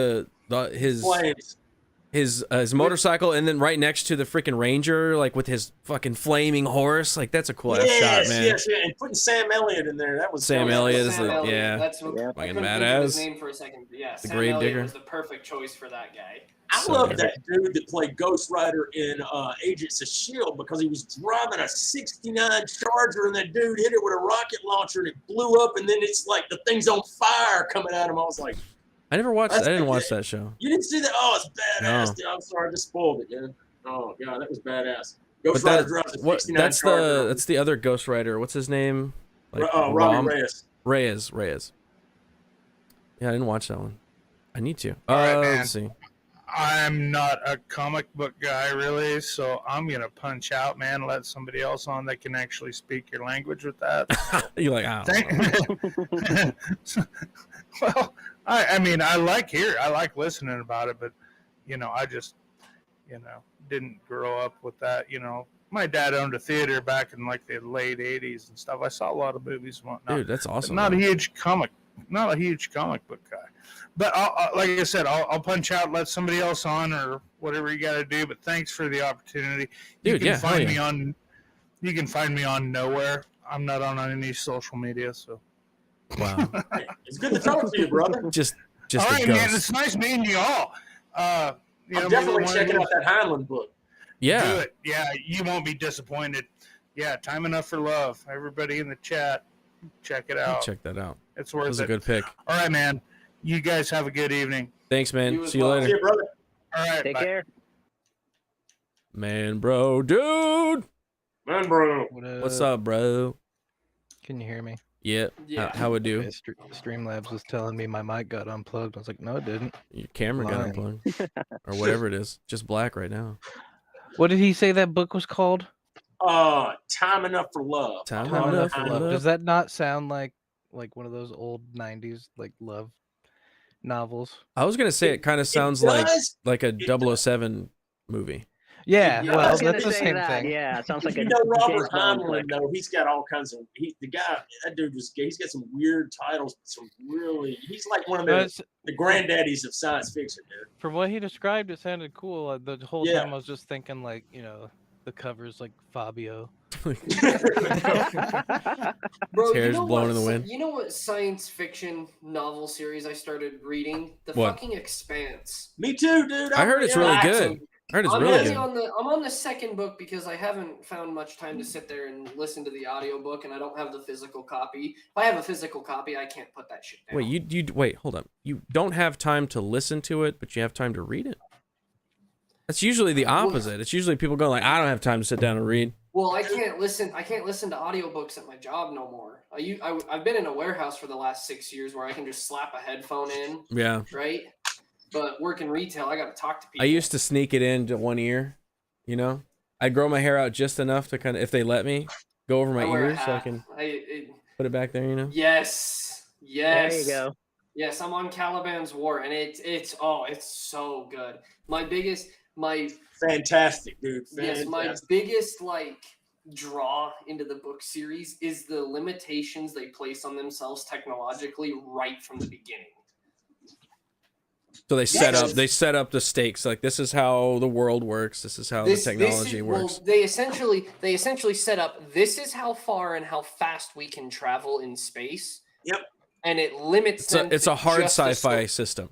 his motorcycle, and then right next to the freaking Ranger, like with his fucking flaming horse. Like that's a cool ass shot, man. Yes, and putting Sam Elliott in there. That was Sam Elliott. That's what fucking I couldn't badass. think of his name for a second. But yeah, The Sam grave Elliott digger was the perfect choice for that guy. I love that dude that played Ghost Rider in Agents of S.H.I.E.L.D. because he was driving a 69 Charger and that dude hit it with a rocket launcher and it blew up, and then it's like the thing's on fire coming at him. I was like, I never watched. I didn't watch that show. You didn't see that? Oh, it's badass. No. Dude. I'm sorry, I just spoiled it, man. Oh god, that was badass. Ghost Rider drives a 69 Charger. That's the other Ghost Rider. What's his name? Like, Robbie Reyes. Yeah, I didn't watch that one. I need to. All right, man. Let's see. I'm not a comic book guy, really, so I'm going to punch out, man, let somebody else on that can actually speak your language with that. You're like, well, I mean, I like listening about it, but, I just, didn't grow up with that, My dad owned a theater back in, like, the late 80s and stuff. I saw a lot of movies and whatnot. Dude, that's awesome. Not a huge comic book guy. But like I said, I'll punch out, let somebody else on, or whatever you got to do. But thanks for the opportunity. Dude, You can find me on nowhere. I'm not on any social media, so. Wow. It's good to talk to you, brother. Just all a right, ghost. man. It's nice meeting you all. I'm definitely checking out that Heinlein book. Yeah. Do it. Yeah, you won't be disappointed. Yeah, Time Enough for Love. Everybody in the chat, check it out. Check that out. It's worth it. That was a good pick. All right, man. You guys have a good evening. Thanks, man. See you later. See you, brother. All right. Take bye. care. Man, bro, dude. Man, bro. What's up, bro? Can you hear me? Yeah. Yeah. How it do? Okay, Streamlabs was telling me my mic got unplugged. I was like, no, it didn't. Your camera got Lying. unplugged. Or whatever it is. Just black right now. What did he say that book was called? Time Enough for Love. Time Time Enough for for Love. Love. Does that not sound like one of those old 90s like love novels? I was gonna say it kind of sounds does. like a 007 movie. Yeah, Yeah, I well, was gonna that's the say same that. thing. Yeah, it sounds like a Robert James Bond Heinlein, flick. though, he's got all kinds of. That dude he's got some weird titles, some really. He's like one of the granddaddies of science fiction, dude. From what he described, it sounded cool. The whole Yeah. time I was just thinking, like, the covers like Fabio. Bro, Hair's blowing in the wind. You know what science fiction novel series I started reading? The What? fucking Expanse. Me too, dude. I heard it's really good. I heard it's really good. I'm on the second book because I haven't found much time to sit there and listen to the audiobook, and I don't have the physical copy. If I have a physical copy, I can't put that shit down. Wait, you wait, hold up. You don't have time to listen to it, but you have time to read it. That's usually the opposite. It's usually people go like, I don't have time to sit down and read. Well, I can't listen to audiobooks at my job no more. I've been in a warehouse for the last 6 years where I can just slap a headphone in. Yeah. Right? But working retail, I got to talk to people. I used to sneak it into one ear, I'd grow my hair out just enough to kind of, if they let me, go over my I wear a ears so I hat. can put it back there, Yes. There you go. Yes, I'm on Caliban's War, and it's so good. Fantastic, dude. Fantastic. Yes, my biggest draw into the book series is the limitations they place on themselves technologically right from the beginning. So they set up the stakes. Like, this is how the world works. This is how the technology works. Well, they essentially set up, this is how far and how fast we can travel in space. Yep. And it limits them. It's a hard sci-fi system.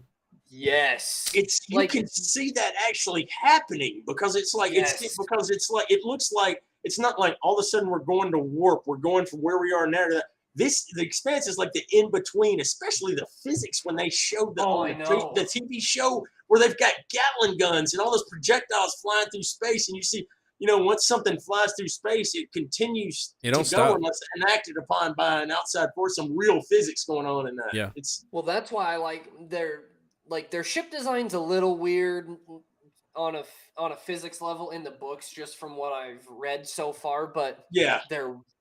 Yes. You can see that actually happening because it's like it looks like it's not like all of a sudden we're going to warp. We're going from where we are now to that. The Expanse is like the in between, especially the physics when they showed the TV show where they've got Gatling guns and all those projectiles flying through space, and you see, once something flies through space, it continues to go unless it's enacted upon by an outside force. Some real physics going on in that. Yeah. That's why I like their ship design's a little weird on a physics level in the books, just from what I've read so far. But yeah,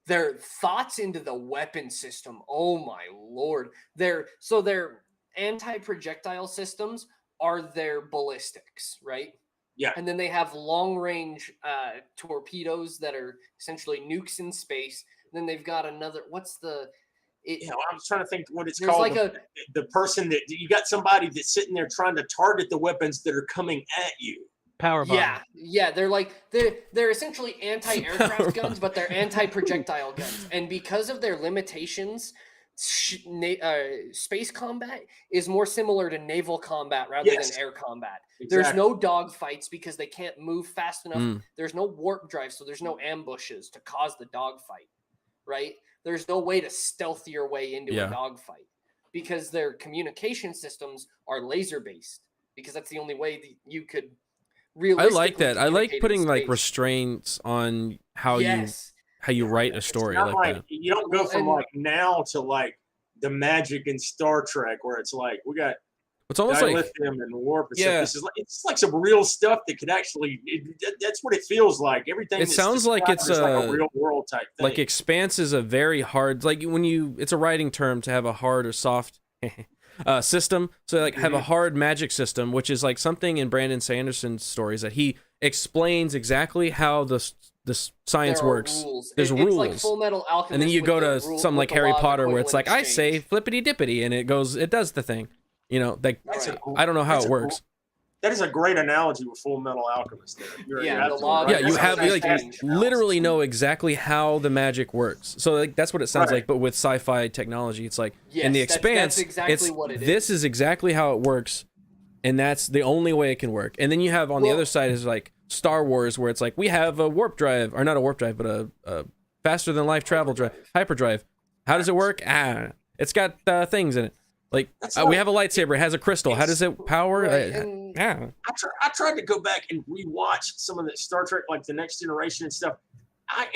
their thoughts into the weapon system. Oh my lord! Their anti-projectile systems are their ballistics, right? Yeah. And then they have long-range torpedoes that are essentially nukes in space. And then they've got another. I'm trying to think what it's There's called. like the person that you got somebody that's sitting there trying to target the weapons that are coming at you. Power bomb. Yeah. They're essentially anti-aircraft guns, but they're anti-projectile guns. And because of their limitations, space combat is more similar to naval combat rather than air combat. Exactly. There's no dogfights because they can't move fast enough. There's no warp drive, so there's no ambushes to cause the dogfight, right? There's no way to stealth your way into a dogfight because their communication systems are laser-based, because that's the only way that you could I like that. I like putting like restraints on how you write a story like that. You don't go from like now to like the magic in Star Trek where it's like we got It's almost like dilithium and warp and stuff. This is like, it's like some real stuff that could actually. That's what it feels like. Everything. It sounds like it's like a real world type thing. Like expanse is a very hard, like when you, it's a writing term to have a hard or soft system. So like have a hard magic system, which is like something in Brandon Sanderson's stories that he explains exactly how the science works. There's rules. Like Full Metal Alchemist, and then you go to something like Harry Potter where it's like, I say flippity dippity, and it does the thing. You know, like I don't know how it works. That is a great analogy with Full Metal Alchemist. You have like literally know exactly how the magic works. So like that's what it sounds like, but with sci-fi technology, it's like in the Expanse, that's exactly what it is. This is exactly how it works, and that's the only way it can work. And then you have on the other side is like Star Wars, where it's like we have a warp drive, or not a warp drive, but a faster than light travel drive, hyperdrive. How does it work? It's got things in it. Like we have a lightsaber, it has a crystal. How does it power? I tried to go back and rewatch some of the Star Trek, like the Next Generation and stuff. I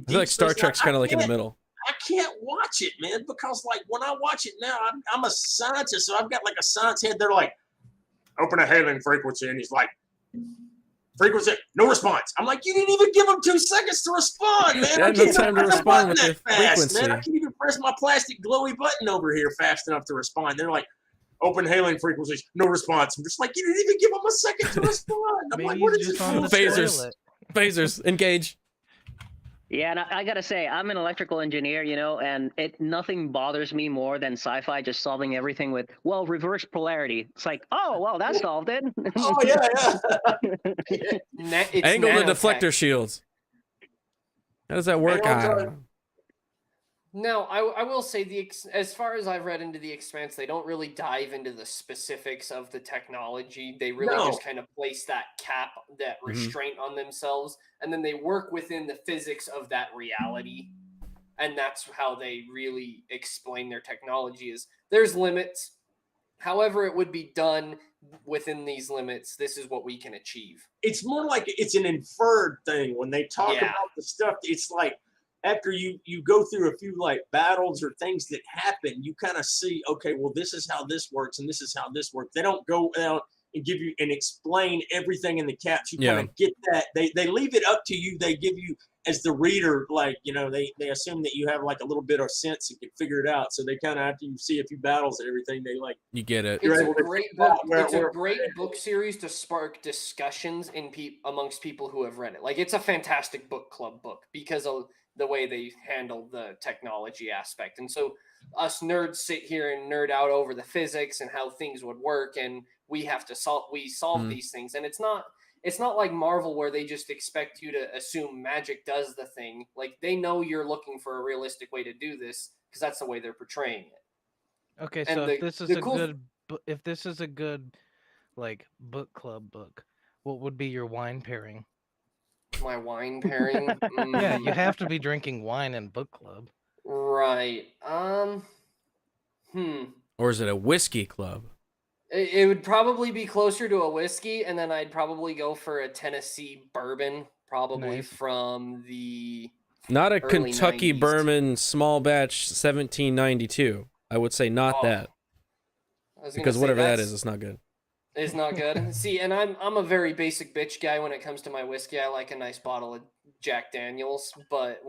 feel like Star Trek's kind of like in the middle. I can't watch it, man, because like when I watch it now, I'm a scientist, so I've got like a science head. They're like, open a hailing frequency, and he's like, frequency, no response. I'm like, you didn't even give him 2 seconds to respond, man. I can't time to respond with the fast, man. I can't even press my plastic glowy button over here fast enough to respond. They're like, open hailing frequencies, no response. I'm just like, you didn't even give him a second to respond. I'm like, what did you do? Phasers, engage. Yeah, and I gotta say, I'm an electrical engineer, you know, and nothing bothers me more than sci-fi just solving everything with, well, reverse polarity. It's like, oh, well, that solved it. Oh, yeah. Angle the deflector shields. How does that work? No, I will say as far as I've read into the Expanse, they don't really dive into the specifics of the technology. They really just kind of place that cap, that restraint on themselves, and then they work within the physics of that reality. And that's how they really explain their technology is there's limits. However, it would be done within these limits. This is what we can achieve. It's more like it's an inferred thing when they talk about the stuff. It's like, after you go through a few like battles or things that happen, you kind of see, okay, well, this is how this works and this is how this works. They don't go out and give you and explain everything in the caps. You kind of get that. They leave it up to you. They give you, as the reader, like, you know, they assume that you have like a little bit of sense and can figure it out. So they kind of, after you see a few battles and everything, they like, you get it. It's a great book. It's a great book series to spark discussions amongst people who have read it. Like, it's a fantastic book club book because of the way they handle the technology aspect. And so us nerds sit here and nerd out over the physics and how things would work, and we have to solve these things. And it's not like Marvel where they just expect you to assume magic does the thing. Like, they know you're looking for a realistic way to do this because that's the way they're portraying it. Okay, and so if this is a good like book club book, what would be your wine pairing? My wine pairing? Yeah, you have to be drinking wine in book club. Right. Or is it a whiskey club? It would probably be closer to a whiskey, and then I'd probably go for a Tennessee bourbon, probably from the not a early Kentucky 90s. Bourbon small batch 1792. I would say not that. Because whatever that is, it's not good. It's not good. See, and I'm a very basic bitch guy when it comes to my whiskey. I like a nice bottle of Jack Daniels, but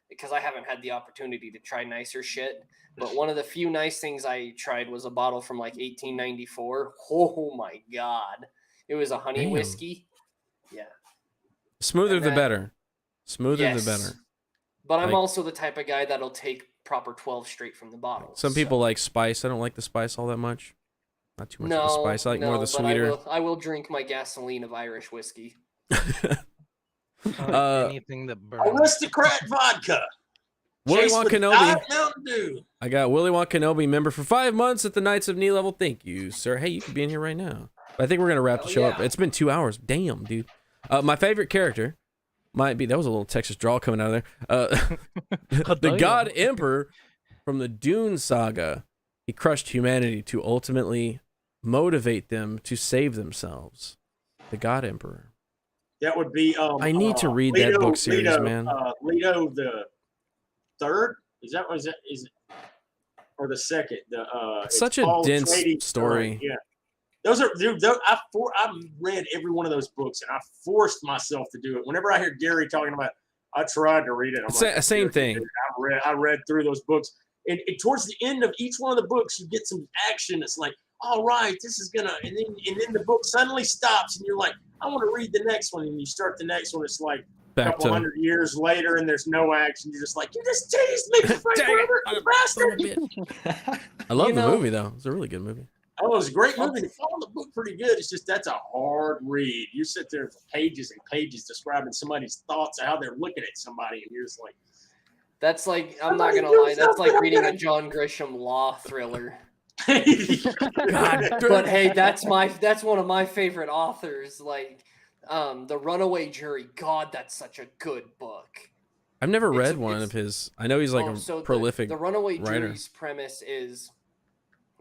because I haven't had the opportunity to try nicer shit. But one of the few nice things I tried was a bottle from like 1894. Oh my God. It was a honey whiskey. Yeah. Smoother the better. Smoother the better. But I'm also the type of guy that'll take proper 12 straight from the bottle. Some people like spice. I don't like the spice all that much. Not too much of the spice. I like more of the sweeter. I will drink my gasoline of Irish whiskey. Anything that burns. Aristocrat vodka. Willy Wonka Kenobi. Mountain Dew. I got Willy Wonka Kenobi member for 5 months at the Knights of Knee Level. Thank you, sir. Hey, you can be in here right now. But I think we're gonna wrap the show up. It's been 2 hours. Damn, dude. My favorite character might be, that was a little Texas drawl coming out of there. The God Emperor from the Dune saga. He crushed humanity to ultimately motivate them to save themselves. The God Emperor. That would be. I need to read that book series, man. Leto the third. Is it or the second? It's such a dense story. Yeah. Those are, dude. I've read every one of those books, and I forced myself to do it. Whenever I hear Gary talking about, I tried to read it. I'm like, same thing. I read through those books, and towards the end of each one of the books, you get some action. It's like, all right, this is gonna, and then the book suddenly stops, and you're like, I want to read the next one, and you start the next one. It's like a couple hundred years later, and there's no action. You're just like, you just teased me for forever, you bastard. I love the movie though. It's a really good movie. Oh, it was a great movie. They followed the book pretty good. It's just that's a hard read. You sit there for pages and pages describing somebody's thoughts of how they're looking at somebody, and you're just like, that's like, I'm not gonna lie, that's like reading a John Grisham law thriller. But hey, that's one of my favorite authors. Like, The Runaway Jury. God, that's such a good book. I've never read one of his. I know he's like a prolific The Runaway writer. Jury's premise is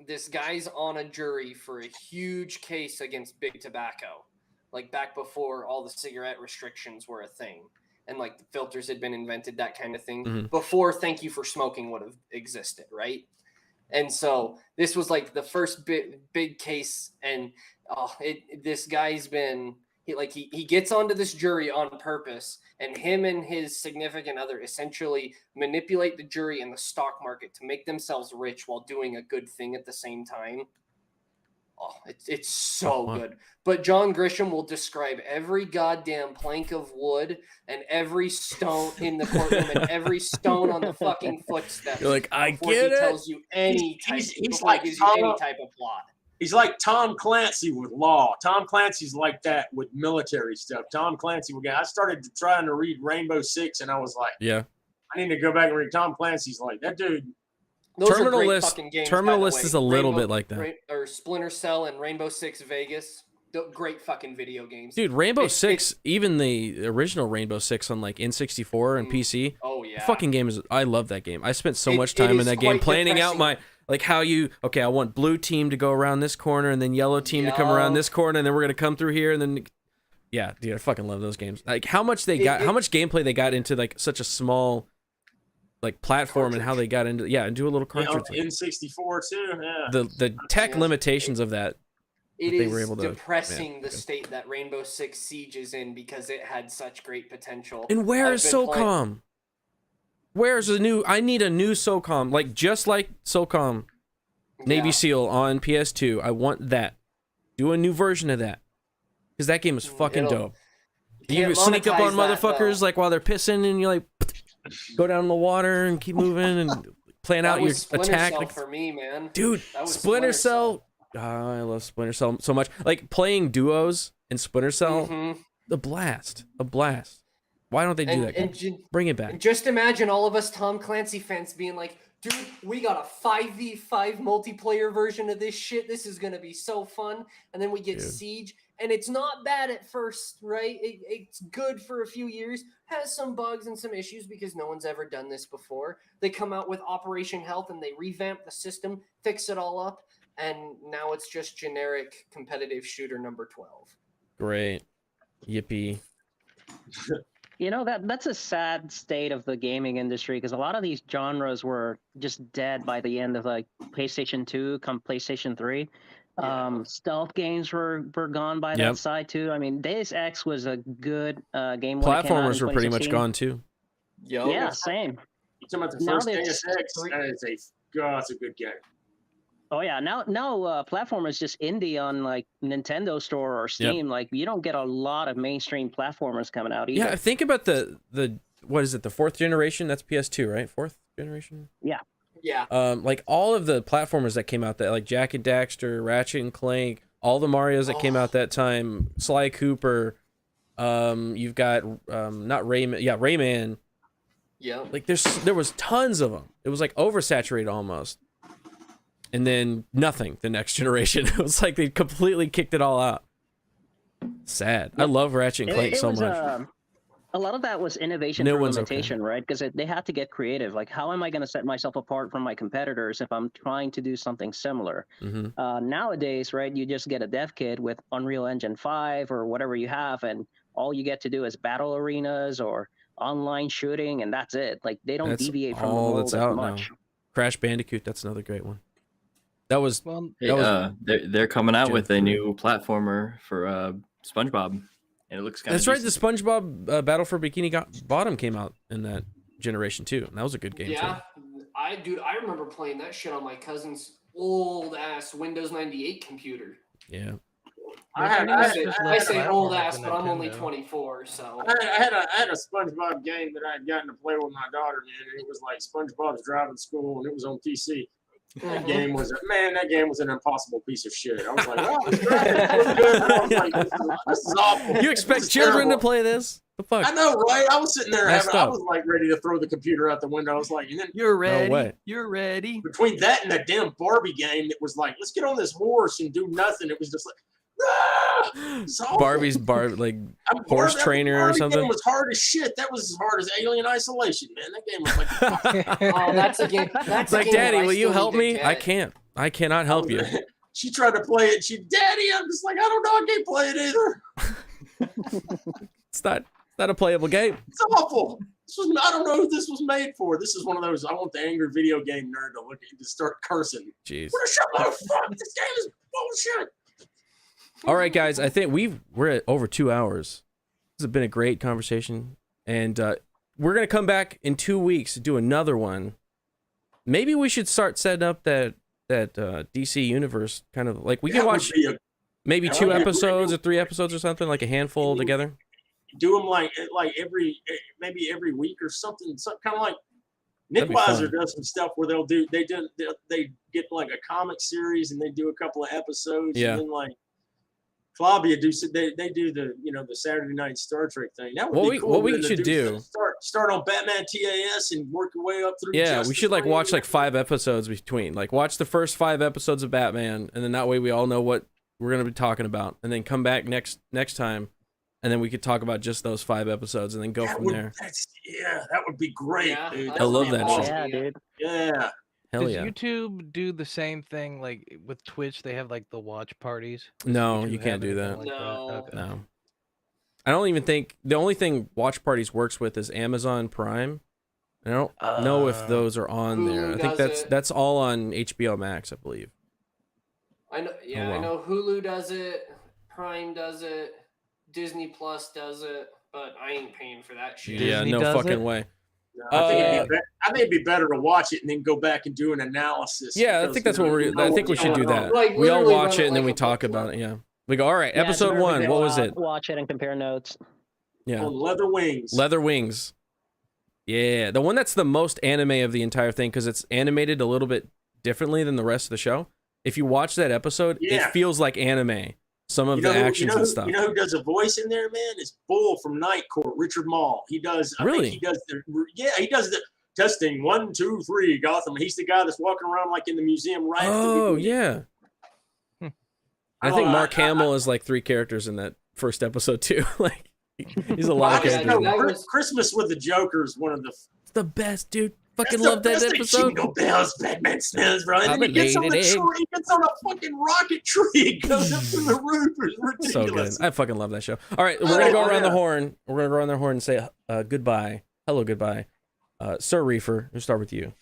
this guy's on a jury for a huge case against big tobacco, like back before all the cigarette restrictions were a thing, and like the filters had been invented, that kind of thing, before Thank You for Smoking would have existed, right? And so this was like the first big case, and this guy's been he gets onto this jury on purpose, and him and his significant other essentially manipulate the jury and the stock market to make themselves rich while doing a good thing at the same time. Oh, it's so good. But John Grisham will describe every goddamn plank of wood and every stone in the courtroom and every stone on the fucking footsteps. You're like, I before get he it. tells you any type, he's before he like gives you any type of plot. He's like Tom Clancy with law. Tom Clancy's like that with military stuff. Tom Clancy, I started trying to read Rainbow Six, and I was like, yeah, I need to go back and read. Tom Clancy's like that dude. Those Terminal are great List. fucking games, Terminal by the List way. is a little bit like that. Or Splinter Cell and Rainbow Six Vegas. Great fucking video games. Dude, Rainbow Six, even the original Rainbow Six on like N64 and PC. Oh yeah. The fucking game is. I love that game. I spent so much time in that game planning out my. Like how I want blue team to go around this corner and then yellow team to come around this corner and then we're going to come through here and then, yeah, dude, I fucking love those games. Like how much gameplay they got into like such a small, like platform and how they got into, and do a little cartridge. N64 too, yeah. The tech limitations of that. They were able to, depressing the state that Rainbow Six Siege is in because it had such great potential. And where is SOCOM? Where's a new? I need a new SOCOM, like just like SOCOM, Navy SEAL on PS2. I want that. Do a new version of that, because that game is fucking dope. You sneak up on motherfuckers like while they're pissing, and you like go down in the water and keep moving and plan out your attack. Like, for me, man, dude, Splinter Cell. Oh, I love Splinter Cell so much. Like playing duos in Splinter Cell, a blast. Why don't they do that? Bring it back. Just imagine all of us Tom Clancy fans being like, dude, we got a 5v5 multiplayer version of this shit. This is going to be so fun. And then we get Siege, and it's not bad at first, right? It's good for a few years. Has some bugs and some issues because no one's ever done this before. They come out with Operation Health, and they revamp the system, fix it all up, and now it's just generic competitive shooter number 12. Great. Yippee. You know, that's a sad state of the gaming industry because a lot of these genres were just dead by the end of like PlayStation 2, come PlayStation 3. Stealth games were gone by that side too. I mean, Deus Ex was a good game. Platformers were pretty much gone too. Yeah, same. You talking about the first Deus Ex? That's a good game. Oh yeah, now platform is just indie on like Nintendo Store or Steam. Like you don't get a lot of mainstream platformers coming out either. Yeah, think about the what is it, the 4th generation? That's PS2, right? 4th generation? Yeah. Yeah. Like all of the platformers that came out that like Jak and Daxter, Ratchet and Clank, all the Marios that came out that time, Sly Cooper, you've got not Rayman, Rayman. Yeah. Like there was tons of them. It was like oversaturated almost. And then nothing the next generation. It was like they completely kicked it all out. Sad. I love Ratchet and Clank so much. A lot of that was innovation through limitation, right? Because they had to get creative. Like, how am I going to set myself apart from my competitors if I'm trying to do something similar? Nowadays, right, you just get a dev kit with Unreal Engine 5 or whatever you have, and all you get to do is battle arenas or online shooting, and that's it. Like, they don't deviate from the mold as much. Crash Bandicoot, that's another great one. That was Hey, that was they're coming out Gen with a 3. new platformer for SpongeBob, and it looks kind of. That's right. The SpongeBob Battle for Bikini Bottom came out in that generation too, and that was a good game Yeah, too. I remember playing that shit on my cousin's old ass Windows 98 computer. Yeah. I say old ass, but I'm only 24, so. I had a SpongeBob game that I had gotten to play with my daughter, man, and it was like SpongeBob's driving school, and it was on PC. That game was an impossible piece of shit. I was like, oh, this graphics good. I was like, this is awful. You expect children to play this? The fuck? I know, right? I was sitting there Messed I up. was like ready to throw the computer out the window. I was like, and then you're ready. way. You're ready. Between that and the damn Barbie game that was like, let's get on this horse and do nothing. It was just like, Barbie's horse trainer or Barbie something. game was hard as shit. That was as hard as Alien Isolation, man. That game was like, oh, that's a game. That's like, a game Daddy, that I will you still help need to me? get. I can't. I cannot help you. She tried to play it. Daddy, I'm just like, I don't know. I can't play it either. It's not a playable game. It's awful. I don't know who this was made for. This is one of those. I want the angry video game nerd to look at to start cursing. Jeez. What a shit, motherfucker! This game is bullshit. All right, guys. I think we're at over 2 hours. This has been a great conversation, and we're gonna come back in 2 weeks to do another one. Maybe we should start setting up that DC universe, kind of like we can watch maybe 2 episodes or 3 episodes or something, like a handful together. Do them like maybe every week or something. Kind of like Nick Weiser does some stuff where they get like a comic series and they do a couple of episodes. Yeah. And then like Flavia they do the Saturday night Star Trek thing. That would be cool. What we should do. Start on Batman TAS and work your way up through. Yeah, Justice we should like League. watch like 5 episodes between. Like watch the first 5 episodes of Batman, and then that way we all know what we're gonna be talking about, and then come back next time, and then we could talk about just those 5 episodes, and then go from there. That would be great, Yeah, dude. I love that shit. Yeah, dude. Yeah. Hell Does yeah. YouTube do the same thing like with Twitch? They have like the watch parties. No, YouTube you can't have do anything that. like No. Okay. No. I don't even think the only thing Watch Parties works with is Amazon Prime. I don't know if those are on there. I think does it. that's all on HBO Max, I believe. I know. Yeah, Oh, wow. I know Hulu does it. Prime does it. Disney Plus does it. But I ain't paying for that shit. Yeah, Disney no does fucking it? way. I think it'd be better to watch it and then go back and do an analysis. Yeah, I because, think that's what I think we should do that. Like, We all literally watch run it it and then like we a talk book about club. it. Yeah. We go, all right, Yeah, episode do 1, what was everything, it? Watch it and compare notes. Yeah. On Leather Wings. Leather Wings. Yeah, the one that's the most anime of the entire thing because it's animated a little bit differently than the rest of the show. If you watch that episode, it Yeah. feels like anime. Some of the actions and stuff. You know who does a voice in there, man? It's Bull from Night Court, Richard Mall. He does. I Really? think he does he does the testing 1, 2, 3 Gotham. He's the guy that's walking around like in the museum right. Oh yeah. I think Mark Hamill is like 3 characters in that first episode too. Like he's a lot of characters. Christmas with the Joker is one of the. It's the best, dude. Fucking That's love the that best thing. episode. Jingle bells, Batman smells, bro. And then he gets on the tree. He gets on a fucking rocket tree. It goes up to the roof. It's ridiculous. So good. I fucking love that show. All right, we're gonna go around the horn. We're gonna go around the horn and say goodbye. Hello, goodbye. Sir Reefer, we'll start with you.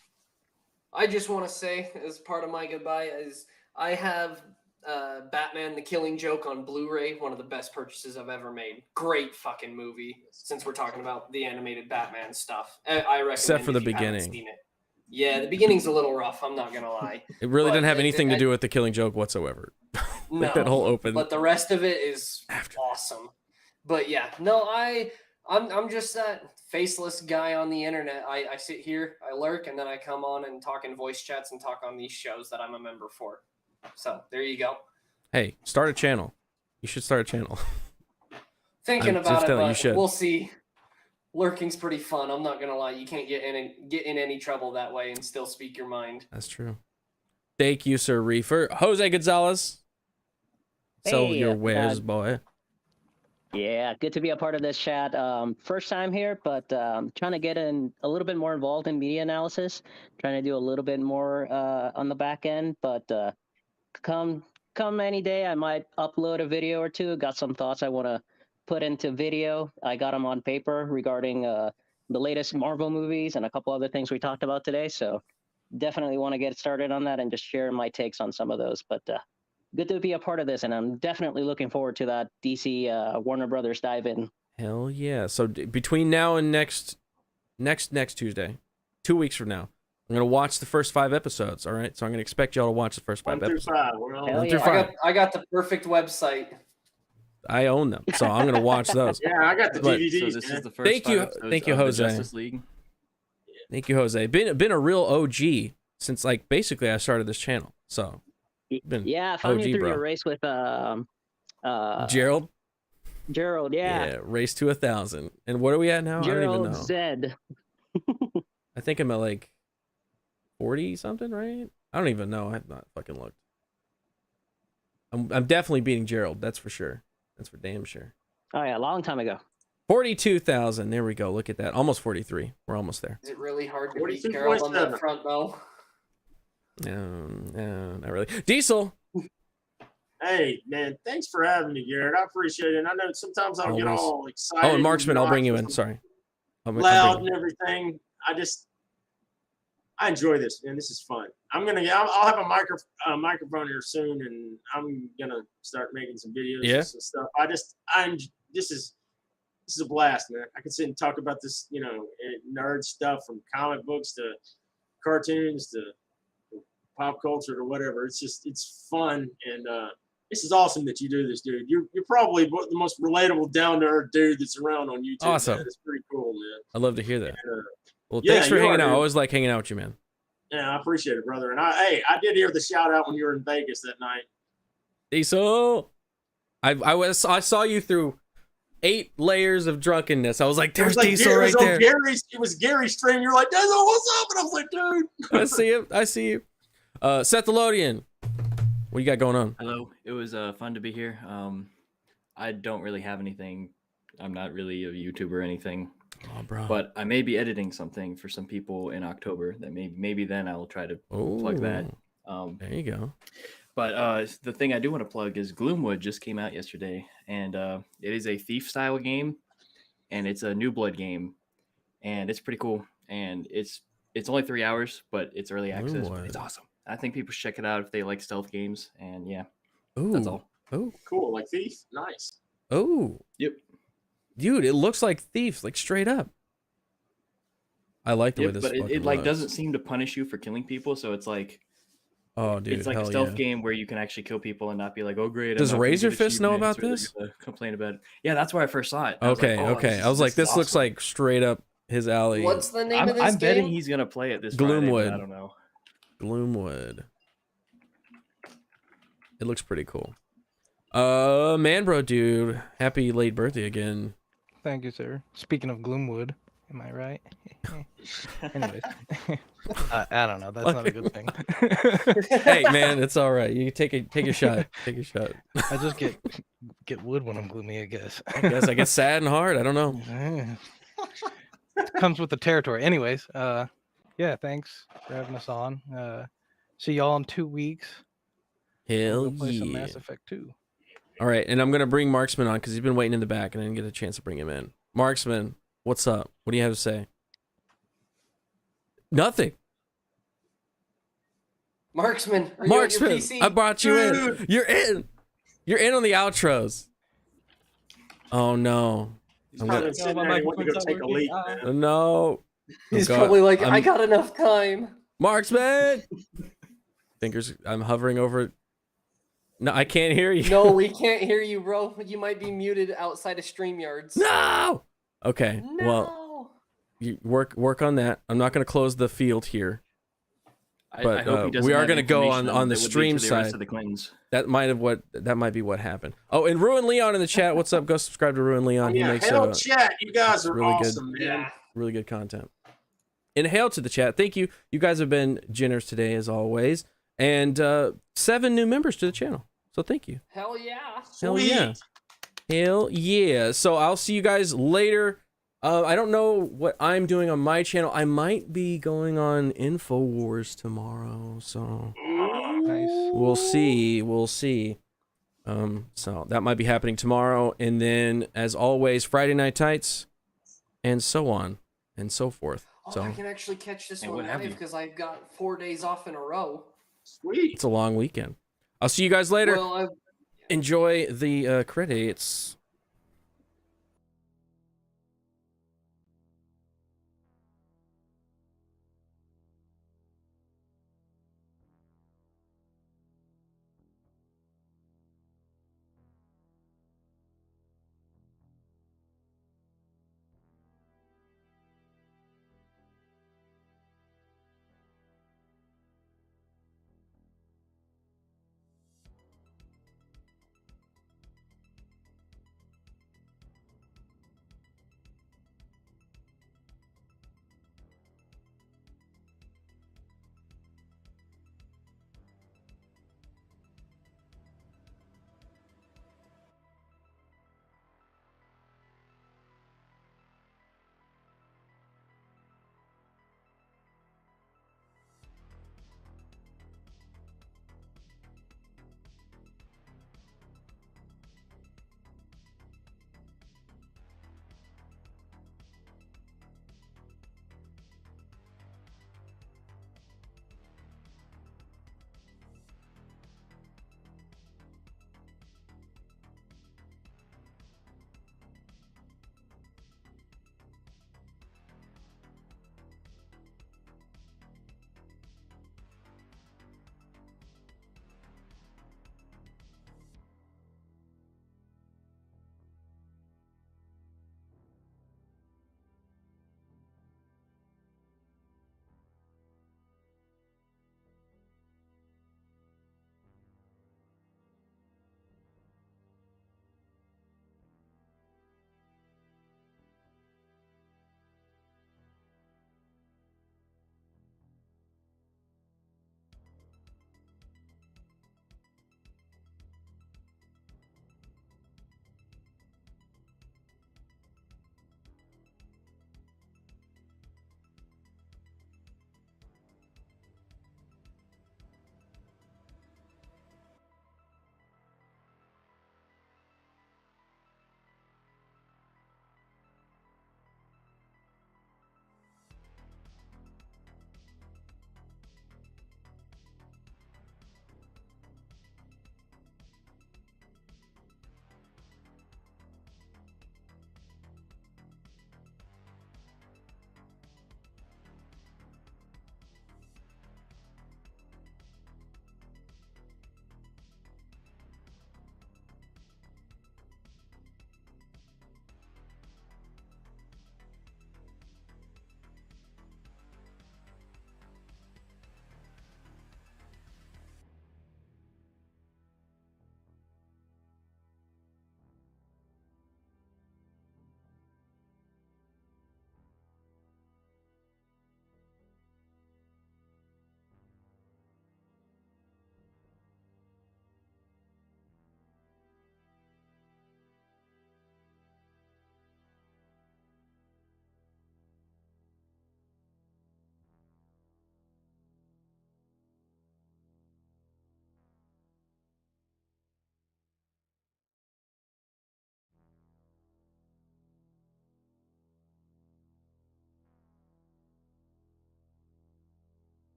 I just want to say, as part of my goodbye, is I have Batman: The Killing Joke on Blu-ray. One of the best purchases I've ever made. Great fucking movie. Since we're talking about the animated Batman stuff, I recommend. Except for the if you haven't beginning. seen it. Yeah, the beginning's a little rough. I'm not gonna lie. It really But didn't have anything to I- do with the Killing Joke whatsoever. No, Like that whole open. But the rest of it is awesome. But yeah, no, I'm just that faceless guy on the internet. I sit here, I lurk, and then I come on and talk in voice chats and talk on these shows that I'm a member for. So there you go. Hey, start a channel. You should start a channel. Thinking I'm about just it, telling you, but should. we'll see. Lurking's pretty fun. I'm not gonna lie. You can't get in any trouble that way and still speak your mind. That's true. Thank you, Sir Reefer. Jose Gonzalez. Sell Hey, your wares, boy. Yeah, good to be a part of this chat. First time here, but trying to get in a little bit more involved in media analysis. Trying to do a little bit more on the back end, but come any day, I might upload a video or two. Got some thoughts I want to put into video. I got them on paper regarding the latest Marvel movies and a couple other things we talked about today. So definitely want to get started on that and just share my takes on some of those. But good to be a part of this, and I'm definitely looking forward to that DC Warner Brothers dive in. Hell yeah! So between now and next Tuesday, 2 weeks from now, I'm gonna watch the first 5 episodes. All right, so I'm gonna expect y'all to watch the first 5 episodes. 1 through 5. We're on 1 through 5. I got the perfect website. I own them, so I'm gonna watch those. Yeah, I got the DVDs. So this is the first Thank you, 5 episodes thank you, of the Jose. Justice League. Thank you, Jose. Been a real OG since like basically I started this channel. So yeah, I found OG, you through bro. your race with Gerald. Gerald, yeah. Yeah, race to 1,000. And what are we at now? Gerald I don't even know. Zed. I think I'm at like 40 something, right? I don't even know. I've not fucking looked. I'm definitely beating Gerald. That's for sure. That's for damn sure. Oh yeah, a long time ago. 42,000. There we go. Look at that. Almost 43. We're almost there. Is it really hard to beat Gerald on that front though? No, not really. Diesel. Hey, man, thanks for having me, Garrett. I appreciate it. And I know sometimes I don't get Always. all excited. Oh, and Marksman, I'll bring you in. Sorry. I'll bring Loud you and everything. I enjoy this, man. This is fun. I'll have a microphone here soon, and I'm gonna start making some videos and some stuff. This is a blast, man. I can sit and talk about this, nerd stuff from comic books to cartoons to pop culture or whatever. It's fun, and this is awesome that you do this, dude. You're probably the most relatable, down to earth dude that's around on YouTube. Awesome. Man. It's pretty cool, man. I love to hear that. And, well, yeah, thanks for hanging out. I dude. always like hanging out with you, man. Yeah, I appreciate it, brother. And I did hear the shout out when you were in Vegas that night. Diesel. I saw you through 8 layers of drunkenness. I was like, there's Diesel right there. It was Gary's stream. You're like, Diesel, what's up? And I was like, dude. I see you. Seth Elodian, what you got going on? Hello. It was fun to be here. I don't really have anything. I'm not really a YouTuber or anything. Oh, bro. But I may be editing something for some people in October. That maybe then I'll try to plug that. There you go. But the thing I do want to plug is Gloomwood just came out yesterday, and it is a thief style game, and it's a New Blood game, and it's pretty cool. And it's only 3 hours, but it's early access. But it's awesome. I think people should check it out if they like stealth games. And yeah, that's all. Oh, cool, like Thief. Nice. Oh, yep. Dude, it looks like Thief, like straight up. I like the way this. But it looks. doesn't seem to punish you for killing people, so it's like. Oh, dude, it's like a stealth game where you can actually kill people and not be like, oh, great. Does Razorfist know about this? Complain about it. Yeah, I first saw it. Okay. I was like, this looks like straight up his alley. What's the name of this I'm betting game? he's gonna play it this Gloomwood. Friday, but I don't know. Gloomwood. It looks pretty cool. Man, bro, dude, happy late birthday again. Thank you, sir. Speaking of Gloomwood, am I right? Anyways, I don't know. That's not a good thing. Hey, man, it's all right. You take a shot. Take a shot. I just get wood when I'm gloomy, I guess. I get sad and hard. I don't know. It comes with the territory. Anyways, yeah, thanks for having us on. See y'all in 2 weeks. Hell we'll play some yeah. Mass Effect 2. All right, and I'm gonna bring Marksman on because he's been waiting in the back, and I didn't get a chance to bring him in. Marksman, what's up? What do you have to say? Nothing. Marksman, are Marksman, you at your PC? I brought you in. You're in. You're in on the outros. Oh no. He's probably sitting there and wanting to go take a leak, man. No. He's probably like, I got enough time. Marksman. Fingers. I'm hovering over it. No, I can't hear you. No, we can't hear you, bro. You might be muted outside of StreamYards. No. Okay. No. Well, you work on that. I'm not going to close the field here. But I hope he doesn't we are have going to go information on the that would lead stream to the rest side. of the Clintons. That might be what happened. Oh, and Ruin Leon in the chat. What's up? Go subscribe to Ruin Leon. Yeah, He makes hell, chat. You guys are really awesome, good, man. really good content. And hail to the chat. Thank you. You guys have been generous today as always. And 7 new members to the channel. So thank you. Hell yeah. Hell yeah. Hell yeah. So I'll see you guys later. I don't know what I'm doing on my channel. I might be going on InfoWars tomorrow. So Nice. we'll see. We'll see. So that might be happening tomorrow. And then, as always, Friday Night Tights, and so on and so forth. Oh, So I can actually catch this And one what have live you? because I've got 4 days off in a row. Sweet. it's a long weekend. I'll see you guys later. Well, Enjoy the credits.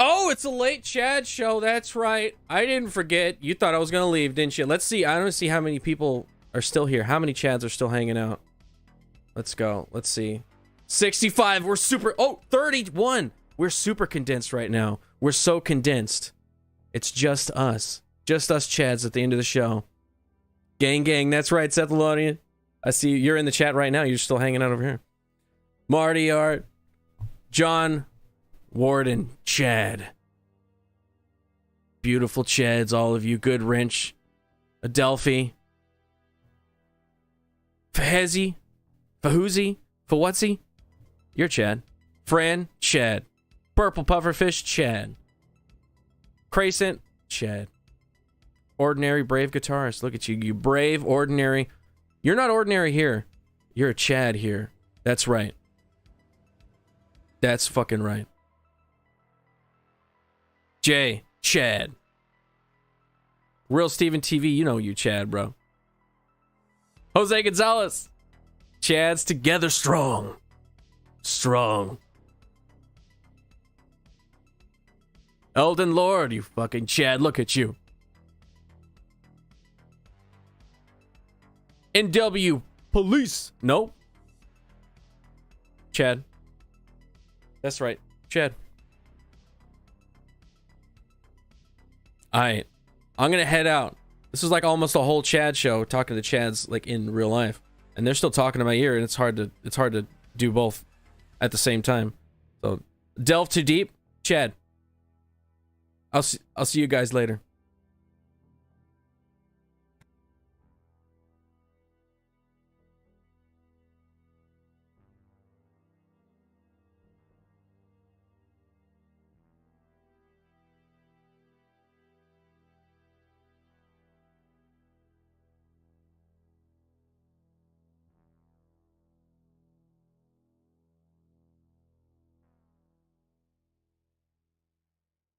Oh, it's a late Chad show. That's right. I didn't forget. You thought I was gonna leave, didn't you? Let's see. I don't see how many people are still here? How many Chads are still hanging out? Let's go. Let's see. 65. We're super. Oh, 31. We're super condensed right now. We're so condensed. It's just us. Just us Chads at the end of the show. Gang, gang. That's right, Seth Lelonian. I see you. You're in the chat right now. You're still hanging out over here. Marty Art. John Warden. Chad. Beautiful Chads, all of you. Good Wrench. Adelphi. Fahezi. Fahuzi. Fawatsi. You're Chad. Fran. Chad. Purple Pufferfish. Chad. Crescent. Chad. Ordinary brave guitarist. Look at you. You brave, ordinary. You're not ordinary here. You're a Chad here. That's right. That's fucking right. Jay. Chad. Real Steven TV. You know you Chad, bro. Jose Gonzalez. Chads together strong. Strong. Elden Lord, you fucking Chad. Look at you. NW Police. No. Chad. That's right. Chad. Alright. I'm gonna head out. This is like almost a whole Chad show, talking to Chads like in real life. And they're still talking to my ear, and it's hard to do both at the same time. So delve too deep. Chad. I'll see you guys later.